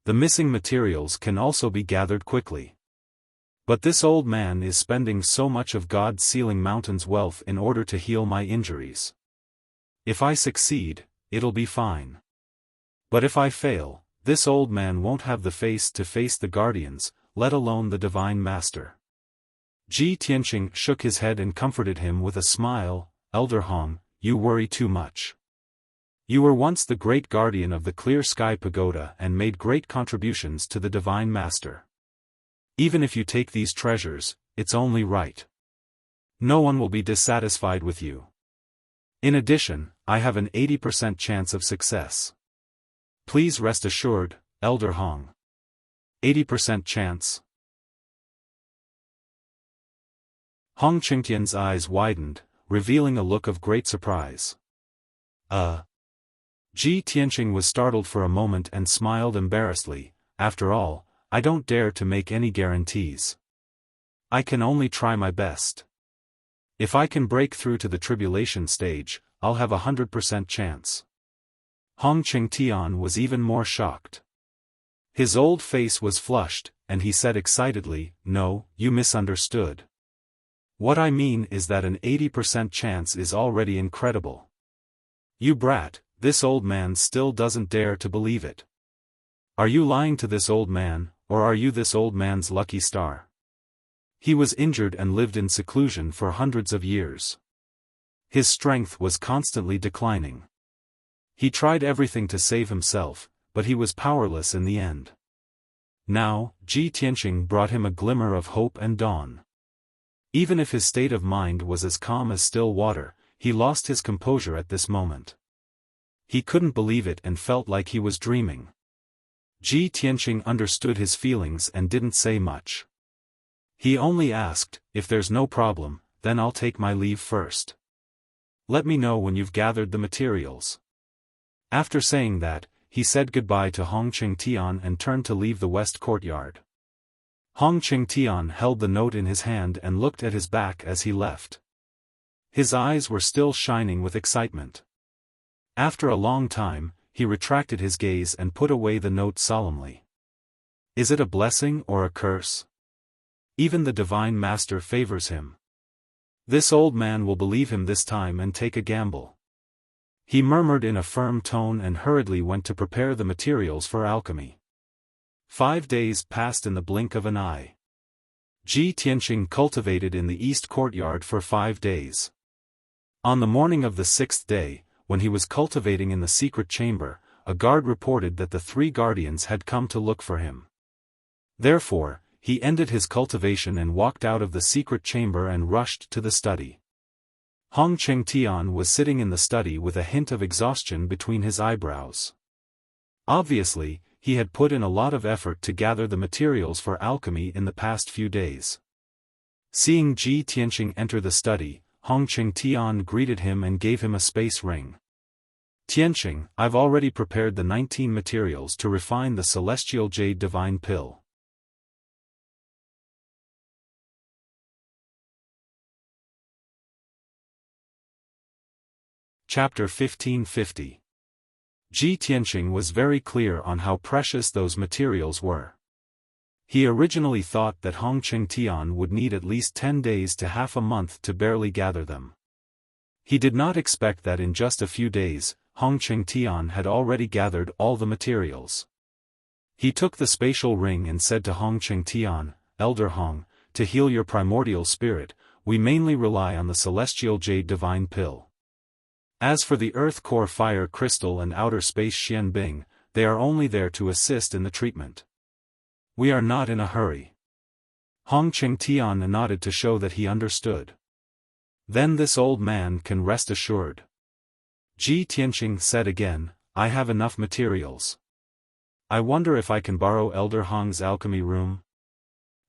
The missing materials can also be gathered quickly. But this old man is spending so much of God's Sealing Mountain's wealth in order to heal my injuries. If I succeed, it'll be fine. But if I fail, this old man won't have the face to face the guardians, let alone the Divine Master." Ji Tianqing shook his head and comforted him with a smile. "Elder Hong, you worry too much. You were once the great guardian of the Clear Sky Pagoda and made great contributions to the Divine Master. Even if you take these treasures, it's only right. No one will be dissatisfied with you. In addition, I have an 80% chance of success. Please rest assured, Elder Hong. 80% chance?" Hong Qingtian's eyes widened, revealing a look of great surprise. Ji Tianqing was startled for a moment and smiled embarrassedly. "After all, I don't dare to make any guarantees. I can only try my best. If I can break through to the tribulation stage, I'll have 100% chance." Hong Qingtian was even more shocked. His old face was flushed, and he said excitedly, "No, you misunderstood. What I mean is that an 80% chance is already incredible. You brat, this old man still doesn't dare to believe it. Are you lying to this old man, or are you this old man's lucky star? He was injured and lived in seclusion for hundreds of years. His strength was constantly declining. He tried everything to save himself, but he was powerless in the end." Now, Ji Tianqing brought him a glimmer of hope and dawn. Even if his state of mind was as calm as still water, he lost his composure at this moment. He couldn't believe it and felt like he was dreaming. Ji Tianqing understood his feelings and didn't say much. He only asked, "If there's no problem, then I'll take my leave first. Let me know when you've gathered the materials." After saying that, he said goodbye to Hong Qingtian and turned to leave the west courtyard. Hong Qingtian held the note in his hand and looked at his back as he left. His eyes were still shining with excitement. After a long time, he retracted his gaze and put away the note solemnly. Is it a blessing or a curse? Even the Divine Master favors him. This old man will believe him this time and take a gamble. He murmured in a firm tone and hurriedly went to prepare the materials for alchemy. 5 days passed in the blink of an eye. Ji Tianqing cultivated in the east courtyard for 5 days. On the morning of the 6th day, when he was cultivating in the secret chamber, a guard reported that the 3 guardians had come to look for him. Therefore, he ended his cultivation and walked out of the secret chamber and rushed to the study. Hong Qingtian was sitting in the study with a hint of exhaustion between his eyebrows. Obviously, he had put in a lot of effort to gather the materials for alchemy in the past few days. Seeing Ji Tianqing enter the study, Hong Qingtian greeted him and gave him a space ring. Tianqing, I've already prepared the 19 materials to refine the celestial jade divine pill. Chapter 1550. Ji Tianqing was very clear on how precious those materials were. He originally thought that Hong Qingtian would need at least 10 days to half a month to barely gather them. He did not expect that in just a few days, Hong Qingtian had already gathered all the materials. He took the spatial ring and said to Hong Qingtian, Elder Hong, to heal your primordial spirit, we mainly rely on the celestial jade divine pill. As for the earth core fire crystal and outer space Xianbing, they are only there to assist in the treatment. We are not in a hurry. Hong Qingtian nodded to show that he understood. Then this old man can rest assured. Ji Tianqing said again, I have enough materials. I wonder if I can borrow Elder Hong's alchemy room?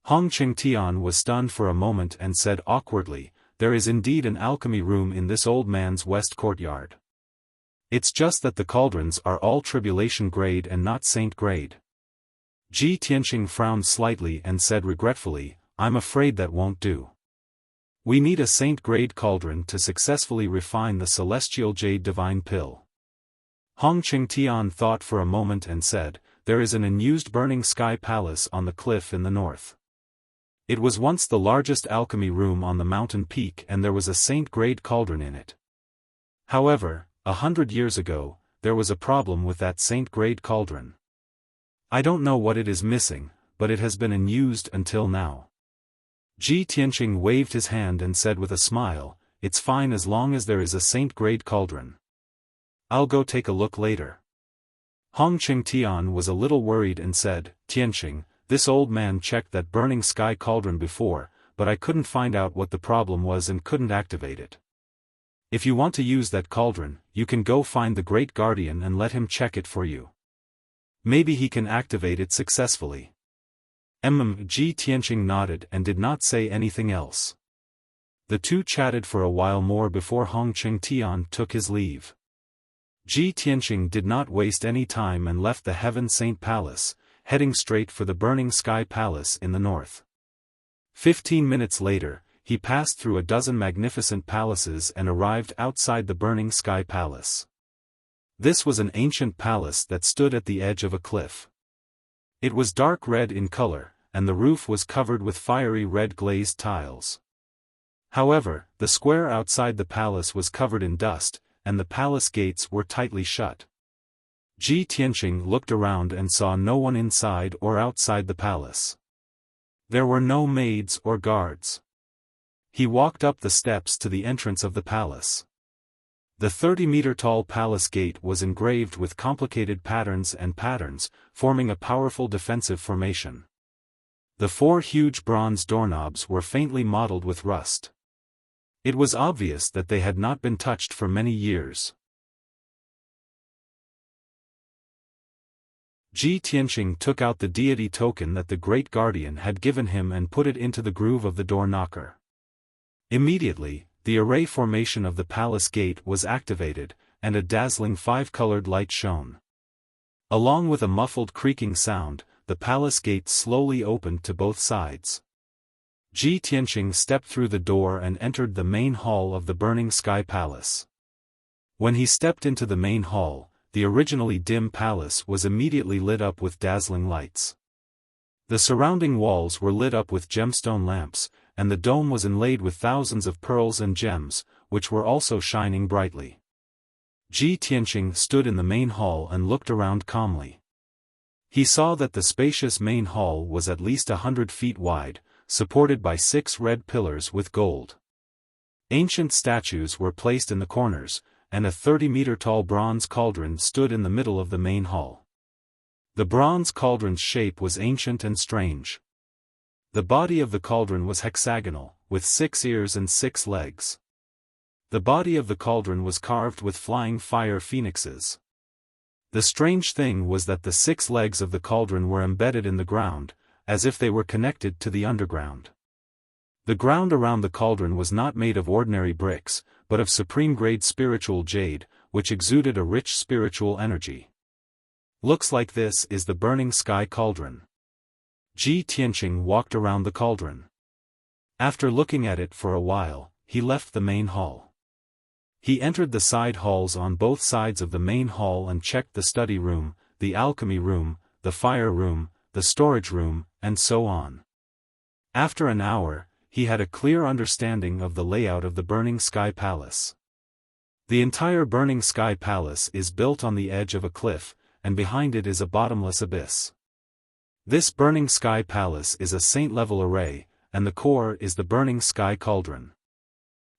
Hong Qingtian was stunned for a moment and said awkwardly, there is indeed an alchemy room in this old man's west courtyard. It's just that the cauldrons are all tribulation grade and not saint grade. Ji Tianqing frowned slightly and said regretfully, I'm afraid that won't do. We need a saint-grade cauldron to successfully refine the celestial jade divine pill. Hong Qingtian thought for a moment and said, there is an unused burning sky palace on the cliff in the north. It was once the largest alchemy room on the mountain peak and there was a saint-grade cauldron in it. However, 100 years ago, there was a problem with that saint-grade cauldron. I don't know what it is missing, but it has been unused until now. Ji Tianqing waved his hand and said with a smile, it's fine as long as there is a saint-grade cauldron. I'll go take a look later. Hong Qingtian was a little worried and said, Tianqing, this old man checked that burning sky cauldron before, but I couldn't find out what the problem was and couldn't activate it. If you want to use that cauldron, you can go find the Great Guardian and let him check it for you. Maybe he can activate it successfully. Ji Tianqing nodded and did not say anything else. The two chatted for a while more before Hong Qingtian took his leave. Ji Tianqing did not waste any time and left the Heaven Saint Palace, heading straight for the Burning Sky Palace in the north. 15 minutes later, he passed through a dozen magnificent palaces and arrived outside the Burning Sky Palace. This was an ancient palace that stood at the edge of a cliff. It was dark red in color, and the roof was covered with fiery red glazed tiles. However, the square outside the palace was covered in dust, and the palace gates were tightly shut. Ji Tianqing looked around and saw no one inside or outside the palace. There were no maids or guards. He walked up the steps to the entrance of the palace. The 30-meter-tall palace gate was engraved with complicated patterns, forming a powerful defensive formation. The 4 huge bronze doorknobs were faintly mottled with rust. It was obvious that they had not been touched for many years. Ji Tianqing took out the deity token that the Great Guardian had given him and put it into the groove of the door knocker. Immediately, the array formation of the palace gate was activated, and a dazzling 5-colored light shone. Along with a muffled creaking sound, the palace gate slowly opened to both sides. Ji Tianqing stepped through the door and entered the main hall of the Burning Sky Palace. When he stepped into the main hall, the originally dim palace was immediately lit up with dazzling lights. The surrounding walls were lit up with gemstone lamps, and the dome was inlaid with thousands of pearls and gems, which were also shining brightly. Ji Tianqing stood in the main hall and looked around calmly. He saw that the spacious main hall was at least 100 feet wide, supported by 6 red pillars with gold. Ancient statues were placed in the corners, and a 30-meter-tall bronze cauldron stood in the middle of the main hall. The bronze cauldron's shape was ancient and strange. The body of the cauldron was hexagonal, with 6 ears and 6 legs. The body of the cauldron was carved with flying fire phoenixes. The strange thing was that the 6 legs of the cauldron were embedded in the ground, as if they were connected to the underground. The ground around the cauldron was not made of ordinary bricks, but of supreme-grade spiritual jade, which exuded a rich spiritual energy. Looks like this is the burning sky cauldron. Ji Tianqing walked around the cauldron. After looking at it for a while, he left the main hall. He entered the side halls on both sides of the main hall and checked the study room, the alchemy room, the fire room, the storage room, and so on. After an hour, he had a clear understanding of the layout of the Burning Sky Palace. The entire Burning Sky Palace is built on the edge of a cliff, and behind it is a bottomless abyss. This Burning Sky Palace is a saint-level array, and the core is the Burning Sky Cauldron.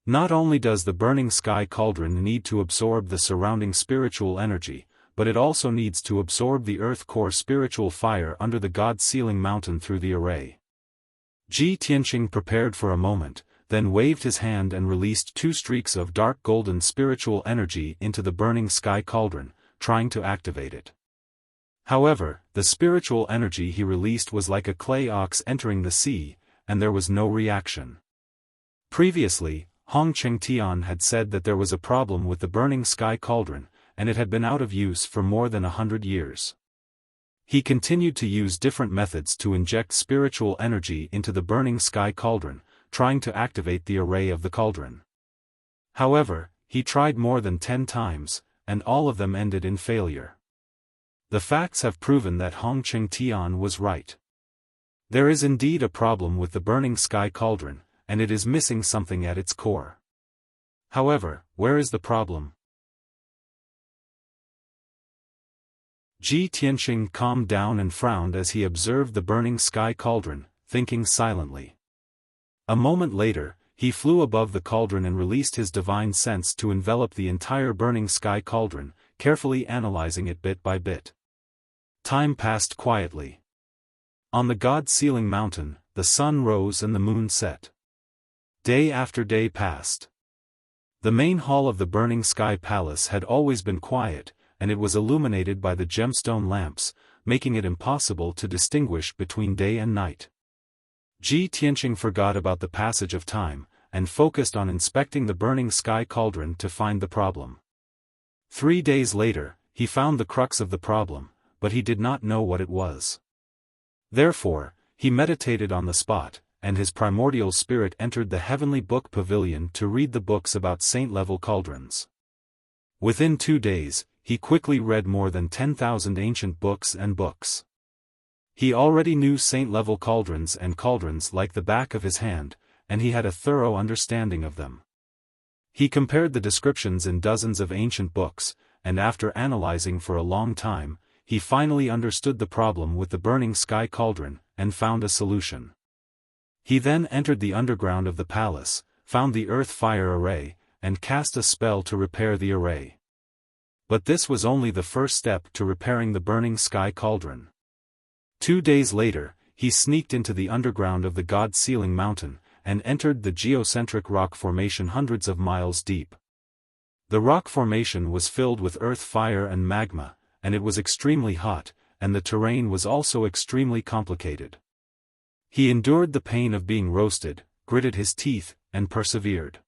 Not only does the Burning Sky Cauldron need to absorb the surrounding spiritual energy, but it also needs to absorb the earth core spiritual fire under the God-sealing mountain through the array. Ji Tianqing prepared for a moment, then waved his hand and released 2 streaks of dark golden spiritual energy into the Burning Sky Cauldron, trying to activate it. However, the spiritual energy he released was like a clay ox entering the sea, and there was no reaction. Previously, Hong Chengtian had said that there was a problem with the Burning Sky Cauldron, and it had been out of use for more than 100 years. He continued to use different methods to inject spiritual energy into the Burning Sky Cauldron, trying to activate the array of the cauldron. However, he tried more than 10 times, and all of them ended in failure. The facts have proven that Hong Chengtian was right. There is indeed a problem with the Burning Sky Cauldron, and it is missing something at its core. However, where is the problem? Ji Tianqing calmed down and frowned as he observed the Burning Sky Cauldron, thinking silently. A moment later, he flew above the cauldron and released his divine sense to envelop the entire Burning Sky Cauldron, carefully analyzing it bit by bit. Time passed quietly. On the God-sealing mountain, the sun rose and the moon set. Day after day passed. The main hall of the Burning Sky Palace had always been quiet, and it was illuminated by the gemstone lamps, making it impossible to distinguish between day and night. Ji Tianqing forgot about the passage of time, and focused on inspecting the Burning Sky Cauldron to find the problem. 3 days later, he found the crux of the problem, but he did not know what it was. Therefore, he meditated on the spot, and his primordial spirit entered the heavenly book pavilion to read the books about saint-level cauldrons. Within 2 days, he quickly read more than 10,000 ancient books and books. He already knew saint-level cauldrons and cauldrons like the back of his hand, and he had a thorough understanding of them. He compared the descriptions in dozens of ancient books, and after analyzing for a long time, he finally understood the problem with the Burning Sky Cauldron, and found a solution. He then entered the underground of the palace, found the earth fire array, and cast a spell to repair the array. But this was only the first step to repairing the Burning Sky Cauldron. 2 days later, he sneaked into the underground of the God-sealing mountain, and entered the geocentric rock formation hundreds of miles deep. The rock formation was filled with earth fire and magma, and it was extremely hot, and the terrain was also extremely complicated. He endured the pain of being roasted, gritted his teeth, and persevered.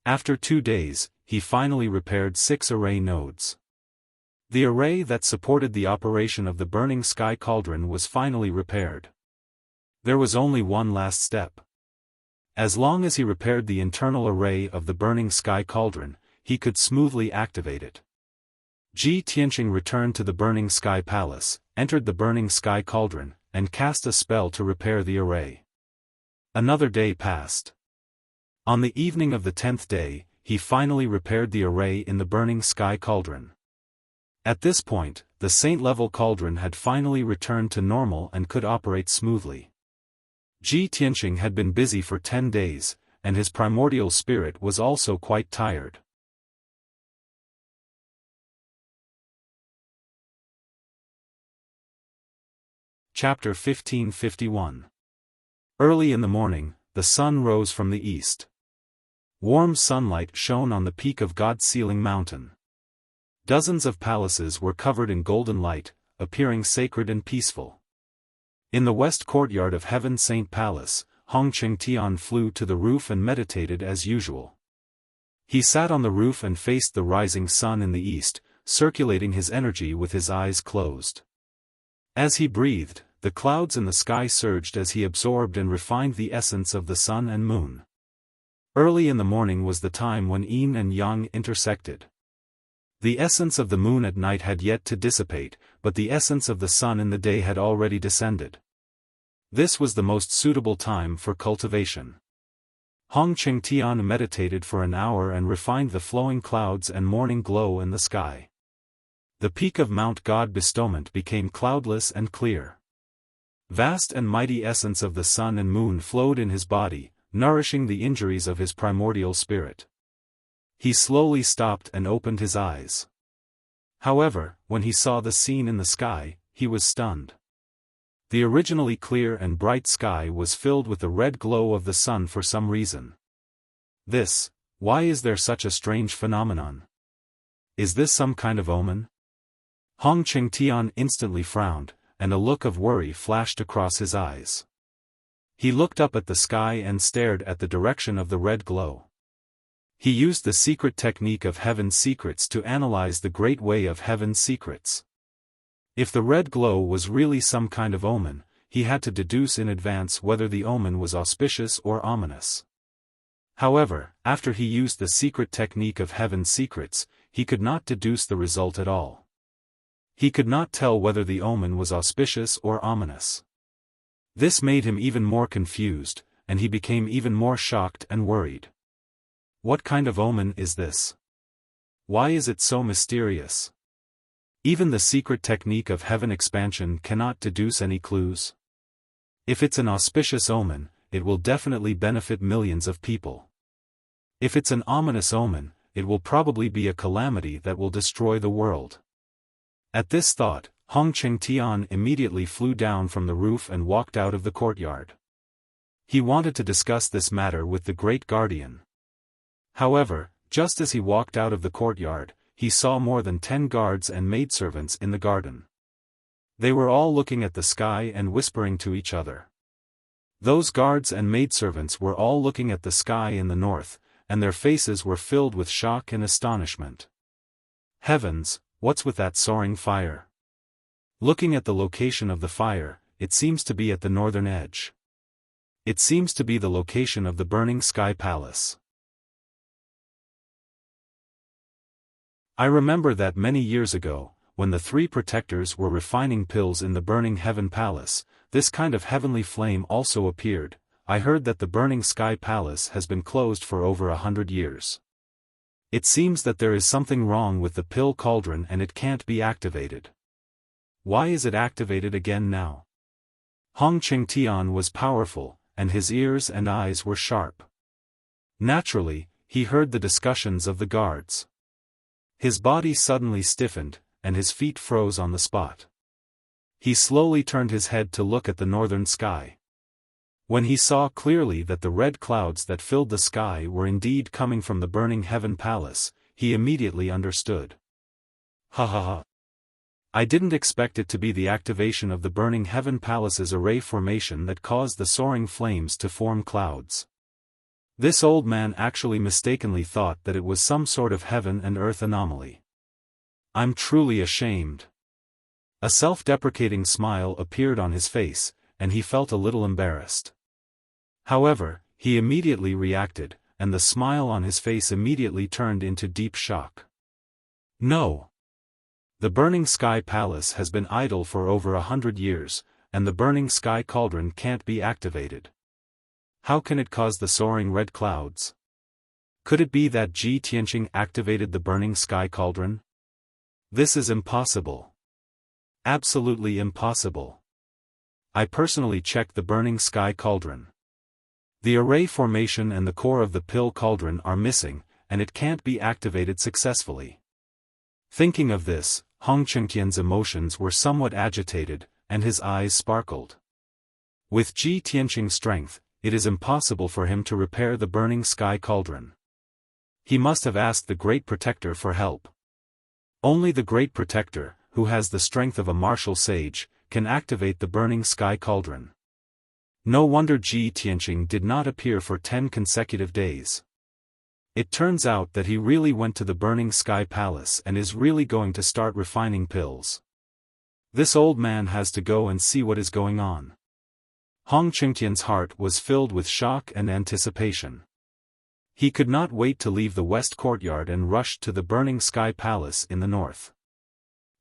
After 2 days, he finally repaired 6 array nodes. The array that supported the operation of the Burning Sky Cauldron was finally repaired. There was only one last step. As long as he repaired the internal array of the Burning Sky Cauldron, he could smoothly activate it. Ji Tianqing returned to the Burning Sky Palace, entered the Burning Sky Cauldron, and cast a spell to repair the array. Another day passed. On the evening of the 10th day, he finally repaired the array in the Burning Sky Cauldron. At this point, the saint-level cauldron had finally returned to normal and could operate smoothly. Ji Tianqing had been busy for 10 days, and his primordial spirit was also quite tired. Chapter 1551. Early in the morning, the sun rose from the east. Warm sunlight shone on the peak of God-sealing mountain. Dozens of palaces were covered in golden light, appearing sacred and peaceful. In the west courtyard of Heaven Saint Palace, Hong Qingtian flew to the roof and meditated as usual. He sat on the roof and faced the rising sun in the east, circulating his energy with his eyes closed. As he breathed, the clouds in the sky surged as he absorbed and refined the essence of the sun and moon. Early in the morning was the time when yin and yang intersected. The essence of the moon at night had yet to dissipate, but the essence of the sun in the day had already descended. This was the most suitable time for cultivation. Hong Qingtian meditated for an hour and refined the flowing clouds and morning glow in the sky. The peak of Mount God Bestowment became cloudless and clear. Vast and mighty essence of the sun and moon flowed in his body, nourishing the injuries of his primordial spirit. He slowly stopped and opened his eyes. However, when he saw the scene in the sky, he was stunned. The originally clear and bright sky was filled with the red glow of the sun for some reason. Why is there such a strange phenomenon? Is this some kind of omen? Hong Qingtian instantly frowned, and a look of worry flashed across his eyes. He looked up at the sky and stared at the direction of the red glow. He used the secret technique of heaven's secrets to analyze the great way of heaven's secrets. If the red glow was really some kind of omen, he had to deduce in advance whether the omen was auspicious or ominous. However, after he used the secret technique of heaven's secrets, he could not deduce the result at all. He could not tell whether the omen was auspicious or ominous. This made him even more confused, and he became even more shocked and worried. What kind of omen is this? Why is it so mysterious? Even the secret technique of heaven expansion cannot deduce any clues. If it's an auspicious omen, it will definitely benefit millions of people. If it's an ominous omen, it will probably be a calamity that will destroy the world. At this thought, Hong Qingtian immediately flew down from the roof and walked out of the courtyard. He wanted to discuss this matter with the great guardian. However, just as he walked out of the courtyard, he saw more than 10 guards and maidservants in the garden. They were all looking at the sky and whispering to each other. Those guards and maidservants were all looking at the sky in the north, and their faces were filled with shock and astonishment. Heavens, what's with that soaring fire? Looking at the location of the fire, it seems to be at the northern edge. It seems to be the location of the burning sky palace. I remember that many years ago, when the three protectors were refining pills in the burning heaven palace, this kind of heavenly flame also appeared. I heard that the burning sky palace has been closed for over 100 years. It seems that there is something wrong with the pill cauldron and it can't be activated. Why is it activated again now? Hong Qingtian was powerful, and his ears and eyes were sharp. Naturally, he heard the discussions of the guards. His body suddenly stiffened, and his feet froze on the spot. He slowly turned his head to look at the northern sky. When he saw clearly that the red clouds that filled the sky were indeed coming from the burning heaven palace, he immediately understood. Ha ha ha. I didn't expect it to be the activation of the burning heaven palace's array formation that caused the soaring flames to form clouds. This old man actually mistakenly thought that it was some sort of heaven and earth anomaly. I'm truly ashamed. A self-deprecating smile appeared on his face, and he felt a little embarrassed. However, he immediately reacted, and the smile on his face immediately turned into deep shock. No. The burning sky palace has been idle for over 100 years, and the burning sky cauldron can't be activated. How can it cause the soaring red clouds? Could it be that Ji Tianqing activated the burning sky cauldron? This is impossible. Absolutely impossible. I personally checked the burning sky cauldron. The array formation and the core of the pill cauldron are missing, and it can't be activated successfully. Thinking of this, Hong Qingtian's emotions were somewhat agitated, and his eyes sparkled. With Ji Tianqing's strength, it is impossible for him to repair the burning sky cauldron. He must have asked the Great Protector for help. Only the Great Protector, who has the strength of a martial sage, can activate the burning sky cauldron. No wonder Ji Tianqing did not appear for 10 consecutive days. It turns out that he really went to the Burning Sky Palace and is really going to start refining pills. This old man has to go and see what is going on. Hong Qingtian's heart was filled with shock and anticipation. He could not wait to leave the west courtyard and rush to the Burning Sky Palace in the north.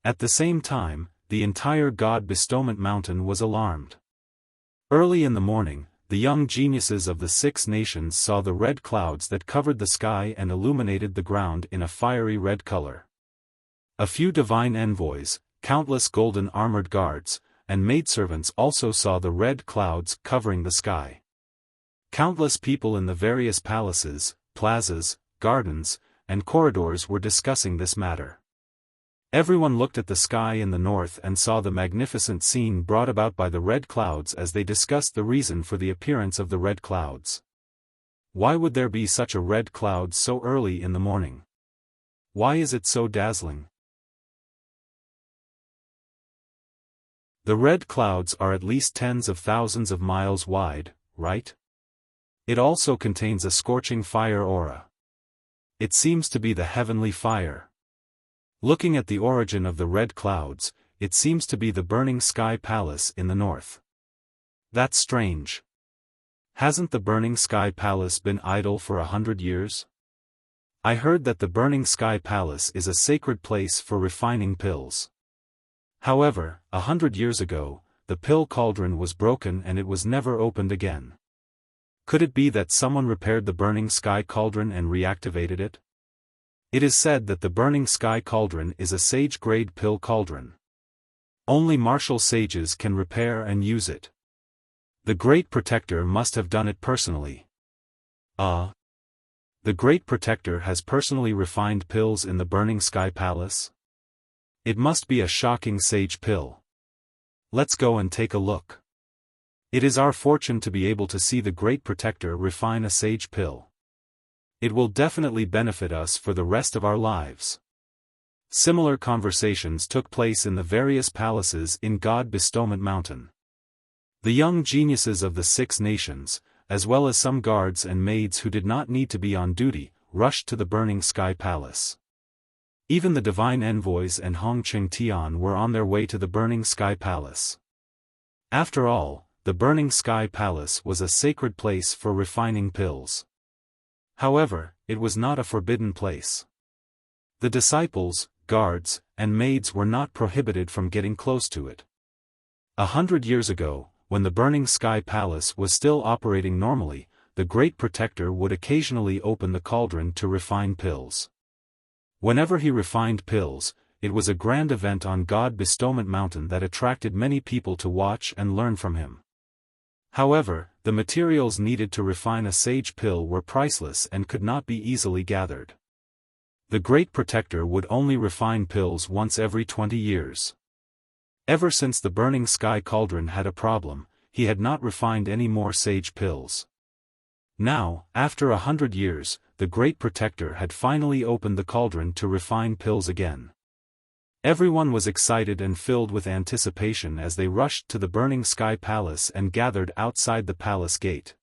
At the same time, the entire God Bestowment Mountain was alarmed. Early in the morning, the young geniuses of the 6 nations saw the red clouds that covered the sky and illuminated the ground in a fiery red color. A few divine envoys, countless golden armored guards, and maidservants also saw the red clouds covering the sky. Countless people in the various palaces, plazas, gardens, and corridors were discussing this matter. Everyone looked at the sky in the north and saw the magnificent scene brought about by the red clouds as they discussed the reason for the appearance of the red clouds. Why would there be such a red cloud so early in the morning? Why is it so dazzling? The red clouds are at least tens of thousands of miles wide, right? It also contains a scorching fire aura. It seems to be the heavenly fire. Looking at the origin of the red clouds, it seems to be the Burning Sky Palace in the north. That's strange. Hasn't the Burning Sky Palace been idle for 100 years? I heard that the Burning Sky Palace is a sacred place for refining pills. However, 100 years ago, the pill cauldron was broken and it was never opened again. Could it be that someone repaired the Burning Sky Cauldron and reactivated it? It is said that the Burning Sky Cauldron is a sage-grade pill cauldron. Only martial sages can repair and use it. The Great Protector must have done it personally. The Great Protector has personally refined pills in the Burning Sky Palace? It must be a shocking sage pill. Let's go and take a look. It is our fortune to be able to see the Great Protector refine a sage pill. It will definitely benefit us for the rest of our lives. Similar conversations took place in the various palaces in God Bestowment Mountain. The young geniuses of the 6 nations, as well as some guards and maids who did not need to be on duty, rushed to the Burning Sky Palace. Even the divine envoys and Hong Qingtian were on their way to the Burning Sky Palace. After all, the Burning Sky Palace was a sacred place for refining pills. However, it was not a forbidden place. The disciples, guards, and maids were not prohibited from getting close to it. 100 years ago, when the Burning Sky Palace was still operating normally, the Great Protector would occasionally open the cauldron to refine pills. Whenever he refined pills, it was a grand event on God Bestowment Mountain that attracted many people to watch and learn from him. However, the materials needed to refine a sage pill were priceless and could not be easily gathered. The Great Protector would only refine pills once every 20 years. Ever since the Burning Sky Cauldron had a problem, he had not refined any more sage pills. Now, after 100 years, the Great Protector had finally opened the cauldron to refine pills again. Everyone was excited and filled with anticipation as they rushed to the Burning Sky Palace and gathered outside the palace gate.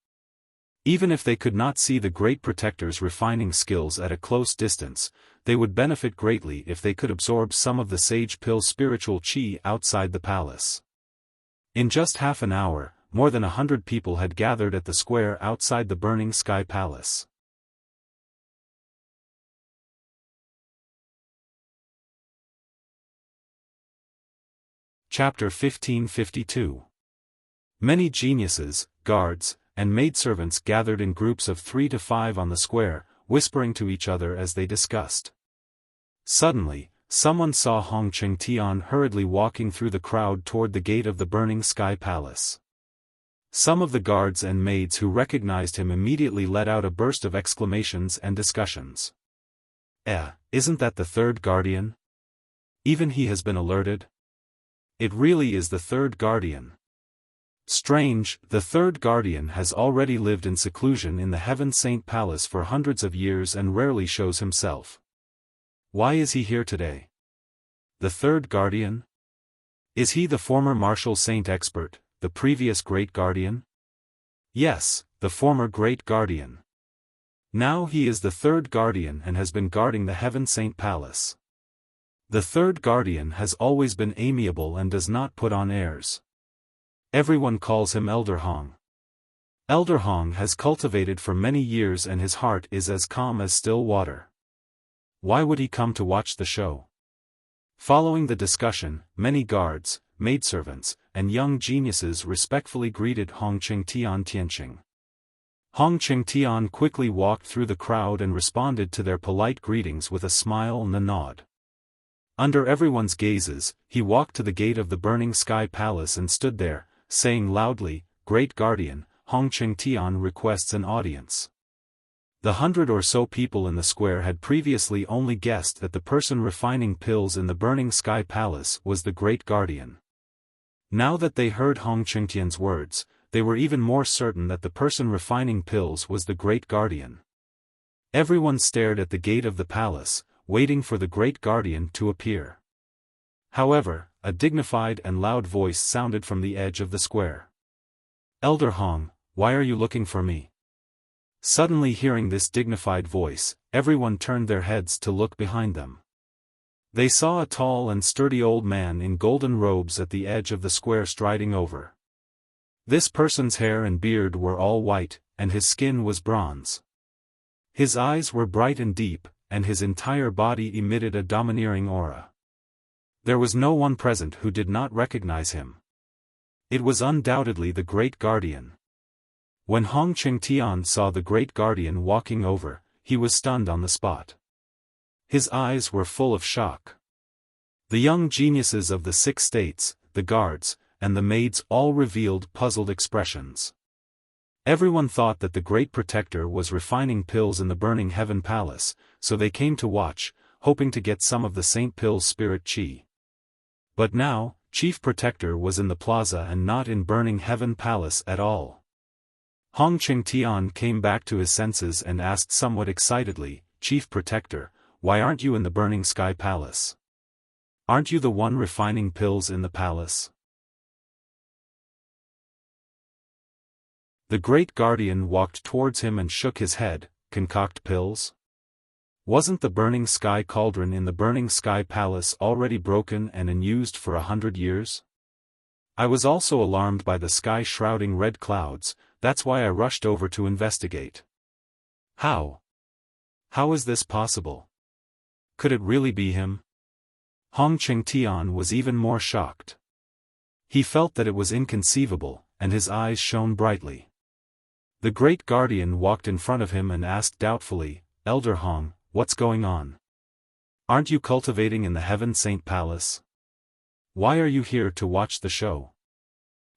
Even if they could not see the Great Protector's refining skills at a close distance, they would benefit greatly if they could absorb some of the sage pill's spiritual qi outside the palace. In just half an hour, more than 100 people had gathered at the square outside the Burning Sky Palace. Chapter 1552. Many geniuses, guards, and maidservants gathered in groups of 3 to 5 on the square, whispering to each other as they discussed. Suddenly, someone saw Hong Qingtian hurriedly walking through the crowd toward the gate of the Burning Sky Palace. Some of the guards and maids who recognized him immediately let out a burst of exclamations and discussions. Isn't that the third guardian? Even he has been alerted? It really is the third guardian. Strange, the third guardian has already lived in seclusion in the Heaven Saint Palace for hundreds of years and rarely shows himself. Why is he here today? The third guardian? Is he the former martial saint expert, the previous great guardian? Yes, the former great guardian. Now he is the third guardian and has been guarding the Heaven Saint Palace. The third guardian has always been amiable and does not put on airs. Everyone calls him Elder Hong. Elder Hong has cultivated for many years and his heart is as calm as still water. Why would he come to watch the show? Following the discussion, many guards, maidservants, and young geniuses respectfully greeted Hong Qingtian Tianqing. Hong Qingtian quickly walked through the crowd and responded to their polite greetings with a smile and a nod. Under everyone's gazes, he walked to the gate of the Burning Sky Palace and stood there, saying loudly, "Great Guardian, Hong Qingtian requests an audience." The 100 or so people in the square had previously only guessed that the person refining pills in the Burning Sky Palace was the Great Guardian. Now that they heard Hong Qingtian's words, they were even more certain that the person refining pills was the Great Guardian. Everyone stared at the gate of the palace, waiting for the Great Guardian to appear. However, a dignified and loud voice sounded from the edge of the square. "Elder Hong, why are you looking for me?" Suddenly hearing this dignified voice, everyone turned their heads to look behind them. They saw a tall and sturdy old man in golden robes at the edge of the square striding over. This person's hair and beard were all white, and his skin was bronze. His eyes were bright and deep, and his entire body emitted a domineering aura. There was no one present who did not recognize him. It was undoubtedly the Great Guardian. When Hong Qingtian saw the Great Guardian walking over, he was stunned on the spot. His eyes were full of shock. The young geniuses of the 6 states, the guards, and the maids all revealed puzzled expressions. Everyone thought that the Great Protector was refining pills in the Burning Heaven Palace, so they came to watch, hoping to get some of the Saint Pill's spirit qi. But now, Chief Protector was in the plaza and not in Burning Heaven Palace at all. Hong Qingtian came back to his senses and asked somewhat excitedly, "Chief Protector, why aren't you in the Burning Sky Palace? Aren't you the one refining pills in the palace?" The Great Guardian walked towards him and shook his head. "Concoct pills? Wasn't the Burning Sky Cauldron in the Burning Sky Palace already broken and unused for 100 years? I was also alarmed by the sky shrouding red clouds, that's why I rushed over to investigate." How is this possible? Could it really be him? Hong Qingtian was even more shocked. He felt that it was inconceivable, and his eyes shone brightly. The Great Guardian walked in front of him and asked doubtfully, "Elder Hong, what's going on? Aren't you cultivating in the Heaven Saint Palace? Why are you here to watch the show?"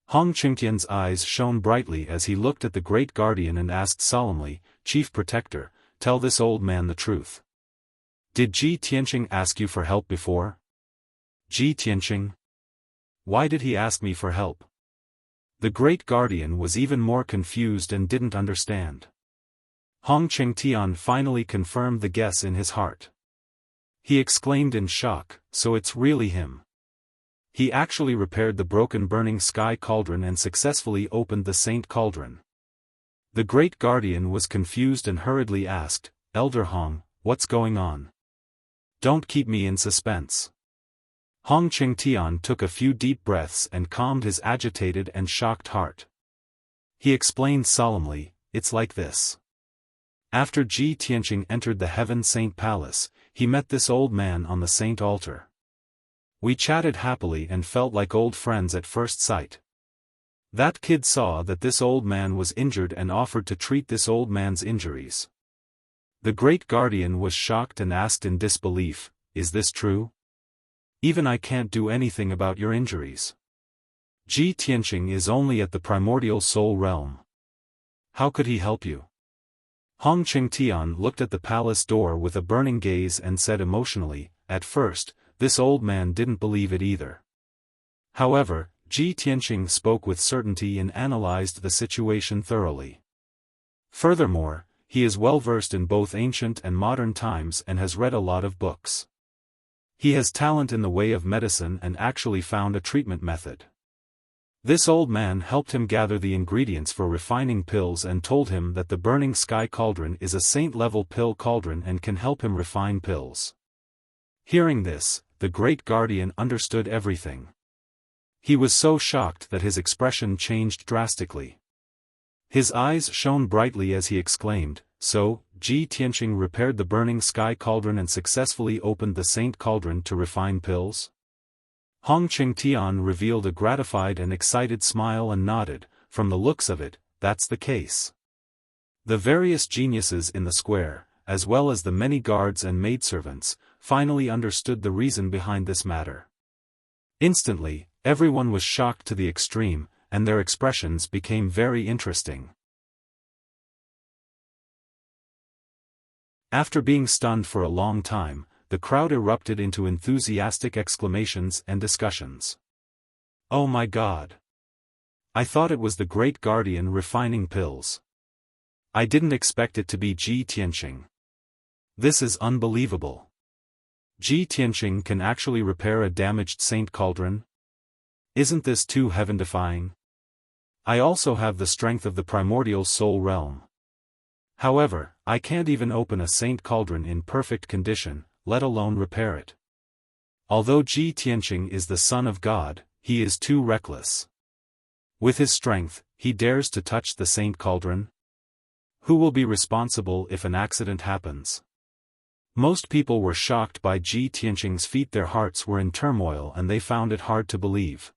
Hong Qingtian's eyes shone brightly as he looked at the Great Guardian and asked solemnly, "Chief Protector, tell this old man the truth. Did Ji Tianqing ask you for help before?" "Ji Tianqing? Why did he ask me for help?" The Great Guardian was even more confused and didn't understand. Hong Qingtian finally confirmed the guess in his heart. He exclaimed in shock, "So it's really him." He actually repaired the broken Burning Sky Cauldron and successfully opened the Saint Cauldron. The Great Guardian was confused and hurriedly asked, "Elder Hong, what's going on? Don't keep me in suspense." Hong Qingtian took a few deep breaths and calmed his agitated and shocked heart. He explained solemnly, "It's like this. After Ji Tianqing entered the Heaven Saint Palace, he met this old man on the Saint Altar. We chatted happily and felt like old friends at first sight. That kid saw that this old man was injured and offered to treat this old man's injuries." The Great Guardian was shocked and asked in disbelief, "Is this true? Even I can't do anything about your injuries. Ji Tianqing is only at the primordial soul realm. How could he help you?" Hong Qingtian looked at the palace door with a burning gaze and said emotionally, "At first, this old man didn't believe it either. However, Ji Tianqing spoke with certainty and analyzed the situation thoroughly. Furthermore, he is well versed in both ancient and modern times and has read a lot of books. He has talent in the way of medicine and actually found a treatment method. This old man helped him gather the ingredients for refining pills and told him that the burning sky cauldron is a saint-level pill cauldron and can help him refine pills. Hearing this, the great guardian understood everything. He was so shocked that his expression changed drastically. His eyes shone brightly as he exclaimed, "So, Ji Tianqing repaired the burning sky cauldron and successfully opened the saint cauldron to refine pills?" Hong Qingtian revealed a gratified and excited smile and nodded, "From the looks of it, that's the case." The various geniuses in the square, as well as the many guards and maidservants, finally understood the reason behind this matter. Instantly, everyone was shocked to the extreme, and their expressions became very interesting. After being stunned for a long time, the crowd erupted into enthusiastic exclamations and discussions. "Oh my God! I thought it was the great guardian refining pills. I didn't expect it to be Ji Tianqing. This is unbelievable. Ji Tianqing can actually repair a damaged saint cauldron? Isn't this too heaven-defying? I also have the strength of the primordial soul realm. However, I can't even open a saint cauldron in perfect condition, let alone repair it. Although Ji Tianqing is the son of God, he is too reckless. With his strength, he dares to touch the saint cauldron? Who will be responsible if an accident happens?" Most people were shocked by Ji Tianqing's feat. Their hearts were in turmoil and they found it hard to believe.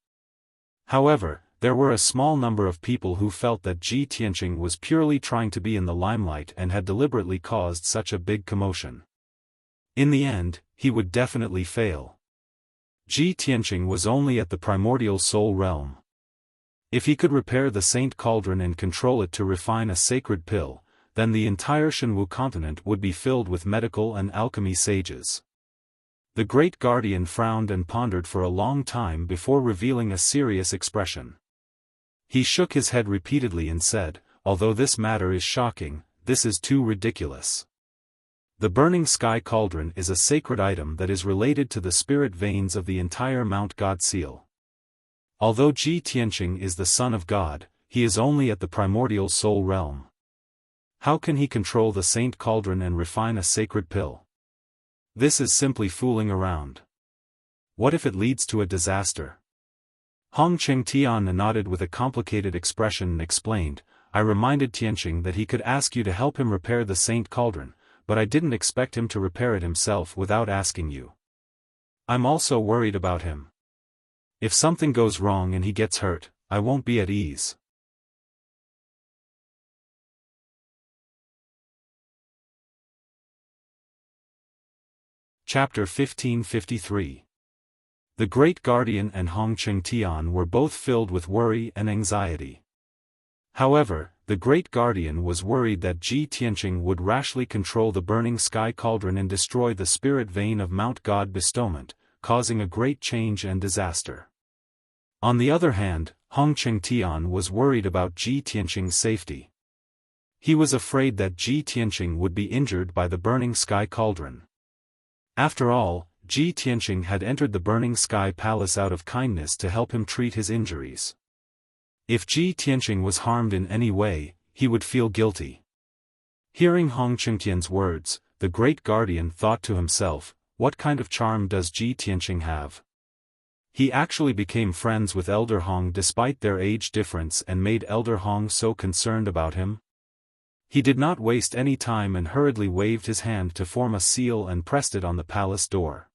However, there were a small number of people who felt that Ji Tianqing was purely trying to be in the limelight and had deliberately caused such a big commotion. In the end, he would definitely fail. Ji Tianqing was only at the primordial soul realm. If he could repair the saint cauldron and control it to refine a sacred pill, then the entire Shenwu continent would be filled with medical and alchemy sages. The great guardian frowned and pondered for a long time before revealing a serious expression. He shook his head repeatedly and said, "Although this matter is shocking, this is too ridiculous. The burning sky cauldron is a sacred item that is related to the spirit veins of the entire Mount God seal. Although Ji Tianqing is the son of God, he is only at the primordial soul realm. How can he control the saint cauldron and refine a sacred pill? This is simply fooling around. What if it leads to a disaster?" Hong Qingtian nodded with a complicated expression and explained, "I reminded Tianqing that he could ask you to help him repair the saint cauldron, but I didn't expect him to repair it himself without asking you. I'm also worried about him. If something goes wrong and he gets hurt, I won't be at ease." Chapter 1553. The Great Guardian and Hong Qingtian were both filled with worry and anxiety. However, the Great Guardian was worried that Ji Tianqing would rashly control the burning sky cauldron and destroy the spirit vein of Mount God bestowment, causing a great change and disaster. On the other hand, Hong Qingtian was worried about Ji Tianqing's safety. He was afraid that Ji Tianqing would be injured by the burning sky cauldron. After all, Ji Tianqing had entered the burning sky palace out of kindness to help him treat his injuries. If Ji Tianqing was harmed in any way, he would feel guilty. Hearing Hong Qingtian's words, the great guardian thought to himself, what kind of charm does Ji Tianqing have? He actually became friends with Elder Hong despite their age difference and made Elder Hong so concerned about him. He did not waste any time and hurriedly waved his hand to form a seal and pressed it on the palace door.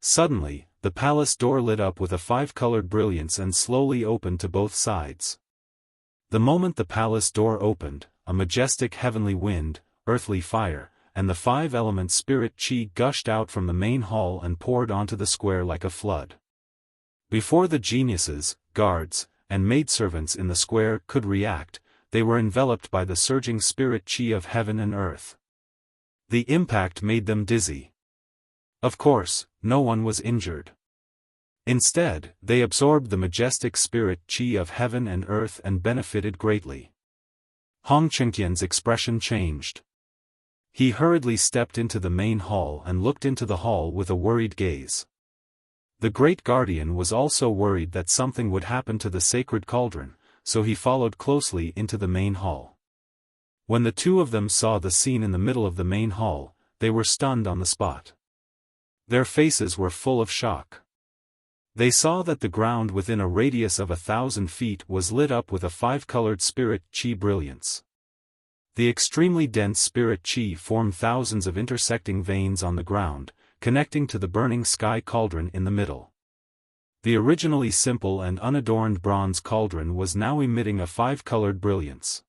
Suddenly, the palace door lit up with a five-colored brilliance and slowly opened to both sides. The moment the palace door opened, a majestic heavenly wind, earthly fire, and the five-element spirit qi gushed out from the main hall and poured onto the square like a flood. Before the geniuses, guards, and maidservants in the square could react, they were enveloped by the surging spirit qi of heaven and earth. The impact made them dizzy. Of course, no one was injured. Instead, they absorbed the majestic spirit qi of heaven and earth and benefited greatly. Hong Qingtian's expression changed. He hurriedly stepped into the main hall and looked into the hall with a worried gaze. The great guardian was also worried that something would happen to the sacred cauldron, so he followed closely into the main hall. When the two of them saw the scene in the middle of the main hall, they were stunned on the spot. Their faces were full of shock. They saw that the ground within a radius of 1,000 feet was lit up with a 5-colored spirit chi brilliance. The extremely dense spirit chi formed thousands of intersecting veins on the ground, connecting to the burning sky cauldron in the middle. The originally simple and unadorned bronze cauldron was now emitting a 5-colored brilliance.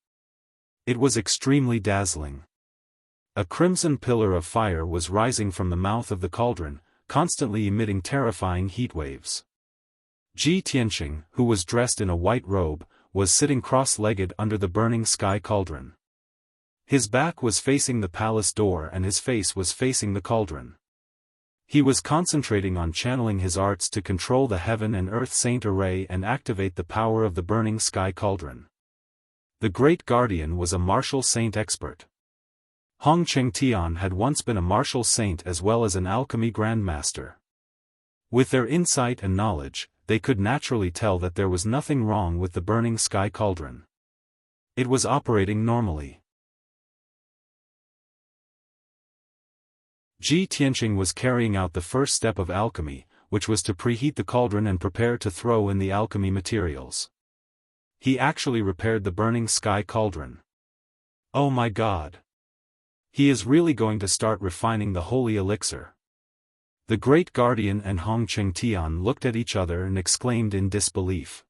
It was extremely dazzling. A crimson pillar of fire was rising from the mouth of the cauldron, constantly emitting terrifying heat waves. Ji Tianqing, who was dressed in a white robe, was sitting cross-legged under the burning sky cauldron. His back was facing the palace door and his face was facing the cauldron. He was concentrating on channeling his arts to control the heaven and earth saint array and activate the power of the burning sky cauldron. The great guardian was a martial saint expert. Hong Chengtian had once been a martial saint as well as an alchemy grandmaster. With their insight and knowledge, they could naturally tell that there was nothing wrong with the burning sky cauldron. It was operating normally. Ji Tianqing was carrying out the first step of alchemy, which was to preheat the cauldron and prepare to throw in the alchemy materials. He actually repaired the burning sky cauldron. Oh my God! He is really going to start refining the holy elixir. The great guardian and Hong Chengtian looked at each other and exclaimed in disbelief.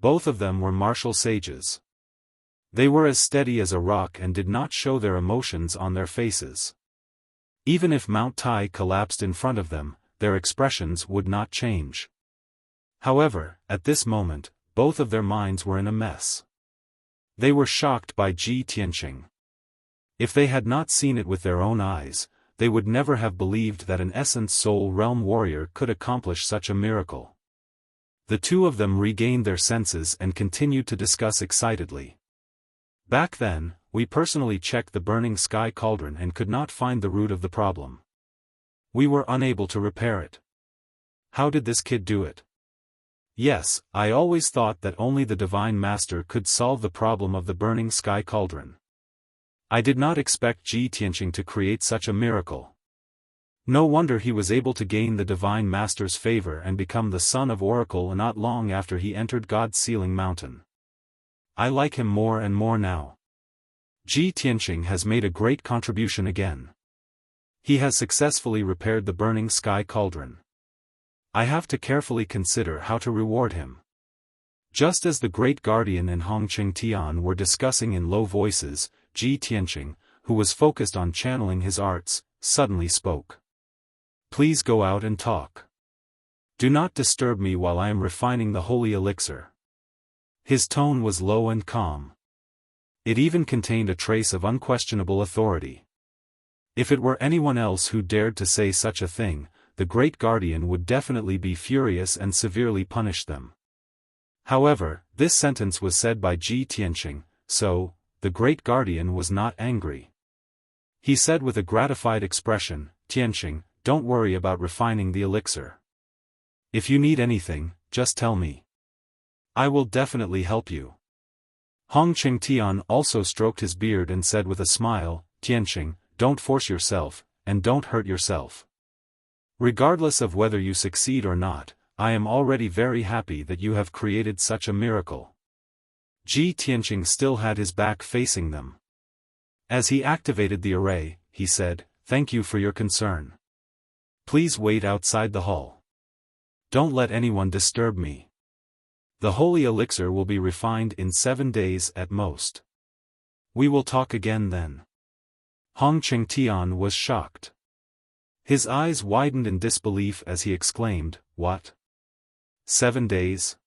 Both of them were martial sages. They were as steady as a rock and did not show their emotions on their faces. Even if Mount Tai collapsed in front of them, their expressions would not change. However, at this moment, both of their minds were in a mess. They were shocked by Ji Tianqing. If they had not seen it with their own eyes, they would never have believed that an Essence Soul Realm warrior could accomplish such a miracle. The two of them regained their senses and continued to discuss excitedly. Back then, we personally checked the burning sky cauldron and could not find the root of the problem. We were unable to repair it. How did this kid do it? Yes, I always thought that only the Divine Master could solve the problem of the burning sky cauldron. I did not expect Ji Tianqing to create such a miracle. No wonder he was able to gain the Divine Master's favor and become the son of Oracle not long after he entered God's Sealing Mountain. I like him more and more now. Ji Tianqing has made a great contribution again. He has successfully repaired the burning sky cauldron. I have to carefully consider how to reward him. Just as the great guardian and Hong Chengtian were discussing in low voices, Ji Tianqing, who was focused on channeling his arts, suddenly spoke. Please go out and talk. Do not disturb me while I am refining the holy elixir. His tone was low and calm. It even contained a trace of unquestionable authority. If it were anyone else who dared to say such a thing, the great guardian would definitely be furious and severely punish them. However, this sentence was said by Ji Tianqing, so, the great guardian was not angry. He said with a gratified expression, Tianqing, don't worry about refining the elixir. If you need anything, just tell me. I will definitely help you. Hong Chengtian also stroked his beard and said with a smile, Tianqing, don't force yourself, and don't hurt yourself. Regardless of whether you succeed or not, I am already very happy that you have created such a miracle. Ji Tianqing still had his back facing them. As he activated the array, he said, thank you for your concern. Please wait outside the hall. Don't let anyone disturb me. The holy elixir will be refined in 7 days at most. We will talk again then. Hong Chengtian was shocked. His eyes widened in disbelief as he exclaimed, what? 7 days?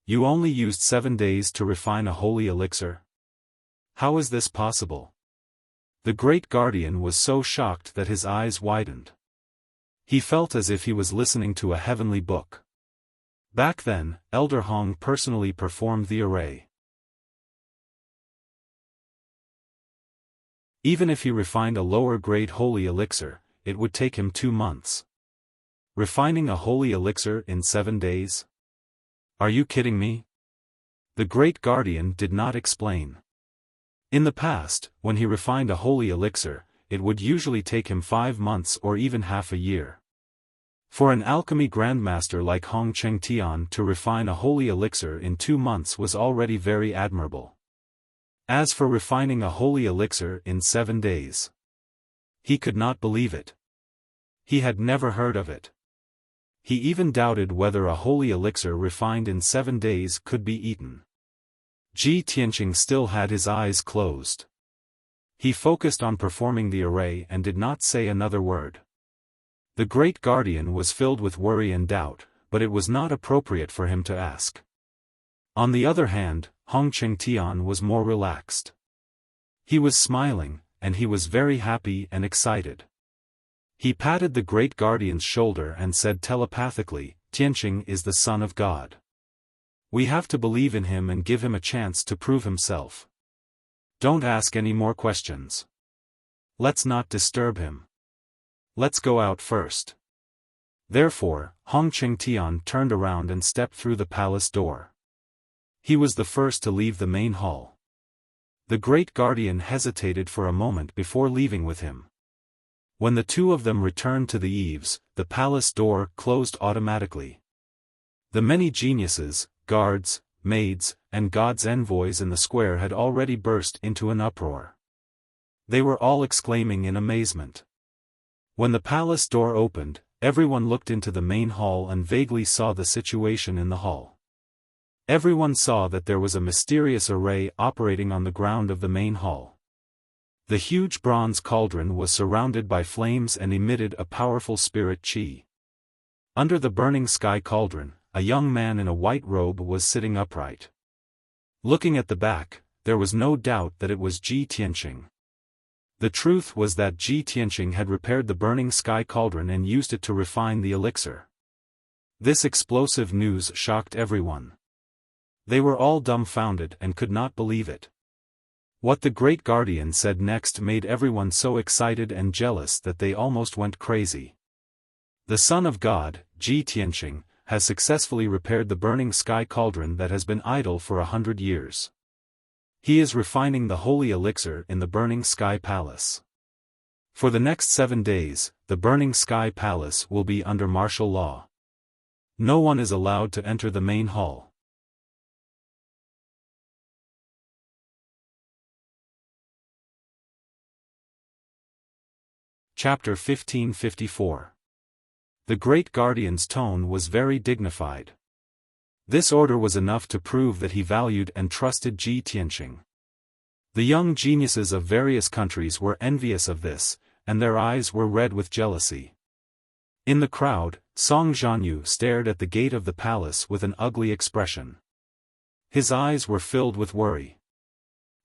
You only used 7 days to refine a holy elixir? How is this possible? The great guardian was so shocked that his eyes widened. He felt as if he was listening to a heavenly book. Back then, Elder Hong personally performed the array. Even if he refined a lower-grade holy elixir, it would take him 2 months. Refining a holy elixir in 7 days? Are you kidding me? The great guardian did not explain. In the past, when he refined a holy elixir, it would usually take him 5 months or even half a year. For an alchemy grandmaster like Hong Chengtian to refine a holy elixir in 2 months was already very admirable. As for refining a holy elixir in 7 days, he could not believe it. He had never heard of it. He even doubted whether a holy elixir refined in 7 days could be eaten. Ji Tianqing still had his eyes closed. He focused on performing the array and did not say another word. The great guardian was filled with worry and doubt, but it was not appropriate for him to ask. On the other hand, Hong Chengtian was more relaxed. He was smiling, and he was very happy and excited. He patted the great guardian's shoulder and said telepathically, "Tianqing is the son of God. We have to believe in him and give him a chance to prove himself. Don't ask any more questions. Let's not disturb him. Let's go out first." Therefore, Hong Chengtian turned around and stepped through the palace door. He was the first to leave the main hall. The great guardian hesitated for a moment before leaving with him. When the two of them returned to the eaves, the palace door closed automatically. The many geniuses, guards, maids, and God's envoys in the square had already burst into an uproar. They were all exclaiming in amazement. When the palace door opened, everyone looked into the main hall and vaguely saw the situation in the hall. Everyone saw that there was a mysterious array operating on the ground of the main hall. The huge bronze cauldron was surrounded by flames and emitted a powerful spirit qi. Under the burning sky cauldron, a young man in a white robe was sitting upright. Looking at the back, there was no doubt that it was Ji Tianqing. The truth was that Ji Tianqing had repaired the burning sky cauldron and used it to refine the elixir. This explosive news shocked everyone. They were all dumbfounded and could not believe it. What the great guardian said next made everyone so excited and jealous that they almost went crazy. The Son of God, Ji Tianqing, has successfully repaired the burning sky cauldron that has been idle for 100 years. He is refining the holy elixir in the burning sky palace. For the next 7 days, the burning sky palace will be under martial law. No one is allowed to enter the main hall. Chapter 1554. The great guardian's tone was very dignified. This order was enough to prove that he valued and trusted Ji Tianqing. The young geniuses of various countries were envious of this, and their eyes were red with jealousy. In the crowd, Song Zhanyu stared at the gate of the palace with an ugly expression. His eyes were filled with worry.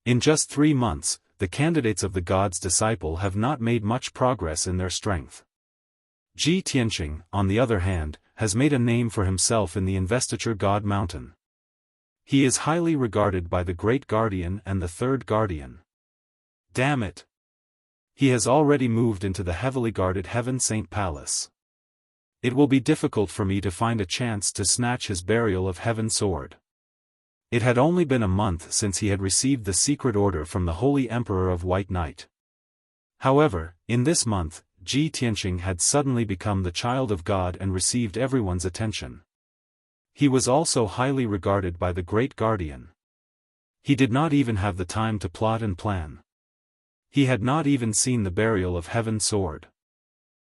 In just 3 months, the candidates of the God's disciple have not made much progress in their strength. Ji Tianqing, on the other hand, has made a name for himself in the investiture God Mountain. He is highly regarded by the Great Guardian and the Third Guardian. Damn it! He has already moved into the heavily guarded Heaven Saint Palace. It will be difficult for me to find a chance to snatch his burial of Heaven sword. It had only been a month since he had received the secret order from the Holy Emperor of White Knight. However, in this month, Ji Tianqing had suddenly become the child of God and received everyone's attention. He was also highly regarded by the Great Guardian. He did not even have the time to plot and plan. He had not even seen the burial of Heaven sword.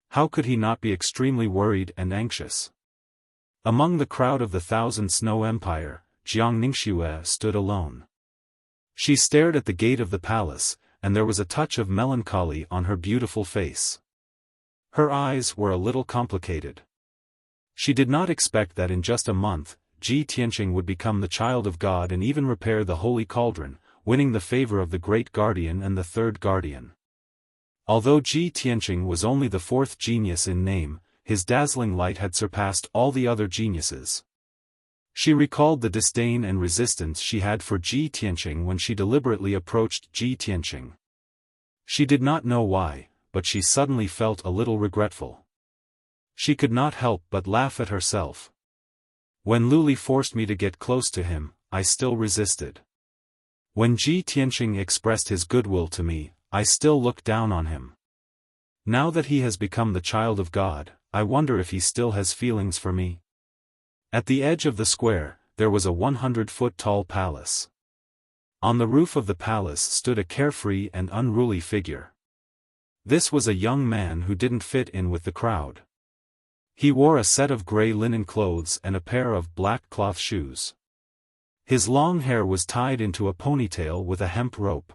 How could he not be extremely worried and anxious? Among the crowd of the Thousand Snow Empire, Jiang Ningxue stood alone. She stared at the gate of the palace, and there was a touch of melancholy on her beautiful face. Her eyes were a little complicated. She did not expect that in just a month, Ji Tianqing would become the child of God and even repair the holy cauldron, winning the favor of the Great Guardian and the Third Guardian. Although Ji Tianqing was only the 4th genius in name, his dazzling light had surpassed all the other geniuses. She recalled the disdain and resistance she had for Ji Tianqing when she deliberately approached Ji Tianqing. She did not know why, but she suddenly felt a little regretful. She could not help but laugh at herself. When Luli forced me to get close to him, I still resisted. When Ji Tianqing expressed his goodwill to me, I still looked down on him. Now that he has become the child of God, I wonder if he still has feelings for me. At the edge of the square, there was a 100-foot-tall palace. On the roof of the palace stood a carefree and unruly figure. This was a young man who didn't fit in with the crowd. He wore a set of gray linen clothes and a pair of black cloth shoes. His long hair was tied into a ponytail with a hemp rope.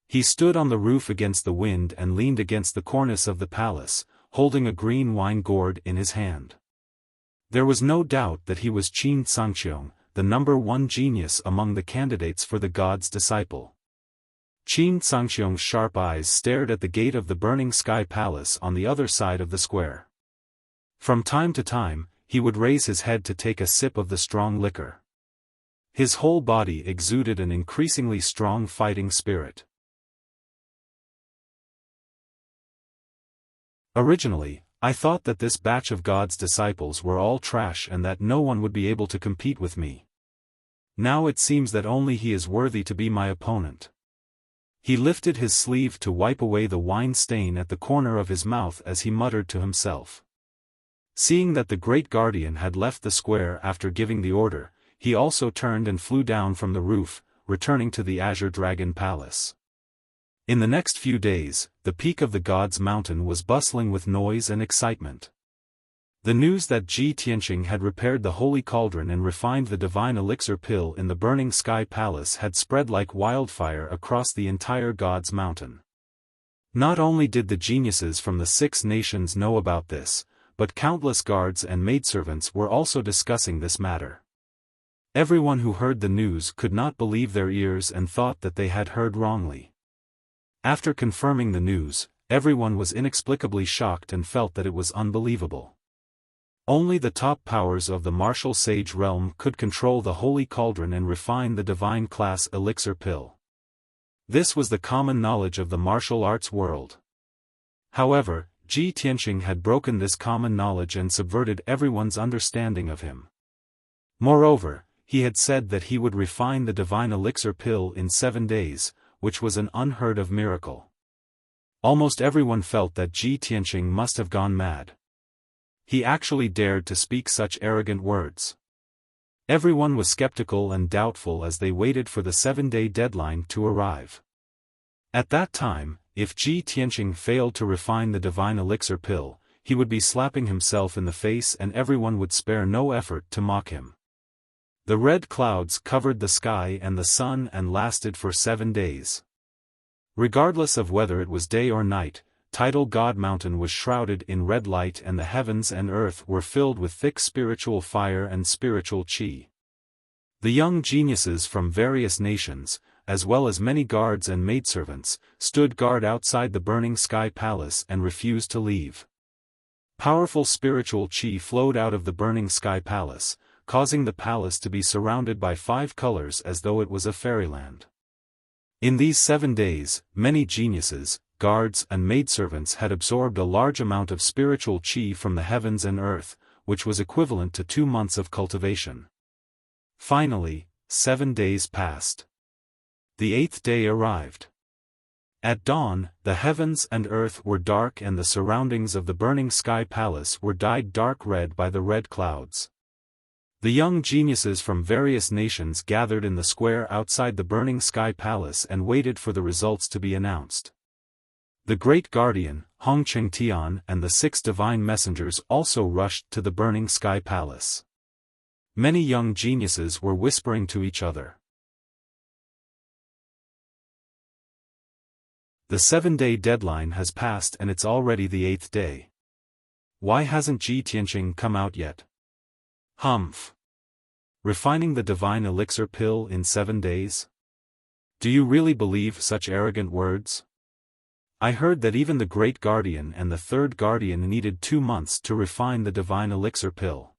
He stood on the roof against the wind and leaned against the cornice of the palace, holding a green wine gourd in his hand. There was no doubt that he was Qin Sangqiong, the #1 genius among the candidates for the God's disciple. Qin Sangqiong's sharp eyes stared at the gate of the burning sky palace on the other side of the square. From time to time, he would raise his head to take a sip of the strong liquor. His whole body exuded an increasingly strong fighting spirit. Originally, I thought that this batch of God's disciples were all trash and that no one would be able to compete with me. Now it seems that only he is worthy to be my opponent. He lifted his sleeve to wipe away the wine stain at the corner of his mouth as he muttered to himself. Seeing that the great guardian had left the square after giving the order, he also turned and flew down from the roof, returning to the Azure Dragon Palace. In the next few days, the peak of the God's Mountain was bustling with noise and excitement. The news that Ji Tianqing had repaired the holy cauldron and refined the divine elixir pill in the burning sky palace had spread like wildfire across the entire God's Mountain. Not only did the geniuses from the 6 nations know about this, but countless guards and maidservants were also discussing this matter. Everyone who heard the news could not believe their ears and thought that they had heard wrongly. After confirming the news, everyone was inexplicably shocked and felt that it was unbelievable. Only the top powers of the martial sage realm could control the holy cauldron and refine the divine class elixir pill. This was the common knowledge of the martial arts world. However, Ji Tianqing had broken this common knowledge and subverted everyone's understanding of him. Moreover, he had said that he would refine the divine elixir pill in 7 days, which was an unheard-of miracle. Almost everyone felt that Ji Tianqing must have gone mad. He actually dared to speak such arrogant words. Everyone was skeptical and doubtful as they waited for the 7-day deadline to arrive. At that time, if Ji Tianqing failed to refine the divine elixir pill, he would be slapping himself in the face and everyone would spare no effort to mock him. The red clouds covered the sky and the sun and lasted for 7 days. Regardless of whether it was day or night, tidal God Mountain was shrouded in red light and the heavens and earth were filled with thick spiritual fire and spiritual qi. The young geniuses from various nations, as well as many guards and maidservants, stood guard outside the burning sky palace and refused to leave. Powerful spiritual qi flowed out of the burning sky palace, causing the palace to be surrounded by 5 colors as though it was a fairyland. In these 7 days, many geniuses, guards and maidservants had absorbed a large amount of spiritual qi from the heavens and earth, which was equivalent to 2 months of cultivation. Finally, 7 days passed. The 8th day arrived. At dawn, the heavens and earth were dark and the surroundings of the burning sky palace were dyed dark red by the red clouds. The young geniuses from various nations gathered in the square outside the burning sky palace and waited for the results to be announced. The great guardian, Hong Chengtian, and the 6 divine messengers also rushed to the burning sky palace. Many young geniuses were whispering to each other. The 7-day deadline has passed and it's already the 8th day. Why hasn't Ji Tianqing come out yet? Humph. Refining the divine elixir pill in 7 days? Do you really believe such arrogant words? I heard that even the great guardian and the 3rd guardian needed 2 months to refine the divine elixir pill.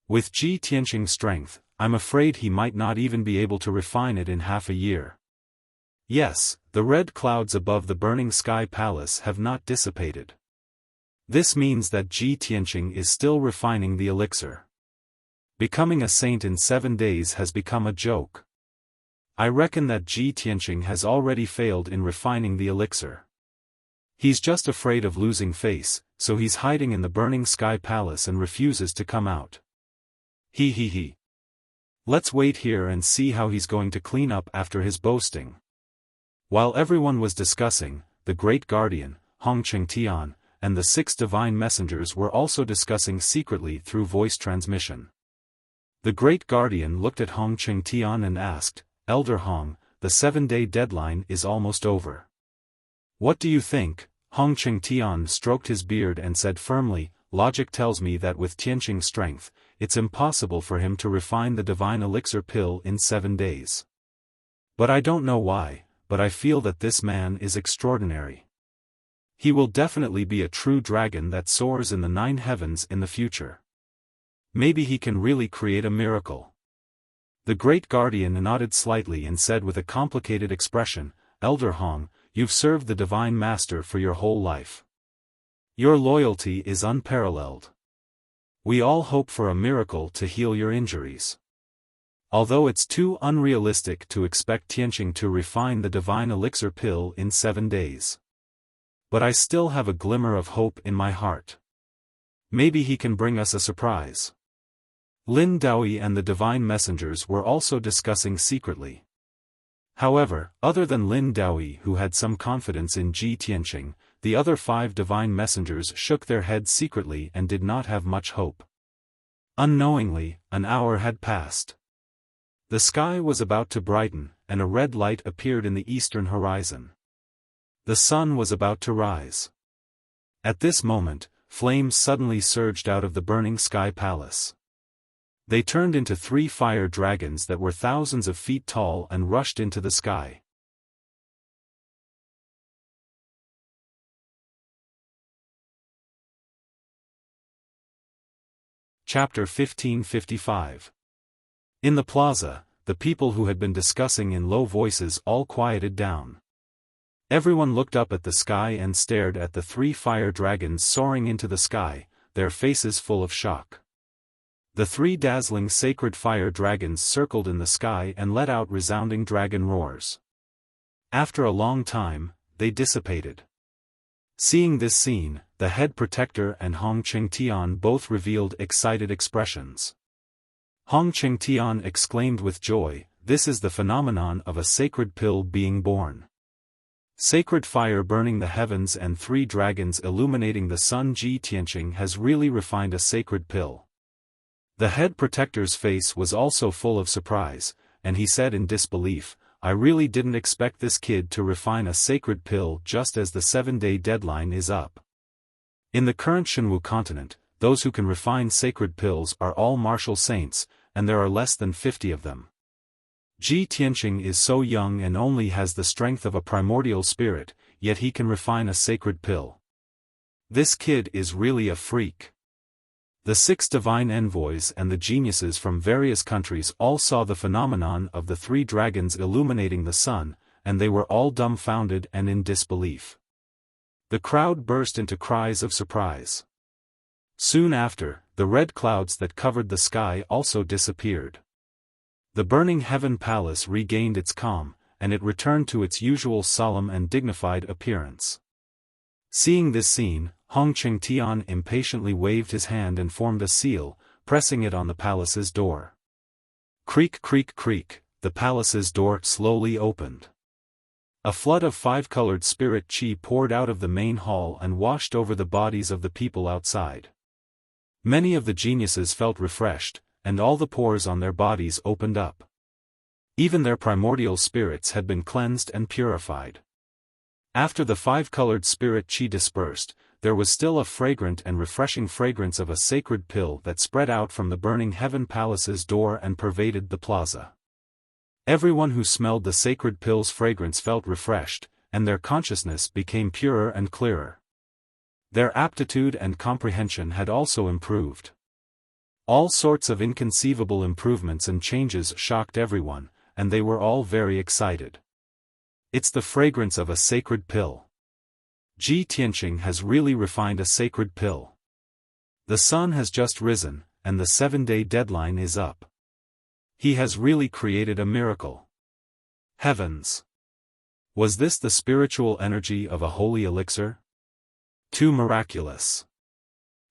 With Ji Tianqing's strength, I'm afraid he might not even be able to refine it in half a year. Yes, the red clouds above the burning sky palace have not dissipated. This means that Ji Tianqing is still refining the elixir. Becoming a saint in 7 days has become a joke. I reckon that Ji Tianqing has already failed in refining the elixir. He's just afraid of losing face, so he's hiding in the burning sky palace and refuses to come out. He. Let's wait here and see how he's going to clean up after his boasting. While everyone was discussing, the great guardian, Hong Qingtian, and the 6 divine messengers were also discussing secretly through voice transmission. The great guardian looked at Hong Qingtian and asked, "Elder Hong, the 7-day deadline is almost over. What do you think?" Hong Qingtian stroked his beard and said firmly, "Logic tells me that with Tianqing's strength, it's impossible for him to refine the divine elixir pill in 7 days. But I don't know why, but I feel that this man is extraordinary. He will definitely be a true dragon that soars in the 9 heavens in the future. Maybe he can really create a miracle." The great guardian nodded slightly and said with a complicated expression, "Elder Hong, you've served the divine master for your whole life. Your loyalty is unparalleled. We all hope for a miracle to heal your injuries. Although it's too unrealistic to expect Tianqing to refine the divine elixir pill in 7 days. But I still have a glimmer of hope in my heart. Maybe he can bring us a surprise." Lin Daoi and the divine messengers were also discussing secretly. However, other than Lin Daoi who had some confidence in Ji Tianqing, the other 5 divine messengers shook their heads secretly and did not have much hope. Unknowingly, an hour had passed. The sky was about to brighten, and a red light appeared in the eastern horizon. The sun was about to rise. At this moment, flames suddenly surged out of the burning sky palace. They turned into 3 fire dragons that were thousands of feet tall and rushed into the sky. Chapter 1555. In the plaza, the people who had been discussing in low voices all quieted down. Everyone looked up at the sky and stared at the 3 fire dragons soaring into the sky, their faces full of shock. The 3 dazzling sacred fire dragons circled in the sky and let out resounding dragon roars. After a long time, they dissipated. Seeing this scene, the head protector and Hong Qingtian both revealed excited expressions. Hong Qingtian exclaimed with joy, "This is the phenomenon of a sacred pill being born. Sacred fire burning the heavens and 3 dragons illuminating the sun. Ji Tianqing has really refined a sacred pill." The head protector's face was also full of surprise, and he said in disbelief, "I really didn't expect this kid to refine a sacred pill just as the 7-day deadline is up. In the current Shenwu continent, those who can refine sacred pills are all martial saints, and there are less than 50 of them. Ji Tianqing is so young and only has the strength of a primordial spirit, yet he can refine a sacred pill. This kid is really a freak." The 6 divine envoys and the geniuses from various countries all saw the phenomenon of the 3 dragons illuminating the sun, and they were all dumbfounded and in disbelief. The crowd burst into cries of surprise. Soon after, the red clouds that covered the sky also disappeared. The burning heaven palace regained its calm, and it returned to its usual solemn and dignified appearance. Seeing this scene, Hong Qingtian impatiently waved his hand and formed a seal, pressing it on the palace's door. Creak creak creak, the palace's door slowly opened. A flood of 5-colored spirit chi poured out of the main hall and washed over the bodies of the people outside. Many of the geniuses felt refreshed, and all the pores on their bodies opened up. Even their primordial spirits had been cleansed and purified. After the 5-colored spirit chi dispersed, there was still a fragrant and refreshing fragrance of a sacred pill that spread out from the burning heaven palace's door and pervaded the plaza. Everyone who smelled the sacred pill's fragrance felt refreshed, and their consciousness became purer and clearer. Their aptitude and comprehension had also improved. All sorts of inconceivable improvements and changes shocked everyone, and they were all very excited. "It's the fragrance of a sacred pill. Ji Tianqing has really refined a sacred pill. The sun has just risen, and the 7-day deadline is up. He has really created a miracle. Heavens! Was this the spiritual energy of a holy elixir? Too miraculous.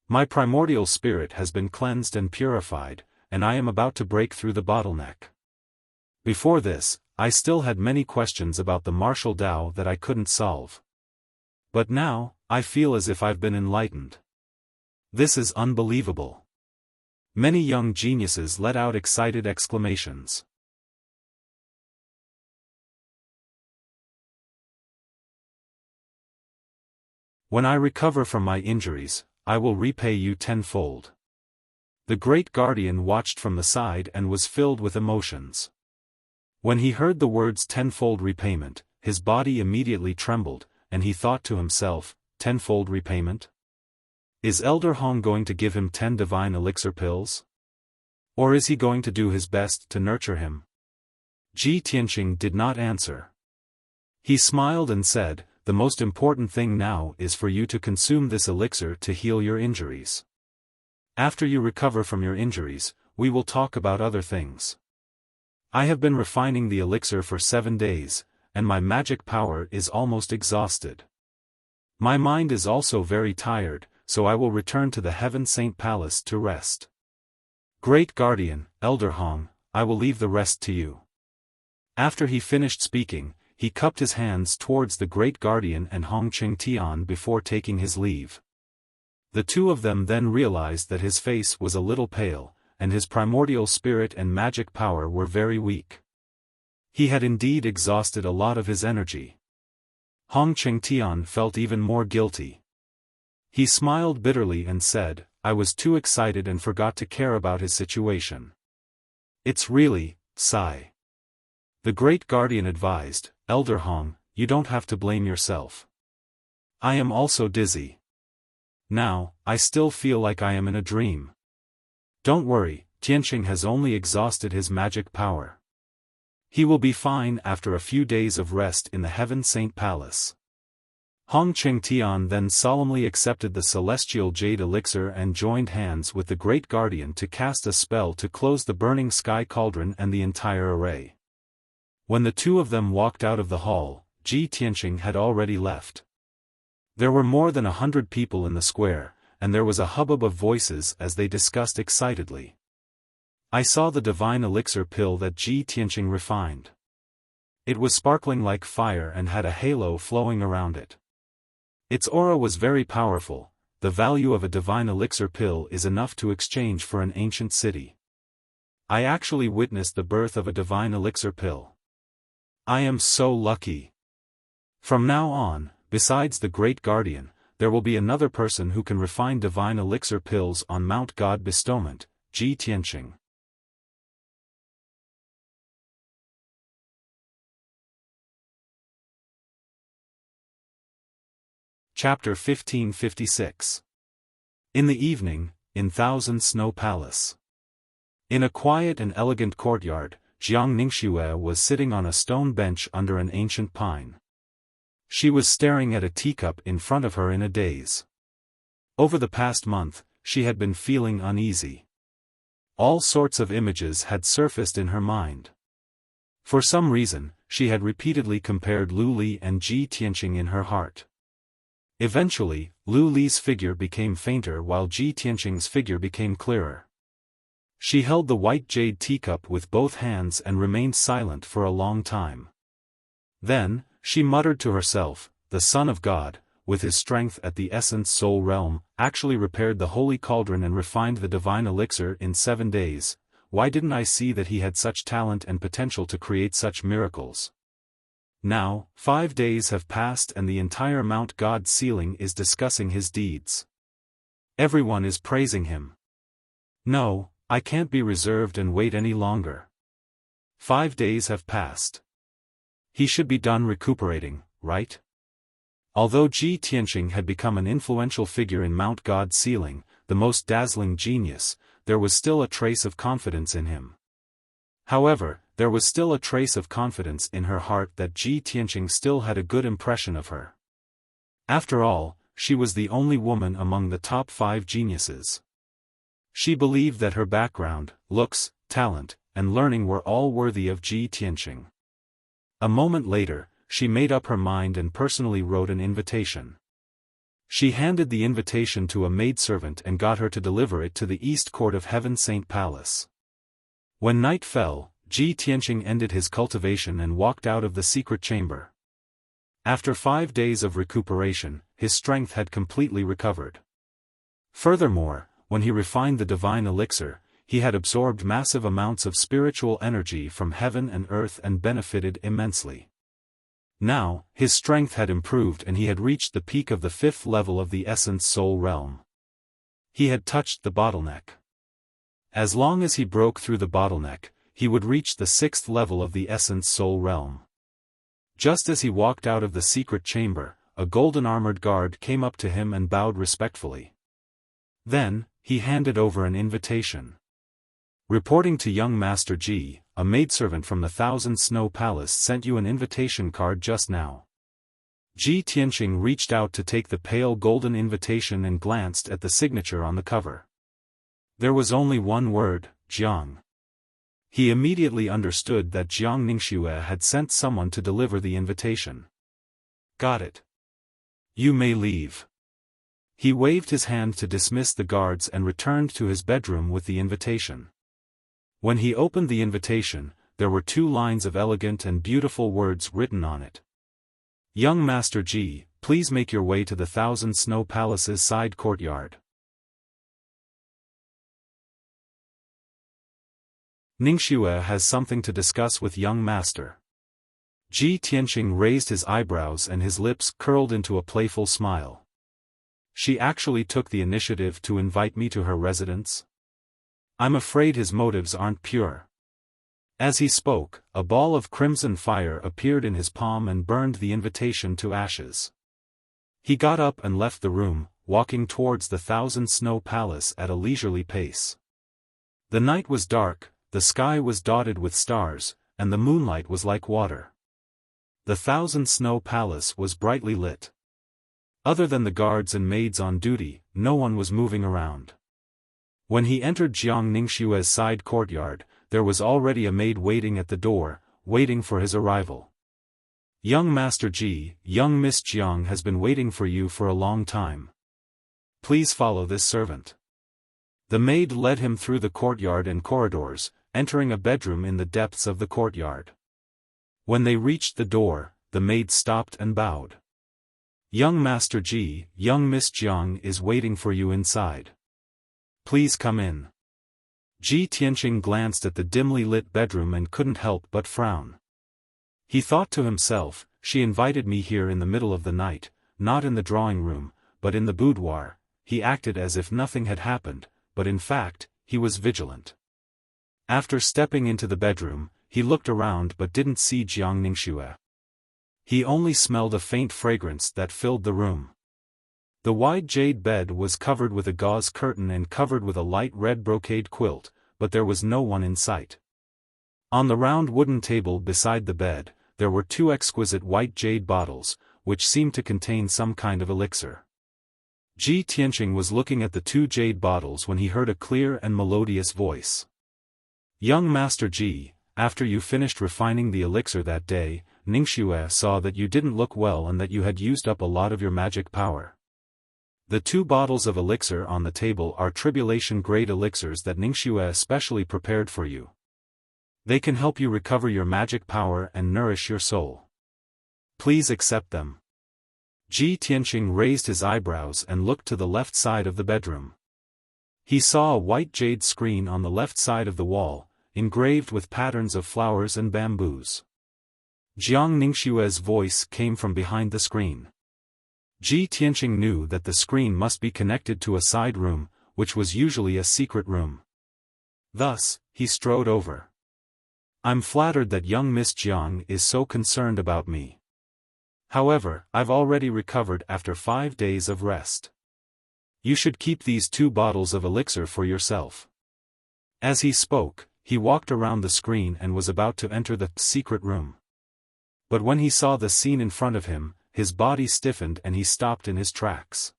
My primordial spirit has been cleansed and purified, and I am about to break through the bottleneck. Before this, I still had many questions about the martial Tao that I couldn't solve. But now, I feel as if I've been enlightened. This is unbelievable. Many young geniuses let out excited exclamations. When I recover from my injuries, I will repay you tenfold. The great guardian watched from the side and was filled with emotions. When he heard the words tenfold repayment, his body immediately trembled, and he thought to himself, tenfold repayment? Is Elder Hong going to give him 10 divine elixir pills? Or is he going to do his best to nurture him? Ji Tianqing did not answer. He smiled and said, the most important thing now is for you to consume this elixir to heal your injuries. After you recover from your injuries, we will talk about other things. I have been refining the elixir for 7 days, and my magic power is almost exhausted. My mind is also very tired, so I will return to the Heaven Saint Palace to rest. Great Guardian, Elder Hong, I will leave the rest to you. After he finished speaking, he cupped his hands towards the Great Guardian and Hong Qingtian before taking his leave. The two of them then realized that his face was a little pale, and his primordial spirit and magic power were very weak. He had indeed exhausted a lot of his energy. Hong Qingtian felt even more guilty. He smiled bitterly and said, I was too excited and forgot to care about his situation. It's really, sigh. The Great Guardian advised, Elder Hong, you don't have to blame yourself. I am also dizzy. Now, I still feel like I am in a dream. Don't worry, Tianqing has only exhausted his magic power. He will be fine after a few days of rest in the Heaven Saint Palace. Hong Qingtian then solemnly accepted the celestial jade elixir and joined hands with the Great Guardian to cast a spell to close the burning sky cauldron and the entire array. When the two of them walked out of the hall, Ji Tianqing had already left. There were more than 100 people in the square, and there was a hubbub of voices as they discussed excitedly. I saw the divine elixir pill that Ji Tianqing refined. It was sparkling like fire and had a halo flowing around it. Its aura was very powerful. The value of a divine elixir pill is enough to exchange for an ancient city. I actually witnessed the birth of a divine elixir pill. I am so lucky. From now on, besides the Great Guardian, there will be another person who can refine divine elixir pills on Mount God Bestowment, Ji Tianqing. Chapter 1556. In the evening, in Thousand Snow Palace. In a quiet and elegant courtyard, Jiang Ningxue was sitting on a stone bench under an ancient pine. She was staring at a teacup in front of her in a daze. Over the past month, she had been feeling uneasy. All sorts of images had surfaced in her mind. For some reason, she had repeatedly compared Lu Li and Ji Tianqing in her heart. Eventually, Lu Li's figure became fainter while Ji Tianqing's figure became clearer. She held the white jade teacup with both hands and remained silent for a long time. Then, she muttered to herself, the Son of God, with his strength at the essence soul realm, actually repaired the holy cauldron and refined the divine elixir in 7 days. Why didn't I see that he had such talent and potential to create such miracles? Now, 5 days have passed and the entire Mount God ceiling is discussing his deeds. Everyone is praising him. No, I can't be reserved and wait any longer. 5 days have passed. He should be done recuperating, right? Although Ji Tianqing had become an influential figure in Mount God ceiling, the most dazzling genius, there was still a trace of confidence in him. However, there was still a trace of confidence in her heart that Ji Tianqing still had a good impression of her. After all, she was the only woman among the top 5 geniuses. She believed that her background, looks, talent, and learning were all worthy of Ji Tianqing. A moment later, she made up her mind and personally wrote an invitation. She handed the invitation to a maidservant and got her to deliver it to the East Court of Heaven Saint Palace. When night fell, Ji Tianqing ended his cultivation and walked out of the secret chamber. After 5 days of recuperation, his strength had completely recovered. Furthermore, when he refined the divine elixir, he had absorbed massive amounts of spiritual energy from heaven and earth and benefited immensely. Now, his strength had improved and he had reached the peak of the 5th level of the Essence Soul realm. He had touched the bottleneck. As long as he broke through the bottleneck, he would reach the 6th level of the Essence Soul realm. Just as he walked out of the secret chamber, a golden armored guard came up to him and bowed respectfully. Then, he handed over an invitation. Reporting to young Master Ji, a maidservant from the Thousand Snow Palace sent you an invitation card just now. Ji Tianqing reached out to take the pale golden invitation and glanced at the signature on the cover. There was only one word, Jiang. He immediately understood that Jiang Ningxue had sent someone to deliver the invitation. Got it. You may leave. He waved his hand to dismiss the guards and returned to his bedroom with the invitation. When he opened the invitation, there were 2 lines of elegant and beautiful words written on it. Young Master Ji, please make your way to the Thousand Snow Palace's side courtyard. Ningxue has something to discuss with young master. Ji Tianqing raised his eyebrows and his lips curled into a playful smile. She actually took the initiative to invite me to her residence? I'm afraid his motives aren't pure. As he spoke, a ball of crimson fire appeared in his palm and burned the invitation to ashes. He got up and left the room, walking towards the Thousand Snow Palace at a leisurely pace. The night was dark, the sky was dotted with stars, and the moonlight was like water. The Thousand Snow Palace was brightly lit. Other than the guards and maids on duty, no one was moving around. When he entered Jiang Ningxue's side courtyard, there was already a maid waiting at the door, waiting for his arrival. Young Master Ji, young Miss Jiang has been waiting for you for a long time. Please follow this servant. The maid led him through the courtyard and corridors, entering a bedroom in the depths of the courtyard. When they reached the door, the maid stopped and bowed. Young Master Ji, young Miss Jiang is waiting for you inside. Please come in. Ji Tianqing glanced at the dimly lit bedroom and couldn't help but frown. He thought to himself, she invited me here in the middle of the night, not in the drawing room, but in the boudoir. He acted as if nothing had happened, but in fact, he was vigilant. After stepping into the bedroom, he looked around but didn't see Jiang Ningxue. He only smelled a faint fragrance that filled the room. The wide jade bed was covered with a gauze curtain and covered with a light red brocade quilt, but there was no one in sight. On the round wooden table beside the bed, there were 2 exquisite white jade bottles, which seemed to contain some kind of elixir. Ji Tianqing was looking at the 2 jade bottles when he heard a clear and melodious voice. Young Master Ji, after you finished refining the elixir that day, Ningxue saw that you didn't look well and that you had used up a lot of your magic power. The 2 bottles of elixir on the table are tribulation-grade elixirs that Ningxue especially prepared for you. They can help you recover your magic power and nourish your soul. Please accept them. Ji Tianqing raised his eyebrows and looked to the left side of the bedroom. He saw a white jade screen on the left side of the wall, engraved with patterns of flowers and bamboos. Jiang Ningxue's voice came from behind the screen. Ji Tianqing knew that the screen must be connected to a side room, which was usually a secret room. Thus, he strode over. I'm flattered that young Miss Jiang is so concerned about me. However, I've already recovered after 5 days of rest. You should keep these 2 bottles of elixir for yourself. As he spoke, he walked around the screen and was about to enter the secret room. But when he saw the scene in front of him, his body stiffened and he stopped in his tracks.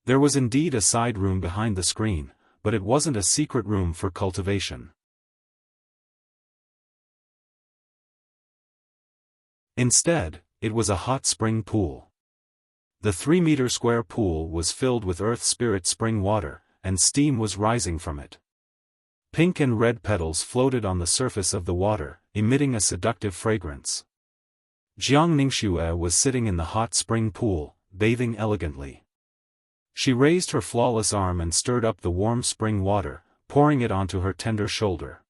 There was indeed a side room behind the screen, but it wasn't a secret room for cultivation. Instead, it was a hot spring pool. The 3-meter square pool was filled with earth spirit spring water, and steam was rising from it. Pink and red petals floated on the surface of the water, emitting a seductive fragrance. Jiang Ningxue was sitting in the hot spring pool, bathing elegantly. She raised her flawless arm and stirred up the warm spring water, pouring it onto her tender shoulder.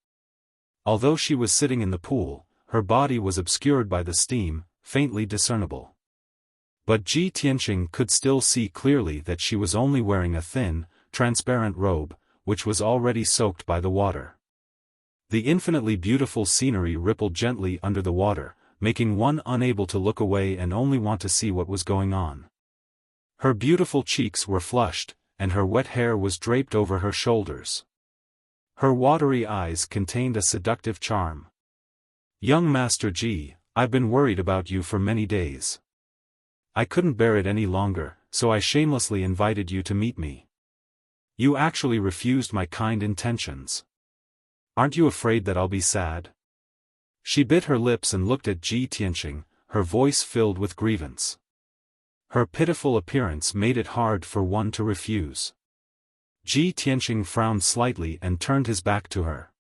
Although she was sitting in the pool, her body was obscured by the steam, faintly discernible. But Ji Tianqing could still see clearly that she was only wearing a thin, transparent robe, which was already soaked by the water. The infinitely beautiful scenery rippled gently under the water, making one unable to look away and only want to see what was going on. Her beautiful cheeks were flushed, and her wet hair was draped over her shoulders. Her watery eyes contained a seductive charm. "Young Master Ji, I've been worried about you for many days. I couldn't bear it any longer, so I shamelessly invited you to meet me. You actually refused my kind intentions. Aren't you afraid that I'll be sad?" She bit her lips and looked at Ji Tianqing, her voice filled with grievance. Her pitiful appearance made it hard for one to refuse. Ji Tianqing frowned slightly and turned his back to her.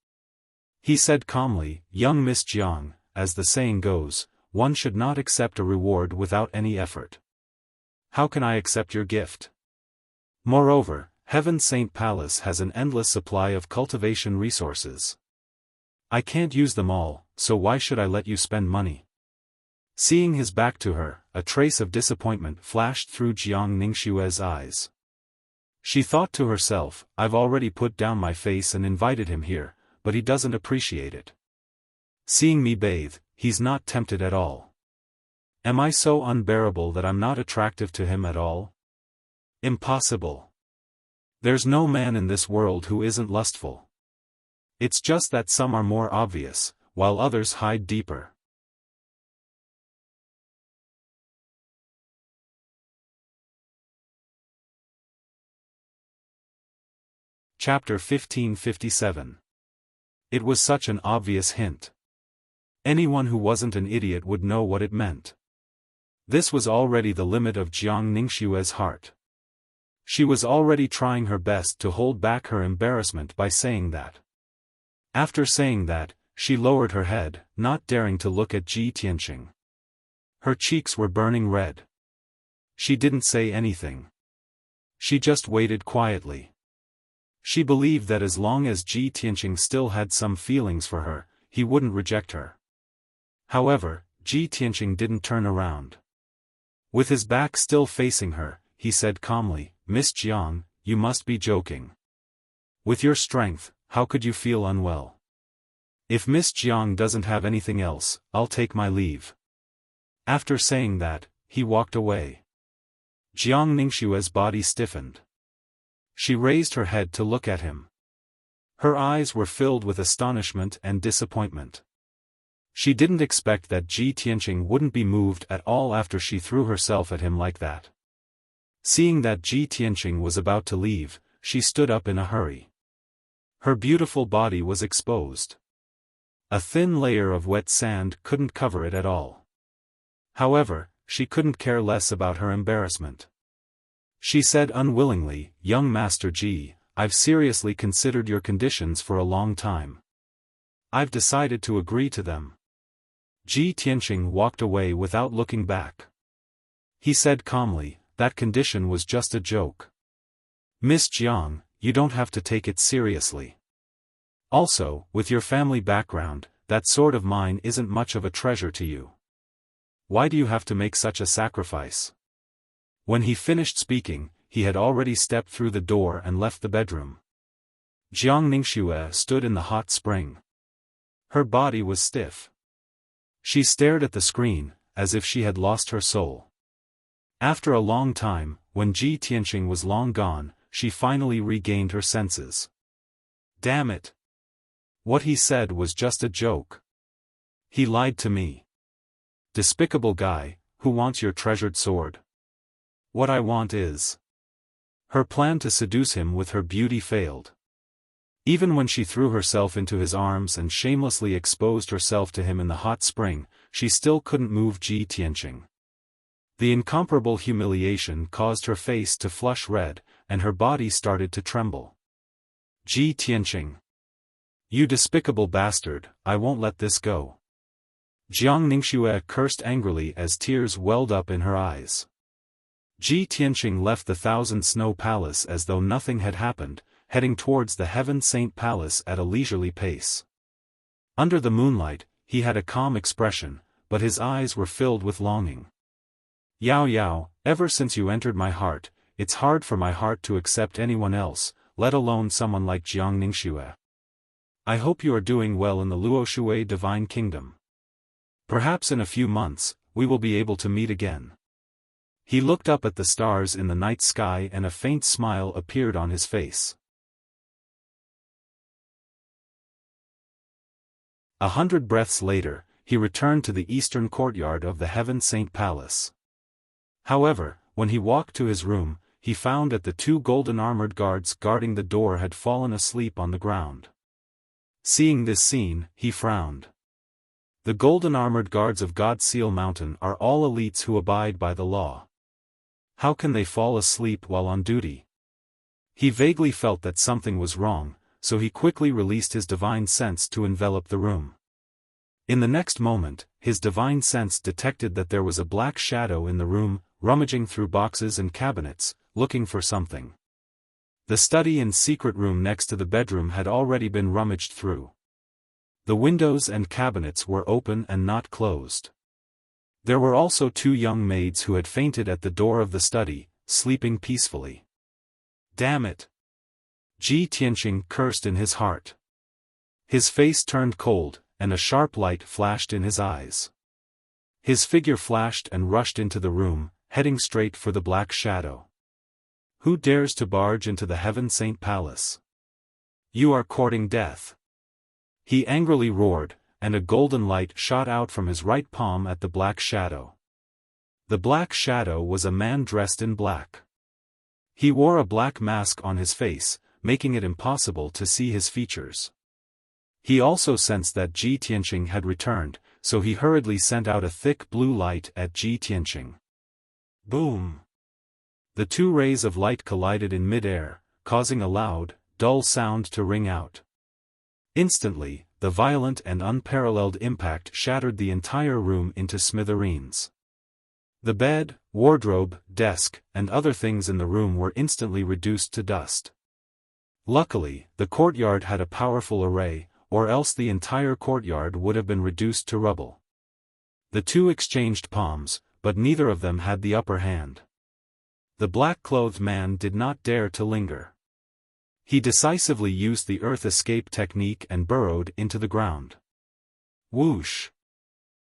He said calmly, "Young Miss Jiang, as the saying goes, one should not accept a reward without any effort. How can I accept your gift? Moreover, Heaven Saint Palace has an endless supply of cultivation resources. I can't use them all, so why should I let you spend money?" Seeing his back to her, a trace of disappointment flashed through Jiang Ningxue's eyes. She thought to herself, "I've already put down my face and invited him here, but he doesn't appreciate it. Seeing me bathe, he's not tempted at all. Am I so unbearable that I'm not attractive to him at all? Impossible. There's no man in this world who isn't lustful. It's just that some are more obvious, while others hide deeper." Chapter 1557. It was such an obvious hint. Anyone who wasn't an idiot would know what it meant. This was already the limit of Jiang Ningxue's heart. She was already trying her best to hold back her embarrassment by saying that. After saying that, she lowered her head, not daring to look at Ji Tianqing. Her cheeks were burning red. She didn't say anything. She just waited quietly. She believed that as long as Ji Tianqing still had some feelings for her, he wouldn't reject her. However, Ji Tianqing didn't turn around. With his back still facing her, he said calmly, "Miss Jiang, you must be joking. With your strength, how could you feel unwell? If Miss Jiang doesn't have anything else, I'll take my leave." After saying that, he walked away. Jiang Ningxue's body stiffened. She raised her head to look at him. Her eyes were filled with astonishment and disappointment. She didn't expect that Ji Tianqing wouldn't be moved at all after she threw herself at him like that. Seeing that Ji Tianqing was about to leave, she stood up in a hurry. Her beautiful body was exposed. A thin layer of wet sand couldn't cover it at all. However, she couldn't care less about her embarrassment. She said unwillingly, "Young Master Ji, I've seriously considered your conditions for a long time. I've decided to agree to them." Ji Tianqing walked away without looking back. He said calmly, "That condition was just a joke. Miss Jiang, you don't have to take it seriously. Also, with your family background, that sword of mine isn't much of a treasure to you. Why do you have to make such a sacrifice?" When he finished speaking, he had already stepped through the door and left the bedroom. Jiang Ningxue stood in the hot spring. Her body was stiff. She stared at the screen, as if she had lost her soul. After a long time, when Ji Tianqing was long gone, she finally regained her senses. Damn it! What he said was just a joke. He lied to me. Despicable guy, who wants your treasured sword? What I want is. Her plan to seduce him with her beauty failed. Even when she threw herself into his arms and shamelessly exposed herself to him in the hot spring, she still couldn't move Ji Tianqing. The incomparable humiliation caused her face to flush red, and her body started to tremble. Ji Tianqing. You despicable bastard, I won't let this go. Jiang Ningxue cursed angrily as tears welled up in her eyes. Ji Tianqing left the Thousand Snow Palace as though nothing had happened, heading towards the Heaven Saint Palace at a leisurely pace. Under the moonlight, he had a calm expression, but his eyes were filled with longing. Yao Yao, ever since you entered my heart, it's hard for my heart to accept anyone else, let alone someone like Jiang Ningxue. I hope you are doing well in the Luoshui Divine Kingdom. Perhaps in a few months, we will be able to meet again. He looked up at the stars in the night sky and a faint smile appeared on his face. 100 breaths later, he returned to the eastern courtyard of the Heaven Saint Palace. However, when he walked to his room, he found that the 2 golden-armored guards guarding the door had fallen asleep on the ground. Seeing this scene, he frowned. The golden-armored guards of God Seal Mountain are all elites who abide by the law. How can they fall asleep while on duty? He vaguely felt that something was wrong, so he quickly released his divine sense to envelop the room. In the next moment, his divine sense detected that there was a black shadow in the room, rummaging through boxes and cabinets, looking for something. The study and secret room next to the bedroom had already been rummaged through. The windows and cabinets were open and not closed. There were also 2 young maids who had fainted at the door of the study, sleeping peacefully. Damn it! Ji Tianqing cursed in his heart. His face turned cold, and a sharp light flashed in his eyes. His figure flashed and rushed into the room, heading straight for the black shadow. Who dares to barge into the Heaven Saint Palace? You are courting death. He angrily roared, and a golden light shot out from his right palm at the black shadow. The black shadow was a man dressed in black. He wore a black mask on his face, making it impossible to see his features. He also sensed that Ji Tianqing had returned, so he hurriedly sent out a thick blue light at Ji Tianqing. Boom! The 2 rays of light collided in mid-air, causing a loud, dull sound to ring out. Instantly, the violent and unparalleled impact shattered the entire room into smithereens. The bed, wardrobe, desk, and other things in the room were instantly reduced to dust. Luckily, the courtyard had a powerful array, or else the entire courtyard would have been reduced to rubble. The 2 exchanged palms, but neither of them had the upper hand. The black-clothed man did not dare to linger. He decisively used the earth escape technique and burrowed into the ground. Whoosh!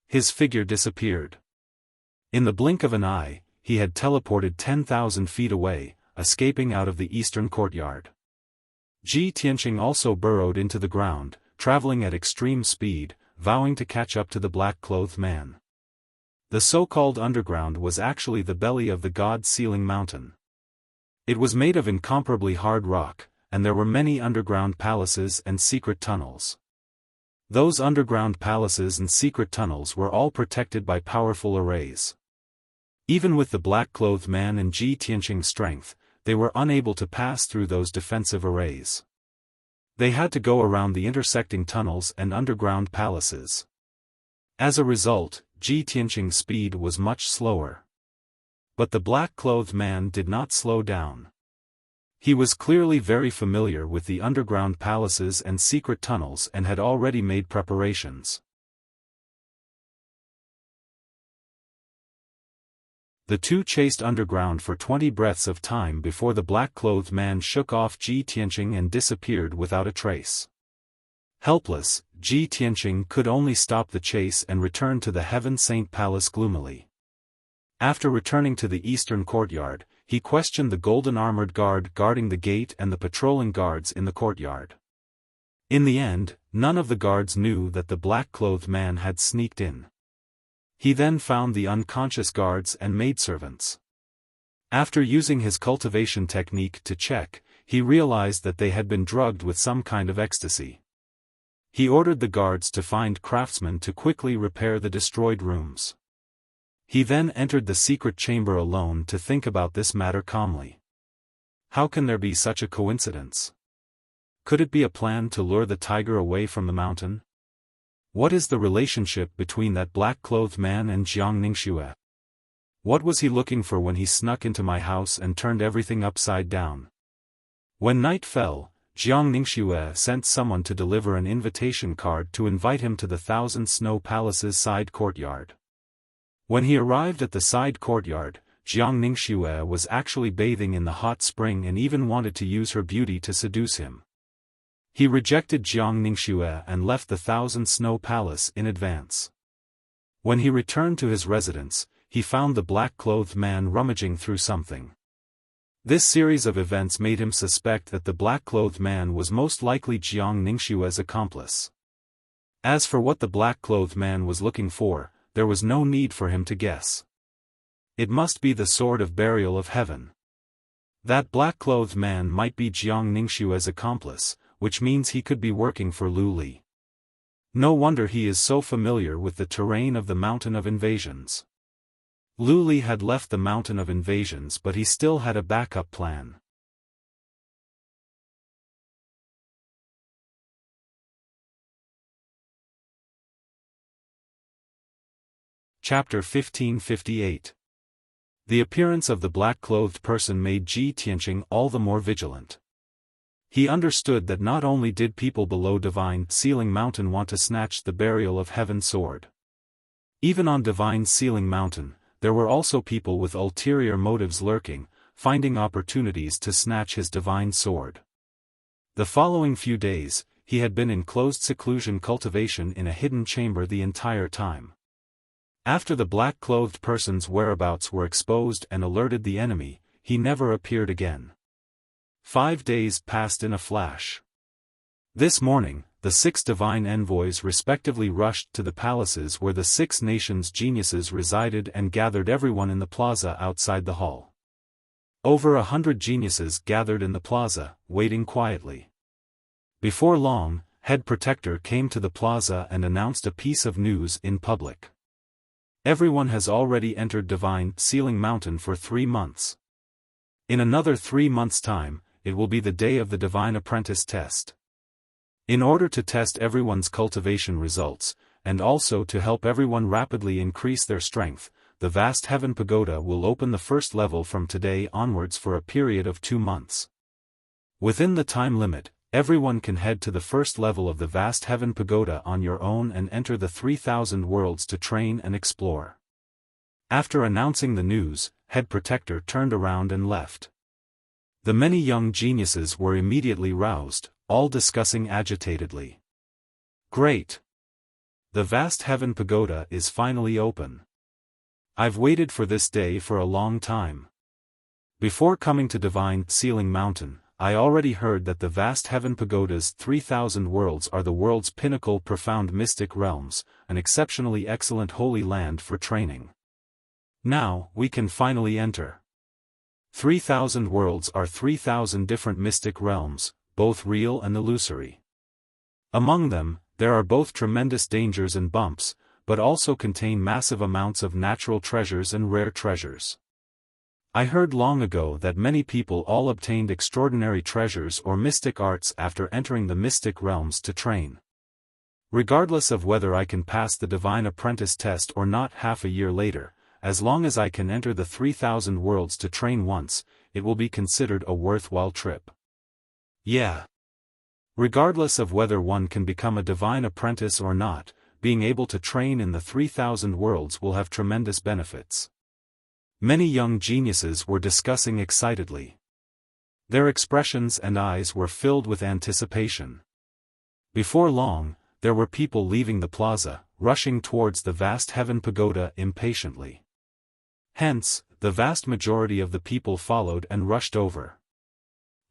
His figure disappeared. In the blink of an eye, he had teleported 10,000 feet away, escaping out of the eastern courtyard. Ji Tianqing also burrowed into the ground, traveling at extreme speed, vowing to catch up to the black-clothed man. The so-called underground was actually the belly of the God Sealing Mountain. It was made of incomparably hard rock, and there were many underground palaces and secret tunnels. Those underground palaces and secret tunnels were all protected by powerful arrays. Even with the black-clothed man and Ji Tianqing's strength, they were unable to pass through those defensive arrays. They had to go around the intersecting tunnels and underground palaces. As a result, Ji Tianqing's speed was much slower. But the black-clothed man did not slow down. He was clearly very familiar with the underground palaces and secret tunnels and had already made preparations. The 2 chased underground for 20 breaths of time before the black-clothed man shook off Ji Tianqing and disappeared without a trace. Helpless, Ji Tianqing could only stop the chase and return to the Heaven Saint Palace gloomily. After returning to the eastern courtyard, he questioned the golden-armored guard guarding the gate and the patrolling guards in the courtyard. In the end, none of the guards knew that the black-clothed man had sneaked in. He then found the unconscious guards and maidservants. After using his cultivation technique to check, he realized that they had been drugged with some kind of ecstasy. He ordered the guards to find craftsmen to quickly repair the destroyed rooms. He then entered the secret chamber alone to think about this matter calmly. How can there be such a coincidence? Could it be a plan to lure the tiger away from the mountain? What is the relationship between that black-clothed man and Jiang Ningxue? What was he looking for when he snuck into my house and turned everything upside down? When night fell, Jiang Ningxue sent someone to deliver an invitation card to invite him to the Thousand Snow Palace's side courtyard. When he arrived at the side courtyard, Jiang Ningxue was actually bathing in the hot spring and even wanted to use her beauty to seduce him. He rejected Jiang Ningxue and left the Thousand Snow Palace in advance. When he returned to his residence, he found the black-clothed man rummaging through something. This series of events made him suspect that the black-clothed man was most likely Jiang Ningxue's accomplice. As for what the black-clothed man was looking for, there was no need for him to guess. It must be the sword of burial of heaven. That black-clothed man might be Jiang Ningxue's accomplice, which means he could be working for Lu Li. No wonder he is so familiar with the terrain of the Mountain of Invasions. Lu Li had left the Mountain of Invasions, but he still had a backup plan. Chapter 1558. The appearance of the black-clothed person made Ji Tianqing all the more vigilant. He understood that not only did people below Divine Sealing Mountain want to snatch the Burial of Heaven sword. Even on Divine Sealing Mountain, there were also people with ulterior motives lurking, finding opportunities to snatch his divine sword. The following few days, he had been in closed seclusion cultivation in a hidden chamber the entire time. After the black-clothed person's whereabouts were exposed and alerted the enemy, he never appeared again. 5 days passed in a flash. This morning, the 6 divine envoys respectively rushed to the palaces where the 6 nations' geniuses resided and gathered everyone in the plaza outside the hall. Over 100 geniuses gathered in the plaza, waiting quietly. Before long, Head Protector came to the plaza and announced a piece of news in public. Everyone has already entered Divine Sealing Mountain for 3 months. In another 3 months' time, it will be the day of the Divine Apprentice test. In order to test everyone's cultivation results, and also to help everyone rapidly increase their strength, the Vast Heaven Pagoda will open the first level from today onwards for a period of 2 months. Within the time limit, everyone can head to the first level of the Vast Heaven Pagoda on your own and enter the 3,000 worlds to train and explore. After announcing the news, Head Protector turned around and left. The many young geniuses were immediately roused, all discussing agitatedly. Great! The Vast Heaven Pagoda is finally open. I've waited for this day for a long time. Before coming to Divine Sealing Mountain, I already heard that the Vast Heaven Pagoda's 3,000 worlds are the world's pinnacle profound mystic realms, an exceptionally excellent holy land for training. Now, we can finally enter. 3,000 worlds are 3,000 different mystic realms, both real and illusory. Among them, there are both tremendous dangers and bumps, but also contain massive amounts of natural treasures and rare treasures. I heard long ago that many people all obtained extraordinary treasures or mystic arts after entering the mystic realms to train. Regardless of whether I can pass the Divine Apprentice test or not half a year later, as long as I can enter the 3,000 worlds to train once, it will be considered a worthwhile trip. Yeah. Regardless of whether one can become a Divine Apprentice or not, being able to train in the 3,000 worlds will have tremendous benefits. Many young geniuses were discussing excitedly. Their expressions and eyes were filled with anticipation. Before long, there were people leaving the plaza, rushing towards the Vast Heaven Pagoda impatiently. Hence, the vast majority of the people followed and rushed over.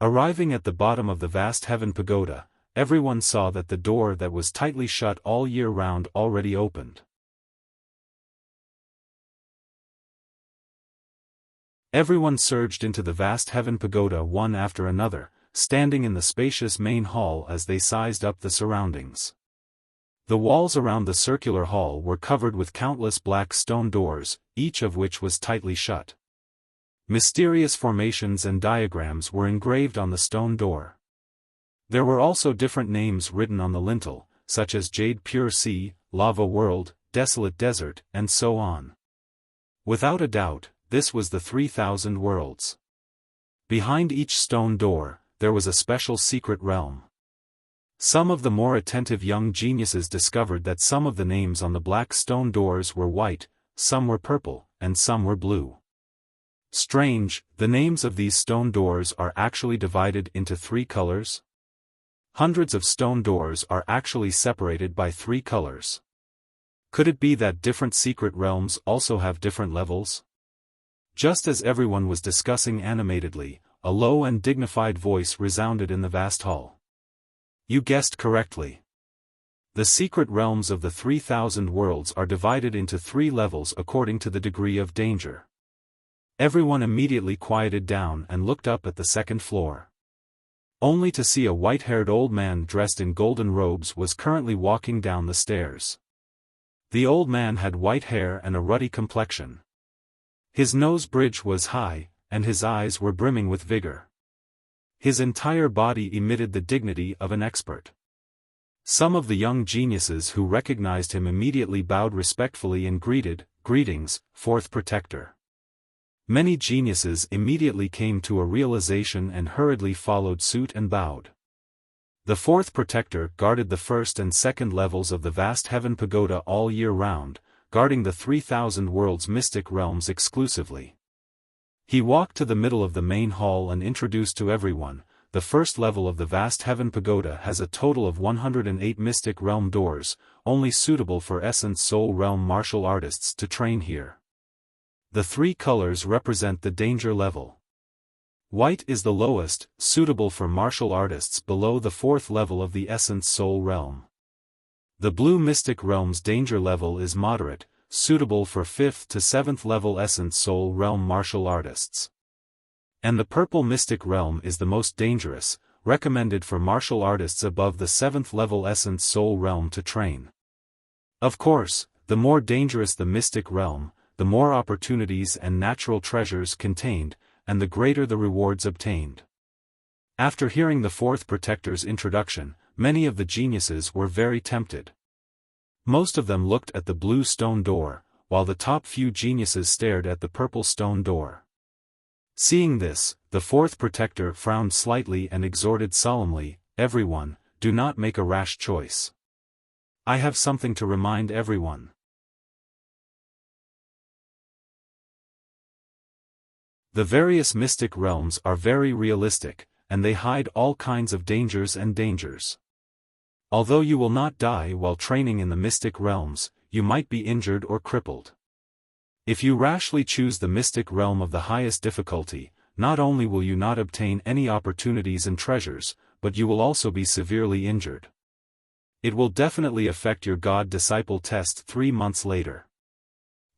Arriving at the bottom of the Vast Heaven Pagoda, everyone saw that the door that was tightly shut all year round already opened. Everyone surged into the vast heaven pagoda one after another, standing in the spacious main hall as they sized up the surroundings. The walls around the circular hall were covered with countless black stone doors, each of which was tightly shut. Mysterious formations and diagrams were engraved on the stone door. There were also different names written on the lintel, such as Jade Pure Sea, Lava World, Desolate Desert, and so on. Without a doubt, this was the 3,000 worlds. Behind each stone door, there was a special secret realm. Some of the more attentive young geniuses discovered that some of the names on the black stone doors were white, some were purple, and some were blue. Strange, the names of these stone doors are actually divided into 3 colors? Hundreds of stone doors are actually separated by 3 colors. Could it be that different secret realms also have different levels? Just as everyone was discussing animatedly, a low and dignified voice resounded in the vast hall. You guessed correctly. The secret realms of the 3,000 worlds are divided into 3 levels according to the degree of danger. Everyone immediately quieted down and looked up at the second floor. Only to see a white-haired old man dressed in golden robes was currently walking down the stairs. The old man had white hair and a ruddy complexion. His nose bridge was high, and his eyes were brimming with vigor. His entire body emitted the dignity of an expert. Some of the young geniuses who recognized him immediately bowed respectfully and greeted, "Greetings, Fourth Protector." Many geniuses immediately came to a realization and hurriedly followed suit and bowed. The Fourth Protector guarded the first and second levels of the vast heaven pagoda all year round, guarding the 3,000 worlds mystic realms exclusively. He walked to the middle of the main hall and introduced to everyone, the first level of the vast heaven pagoda has a total of 108 mystic realm doors, only suitable for Essence Soul Realm martial artists to train here. The 3 colors represent the danger level. White is the lowest, suitable for martial artists below the 4th level of the Essence Soul Realm. The blue mystic realm's danger level is moderate, suitable for 5th to 7th level Essence Soul Realm martial artists. And the purple mystic realm is the most dangerous, recommended for martial artists above the 7th level Essence Soul Realm to train. Of course, the more dangerous the mystic realm, the more opportunities and natural treasures contained, and the greater the rewards obtained. After hearing the Fourth Protector's introduction, many of the geniuses were very tempted. Most of them looked at the blue stone door, while the top few geniuses stared at the purple stone door. Seeing this, the Fourth Protector frowned slightly and exhorted solemnly, "Everyone, do not make a rash choice. I have something to remind everyone. The various mystic realms are very realistic, and they hide all kinds of dangers and dangers. Although you will not die while training in the mystic realms, you might be injured or crippled. If you rashly choose the mystic realm of the highest difficulty, not only will you not obtain any opportunities and treasures, but you will also be severely injured. It will definitely affect your God-disciple test 3 months later.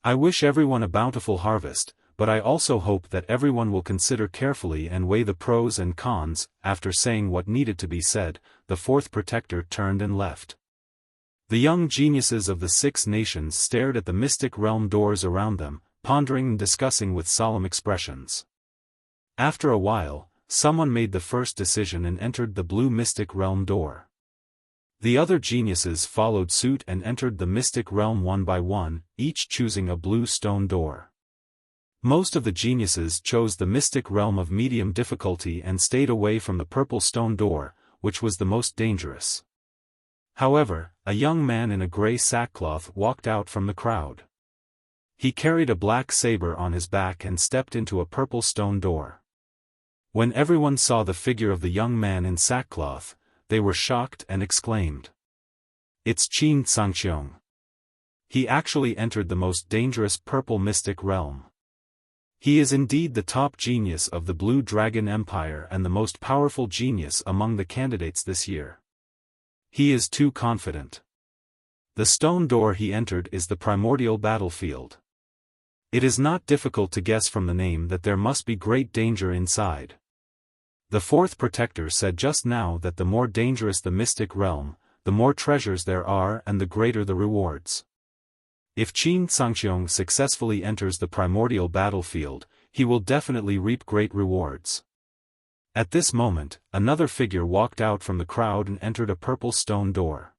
I wish everyone a bountiful harvest, but I also hope that everyone will consider carefully and weigh the pros and cons." After saying what needed to be said, the Fourth Protector turned and left. The young geniuses of the 6 nations stared at the mystic realm doors around them, pondering and discussing with solemn expressions. After a while, someone made the first decision and entered the blue mystic realm door. The other geniuses followed suit and entered the mystic realm one by one, each choosing a blue stone door. Most of the geniuses chose the mystic realm of medium difficulty and stayed away from the purple stone door, which was the most dangerous. However, a young man in a gray sackcloth walked out from the crowd. He carried a black saber on his back and stepped into a purple stone door. When everyone saw the figure of the young man in sackcloth, they were shocked and exclaimed, "It's Qin Sangqiong. He actually entered the most dangerous purple mystic realm. He is indeed the top genius of the Blue Dragon Empire and the most powerful genius among the candidates this year. He is too confident." The stone door he entered is the primordial battlefield. It is not difficult to guess from the name that there must be great danger inside. The fourth protector said just now that the more dangerous the mystic realm, the more treasures there are and the greater the rewards. If Qin Sangxiong successfully enters the primordial battlefield, he will definitely reap great rewards. At this moment, another figure walked out from the crowd and entered a purple stone door.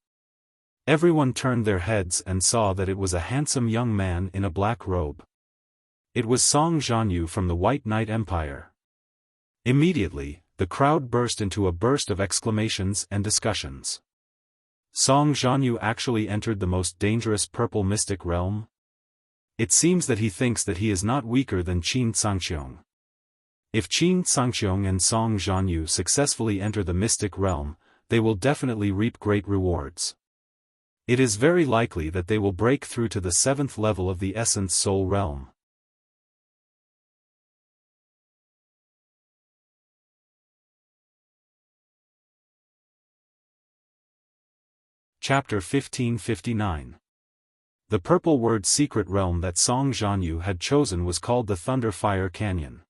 Everyone turned their heads and saw that it was a handsome young man in a black robe. It was Song Zhanyu from the White Knight Empire. Immediately, the crowd burst into a burst of exclamations and discussions. Song Zhanyu actually entered the most dangerous purple mystic realm? It seems that he thinks that he is not weaker than Qin Sangxiong. If Qin Sangxiong and Song Zhanyu successfully enter the mystic realm, they will definitely reap great rewards. It is very likely that they will break through to the 7th level of the Essence Soul realm. Chapter 1559. The purple word secret realm that Song Zhanyu had chosen was called the Thunder Fire Canyon.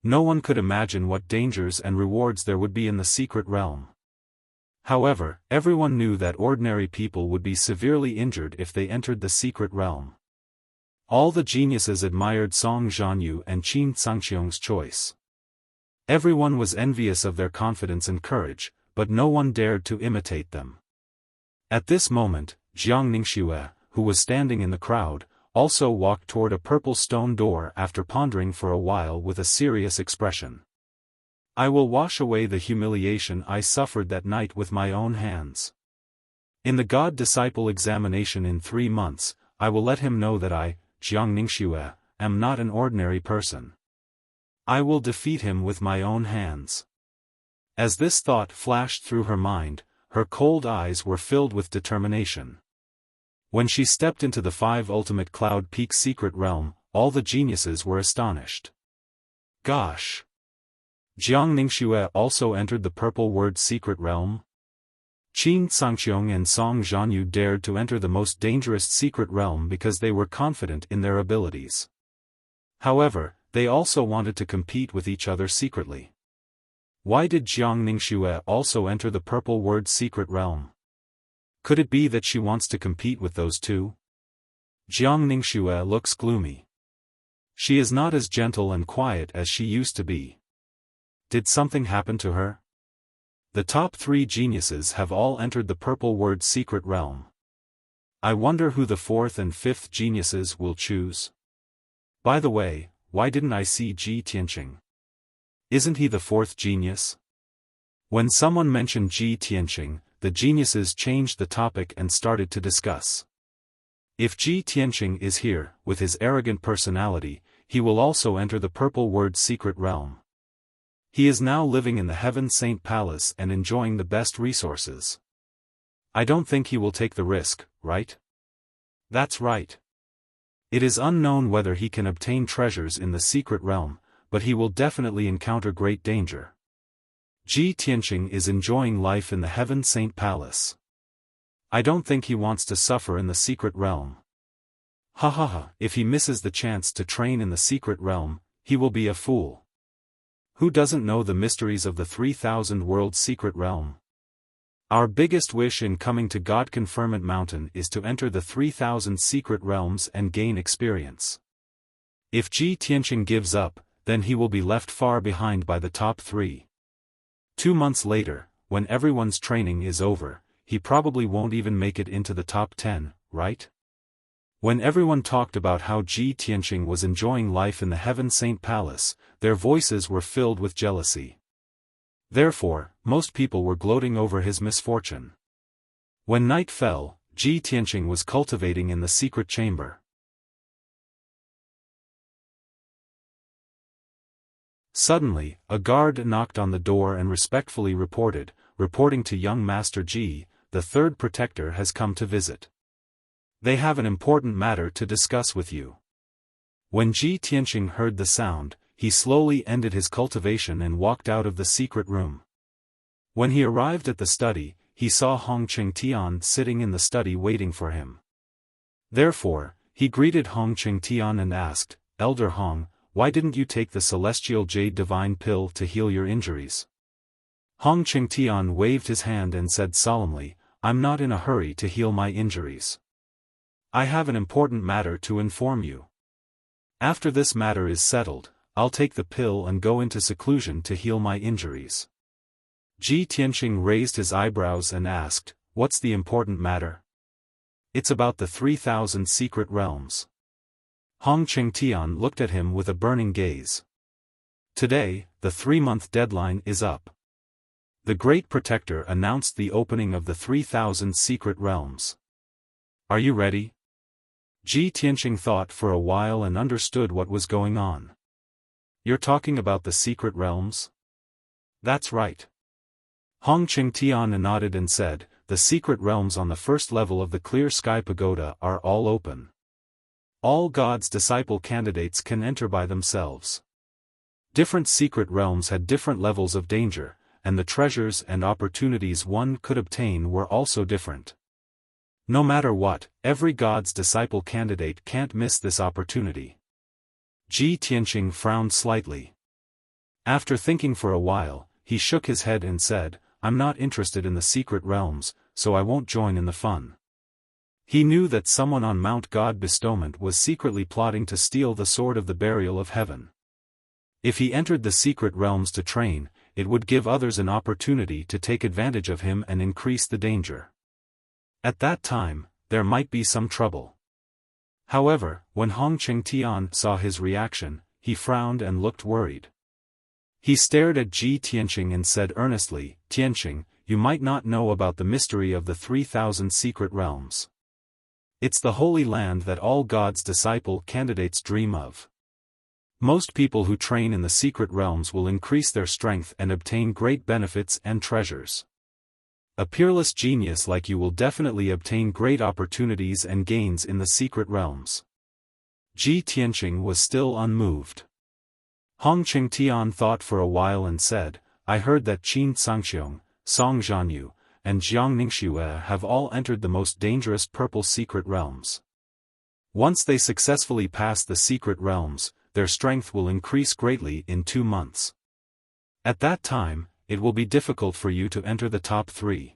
No one could imagine what dangers and rewards there would be in the secret realm. However, everyone knew that ordinary people would be severely injured if they entered the secret realm. All the geniuses admired Song Zhanyu and Qin Sangxiong's choice. Everyone was envious of their confidence and courage, but no one dared to imitate them. At this moment, Jiang Ningxue, who was standing in the crowd, also walked toward a purple stone door after pondering for a while with a serious expression. I will wash away the humiliation I suffered that night with my own hands. In the God-disciple examination in 3 months, I will let him know that I, Jiang Ningxue, am not an ordinary person. I will defeat him with my own hands. As this thought flashed through her mind, her cold eyes were filled with determination. When she stepped into the 5 Ultimate Cloud Peak secret realm, all the geniuses were astonished. Gosh! Jiang Ningxue also entered the purple word secret realm? Qin Sangxiong and Song Zhanyu dared to enter the most dangerous secret realm because they were confident in their abilities. However, they also wanted to compete with each other secretly. Why did Jiang Ningxue also enter the purple word secret realm? Could it be that she wants to compete with those two? Jiang Ningxue looks gloomy. She is not as gentle and quiet as she used to be. Did something happen to her? The top 3 geniuses have all entered the purple word secret realm. I wonder who the 4th and 5th geniuses will choose. By the way, why didn't I see Ji Tianqing? Isn't he the 4th genius? When someone mentioned Ji Tianqing, the geniuses changed the topic and started to discuss. If Ji Tianqing is here, with his arrogant personality, he will also enter the purple word secret realm. He is now living in the Heaven Saint Palace and enjoying the best resources. I don't think he will take the risk, right? That's right. It is unknown whether he can obtain treasures in the secret realm, but he will definitely encounter great danger. Ji Tianqing is enjoying life in the Heaven Saint Palace. I don't think he wants to suffer in the secret realm. Ha ha ha, if he misses the chance to train in the secret realm, he will be a fool. Who doesn't know the mysteries of the 3000 world secret realm? Our biggest wish in coming to God Conferment Mountain is to enter the 3000 secret realms and gain experience. If Ji Tianqing gives up, then he will be left far behind by the top 3. 2 months later, when everyone's training is over, he probably won't even make it into the top 10, right? When everyone talked about how Ji Tianqing was enjoying life in the Heaven Saint Palace, their voices were filled with jealousy. Therefore, most people were gloating over his misfortune. When night fell, Ji Tianqing was cultivating in the secret chamber. Suddenly, a guard knocked on the door and respectfully reporting to young Master Ji, the 3rd protector has come to visit. They have an important matter to discuss with you. When Ji Tianqing heard the sound, he slowly ended his cultivation and walked out of the secret room. When he arrived at the study, he saw Hong Qingtian sitting in the study waiting for him. Therefore, He greeted Hong Qingtian and asked, Elder Hong, why didn't you take the celestial jade divine pill to heal your injuries? Hong Qingtian waved his hand and said solemnly, I'm not in a hurry to heal my injuries. I have an important matter to inform you. After this matter is settled, I'll take the pill and go into seclusion to heal my injuries. Ji Tianqing raised his eyebrows and asked, what's the important matter? It's about the 3,000 secret realms. Hong Qingtian looked at him with a burning gaze. Today, the 3-month deadline is up. The Great Protector announced the opening of the 3,000 secret realms. Are you ready? Ji Tianqing thought for a while and understood what was going on. You're talking about the secret realms? That's right. Hong Qingtian nodded and said, the secret realms on the first level of the Clear Sky Pagoda are all open. All God's disciple candidates can enter by themselves. Different secret realms had different levels of danger, and the treasures and opportunities one could obtain were also different. No matter what, every God's disciple candidate can't miss this opportunity. Ji Tianqing frowned slightly. After thinking for a while, he shook his head and said, I'm not interested in the secret realms, so I won't join in the fun. He knew that someone on Mount God Bestowment was secretly plotting to steal the sword of the burial of heaven. If he entered the secret realms to train, it would give others an opportunity to take advantage of him and increase the danger. At that time, there might be some trouble. However, when Hong Qingtian saw his reaction, he frowned and looked worried. He stared at Ji Tianqing and said earnestly, Tianqing, you might not know about the mystery of the 3,000 secret realms. It's the holy land that all God's disciple candidates dream of. Most people who train in the secret realms will increase their strength and obtain great benefits and treasures. A peerless genius like you will definitely obtain great opportunities and gains in the secret realms. Ji Tianqing was still unmoved. Hong Qingtian thought for a while and said, I heard that Qin Sangxiong, Song Zhanyu, and Jiang Ningxue have all entered the most dangerous purple secret realms. Once they successfully pass the secret realms, their strength will increase greatly in 2 months. At that time, it will be difficult for you to enter the top 3.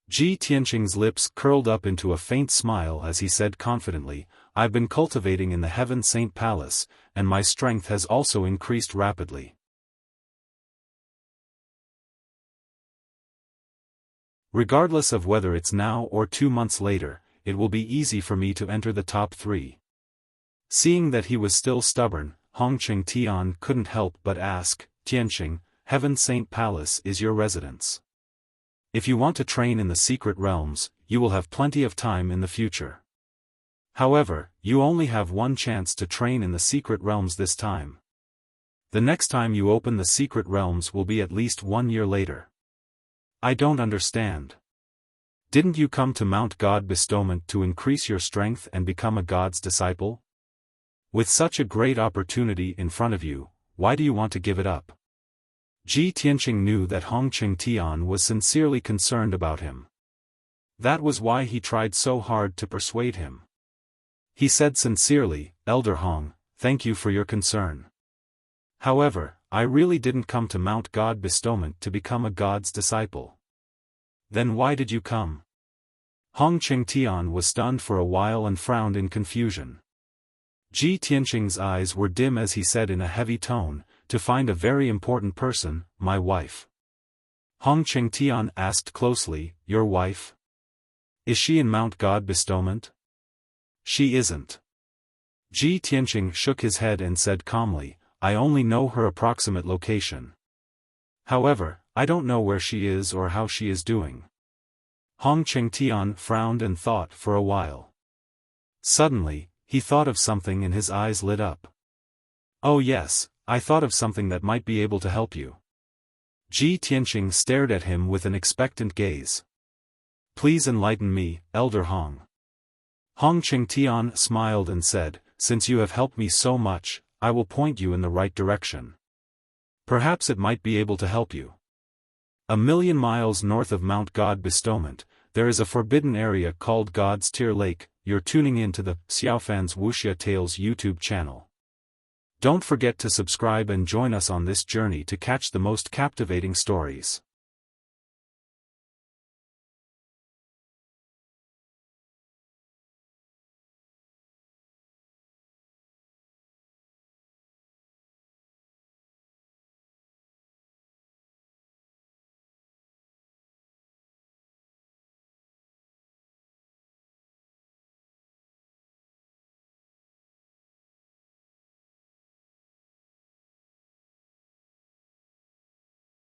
Ji Tianqing's lips curled up into a faint smile as he said confidently, I've been cultivating in the Heaven Saint Palace, and my strength has also increased rapidly. Regardless of whether it's now or 2 months later, it will be easy for me to enter the top 3. Seeing that he was still stubborn, Hong Qingtian couldn't help but ask, Tianqing, Heaven Saint Palace is your residence. If you want to train in the secret realms, you will have plenty of time in the future. However, you only have one chance to train in the secret realms this time. The next time you open the secret realms will be at least 1 year later. I don't understand. Didn't you come to Mount God Bestowment to increase your strength and become a God's disciple? With such a great opportunity in front of you, why do you want to give it up? Ji Tianqing knew that Hong Qingtian was sincerely concerned about him. That was why he tried so hard to persuade him. He said sincerely, Elder Hong, thank you for your concern. However, I really didn't come to Mount God Bestowment to become a God's disciple. Then why did you come? Hong Qingtian was stunned for a while and frowned in confusion. Ji Tianqing's eyes were dim as he said in a heavy tone, to find a very important person, my wife. Hong Qingtian asked closely, your wife? Is she in Mount God Bestowment? She isn't. Ji Tianqing shook his head and said calmly, I only know her approximate location. However, I don't know where she is or how she is doing. Hong Qingtian frowned and thought for a while. Suddenly, he thought of something and his eyes lit up. Oh yes, I thought of something that might be able to help you. Ji Tianqing stared at him with an expectant gaze. Please enlighten me, Elder Hong. Hong Qingtian smiled and said, since you have helped me so much, I will point you in the right direction. Perhaps it might be able to help you. 1,000,000 miles north of Mount God Bestowment, there is a forbidden area called God's Tear Lake. you're tuning in to the Xiaofan's Wuxia Tales YouTube channel. Don't forget to subscribe and join us on this journey to catch the most captivating stories.